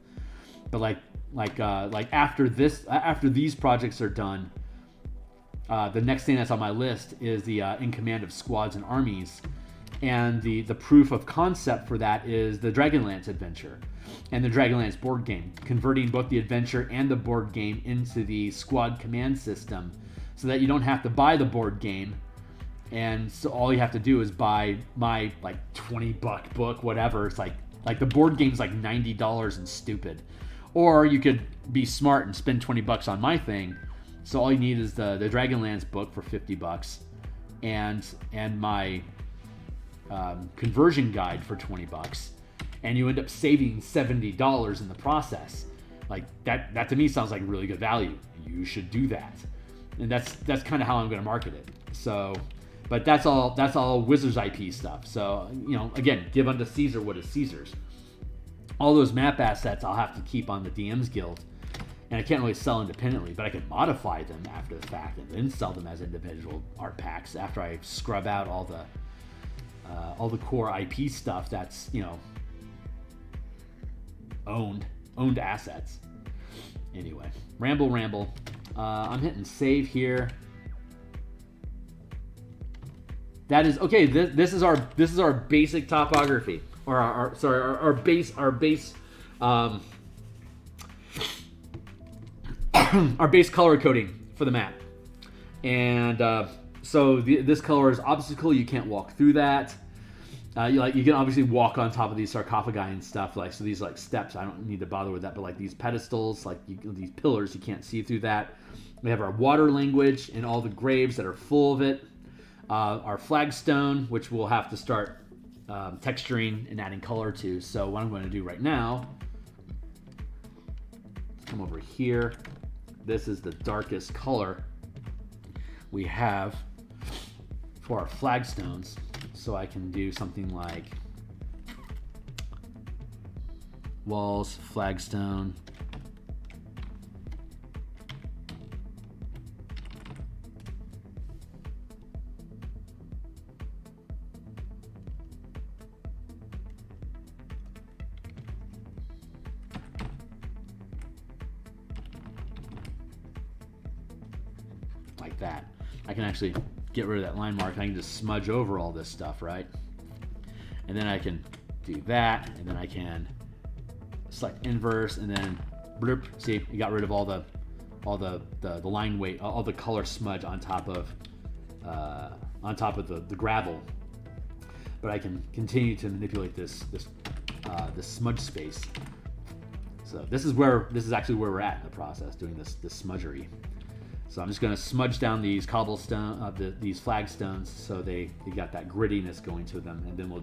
Speaker 1: But like after these projects are done, the next thing that's on my list is the In Command of Squads and Armies, and the proof of concept for that is the Dragonlance adventure and the Dragonlance board game, converting both the adventure and the board game into the squad command system, so that you don't have to buy the board game, and so all you have to do is buy my like $20 book, whatever. It's like the board game's like $90 and stupid. Or you could be smart and spend $20 on my thing. So all you need is the Dragonlance book for $50 and my conversion guide for $20, and you end up saving $70 in the process. Like that to me sounds like really good value. You should do that, and that's kind of how I'm going to market it. So, but that's all Wizards IP stuff. So, you know, again, give unto Caesar what is Caesar's. All those map assets I'll have to keep on the DMsGuild, and I can't really sell independently, but I can modify them after the fact and then sell them as individual art packs after I scrub out all the core IP stuff that's, you know, owned assets. Anyway, ramble. I'm hitting save here. That is okay. This is our basic topography, or our base our base color coding for the map. And so this color is obstacle. You can't walk through that. You can obviously walk on top of these sarcophagi and stuff. Like, so these like steps, I don't need to bother with that. But like these pedestals, like these pillars, you can't see through that. We have our water language and all the graves that are full of it. Our flagstone, which we'll have to start texturing and adding color to. So what I'm going to do right now, come over here. This is the darkest color we have for our flagstones. So I can do something like walls, flagstone. Like that. I can actually get rid of that line mark. I can just smudge over all this stuff, right? And then I can do that, and then I can select inverse, and then bloop. See, you got rid of all the line weight, all the color smudge on top of the gravel. But I can continue to manipulate this smudge space. So this is actually where we're at in the process, doing this smudgery. So I'm just going to smudge down these cobblestone, these flagstones, so they got that grittiness going to them, and then we'll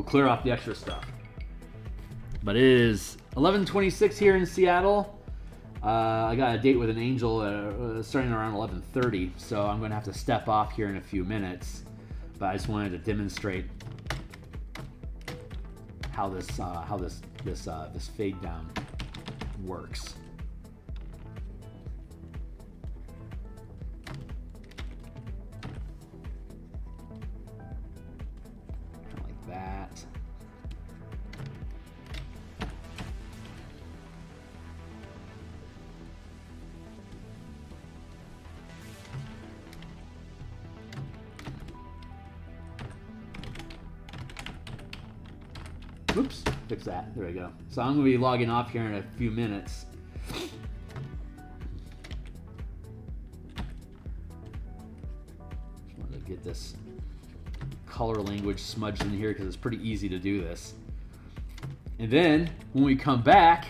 Speaker 1: clear off the extra stuff. But it is 11:26 here in Seattle. I got a date with an angel starting around 11:30, so I'm going to have to step off here in a few minutes. But I just wanted to demonstrate how this fade down works. That. Oops. fix that. There we go. So I'm going to be logging off here in a few minutes. Just wanted to get this color language smudged in here because it's pretty easy to do this. And then when we come back,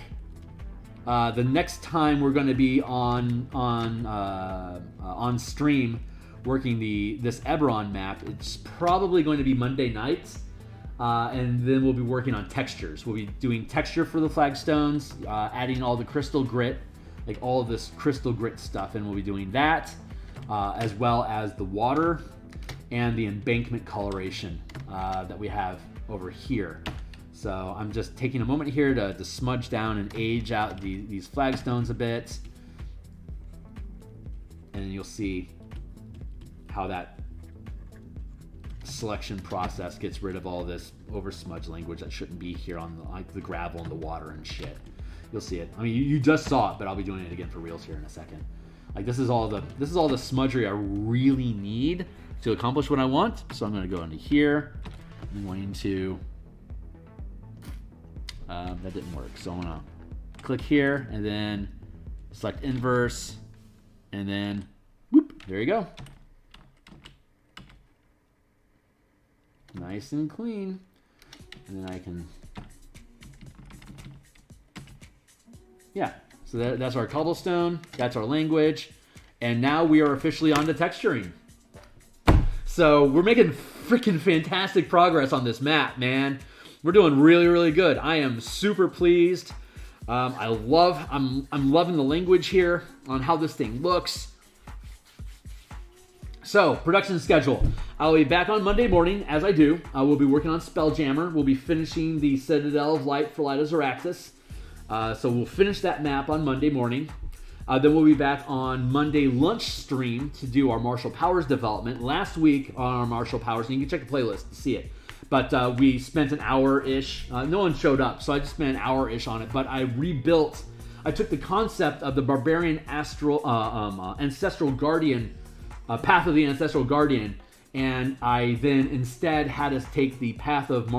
Speaker 1: the next time we're going to be on stream working this Eberron map, it's probably going to be Monday nights. And then we'll be working on textures. We'll be doing texture for the flagstones, adding all the crystal grit, like all of this crystal grit stuff, and we'll be doing that, as well as the water and the embankment coloration that we have over here. So I'm just taking a moment here to smudge down and age out these flagstones a bit, and you'll see how that selection process gets rid of all this over smudge language that shouldn't be here on the gravel and the water and shit. You'll see it. I mean, you just saw it, but I'll be doing it again for reals here in a second. Like this is all the smudgery I really need to accomplish what I want. So I'm going to go into here. I'm going to that didn't work. So I'm going to click here and then select inverse, and then whoop, there you go. Nice and clean. And then I can, yeah, so that's our cobblestone, that's our language, and now we are officially on to texturing. So we're making freaking fantastic progress on this map, man. We're doing really, really good. I am super pleased. I'm loving the language here on how this thing looks. So, production schedule. I'll be back on Monday morning, as I do. We'll be working on Spelljammer. We'll be finishing the Citadel of Light for Light of Xeraxis. So we'll finish that map on Monday morning. Then we'll be back on Monday lunch stream to do our Martial Powers development. Last week on our Martial Powers, and you can check the playlist to see it. But we spent an hour-ish. No one showed up, so I just spent an hour-ish on it. But I rebuilt. I took the concept of the Barbarian Ancestral Guardian, Path of the Ancestral Guardian, and I then instead had us take the Path of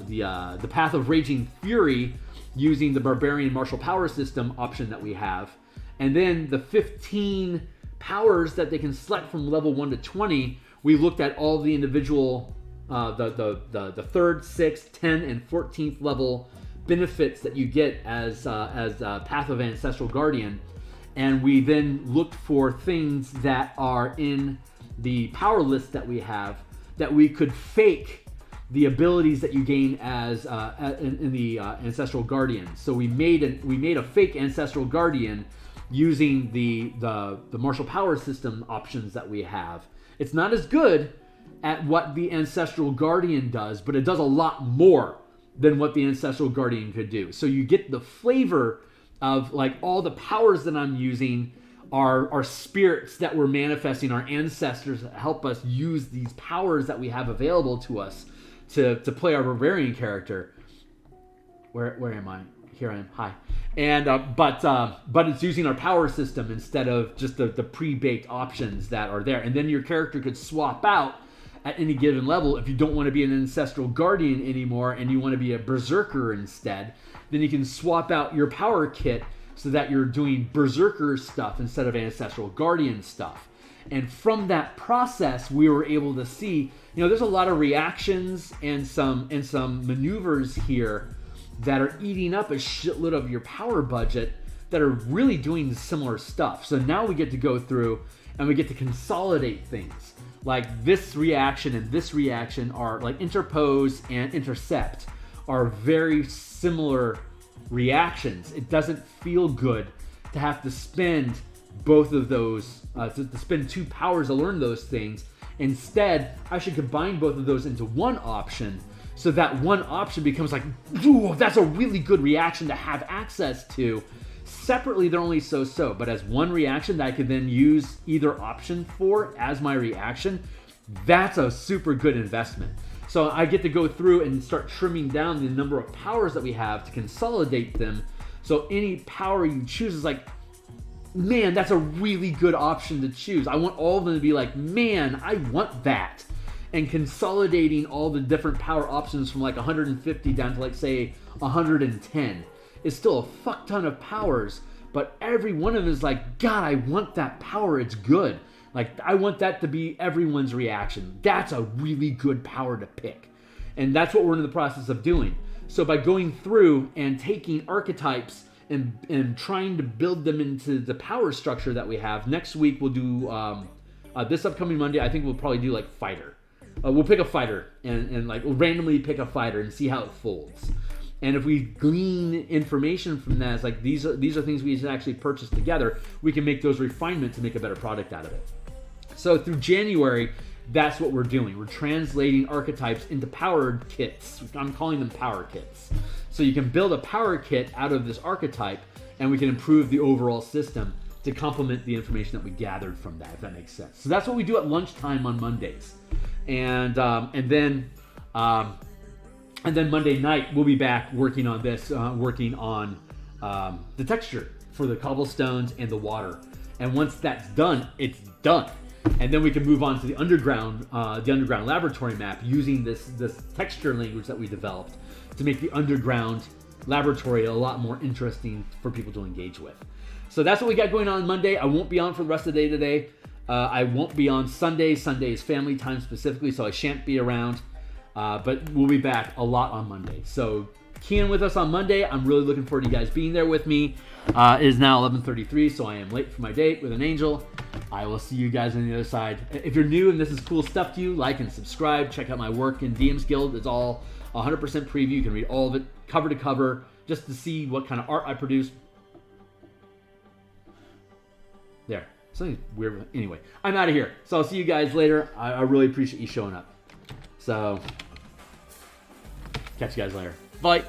Speaker 1: the Path of Raging Fury, using the Barbarian Martial Power System option that we have, and then the 15 powers that they can select from level 1 to 20. We looked at all the individual, the 3rd, 6th, 10, and 14th level benefits that you get as Path of Ancestral Guardian. And we then looked for things that are in the power list that we have that we could fake the abilities that you gain as in the Ancestral Guardian. So we made a fake Ancestral Guardian using the Martial Power System options that we have. It's not as good at what the Ancestral Guardian does, but it does a lot more than what the Ancestral Guardian could do. So you get the flavor of like all the powers that I'm using are spirits that we're manifesting, our ancestors that help us use these powers that we have available to us to play our barbarian character. Where am I? Here I am. Hi. And but it's using our power system instead of just the pre-baked options that are there. And then your character could swap out at any given level. If you don't want to be an Ancestral Guardian anymore and you want to be a Berserker instead, then you can swap out your power kit so that you're doing Berserker stuff instead of Ancestral Guardian stuff. And from that process, we were able to see, there's a lot of reactions and some maneuvers here that are eating up a shitload of your power budget that are really doing similar stuff. So now we get to go through and we get to consolidate things. Like this reaction and this reaction are like interpose and intercept are very similar reactions. It doesn't feel good to have to spend both of those, to spend 2 powers to learn those things. Instead, I should combine both of those into one option, so that one option becomes like, ooh, that's a really good reaction to have access to. Separately, they're only so-so, but as one reaction that I could then use either option for as my reaction, that's a super good investment. So I get to go through and start trimming down the number of powers that we have to consolidate them. So any power you choose is like, man, that's a really good option to choose. I want all of them to be like, man, I want that. and consolidating all the different power options from like 150 down to like say 110 is still a fuck ton of powers, but every one of them is like, God, I want that power, it's good. Like, I want that to be everyone's reaction. That's a really good power to pick. And that's what we're in the process of doing. So by going through and taking archetypes and trying to build them into the power structure that we have, next week we'll do, this upcoming Monday, I think we'll probably do like fighter. We'll pick a fighter and like we'll randomly pick a fighter and see how it folds. And if we glean information from that, it's like these are things we can actually purchase together, we can make those refinements and make a better product out of it. So through January, that's what we're doing. We're translating archetypes into powered kits. I'm calling them power kits. So you can build a power kit out of this archetype, and we can improve the overall system to complement the information that we gathered from that, if that makes sense. So that's what we do at lunchtime on Mondays. And then Monday night, we'll be back working on this, working on the texture for the cobblestones and the water. And once that's done, it's done. And then we can move on to the underground laboratory map using this texture language that we developed to make the underground laboratory a lot more interesting for people to engage with. So that's what we got going on Monday. I won't be on for the rest of the day today. I won't be on Sunday. Sunday is family time specifically, so I shan't be around. But we'll be back a lot on Monday. So key in with us on Monday. I'm really looking forward to you guys being there with me. It is now 11:33, so I am late for my date with an angel. I will see you guys on the other side. If you're new and this is cool stuff to you, like and subscribe. Check out my work in DMsGuild. It's all 100% preview. You can read all of it cover to cover just to see what kind of art I produce. There. Something weird. Anyway, I'm out of here. So I'll see you guys later. I really appreciate you showing up. So, catch you guys later. Bye.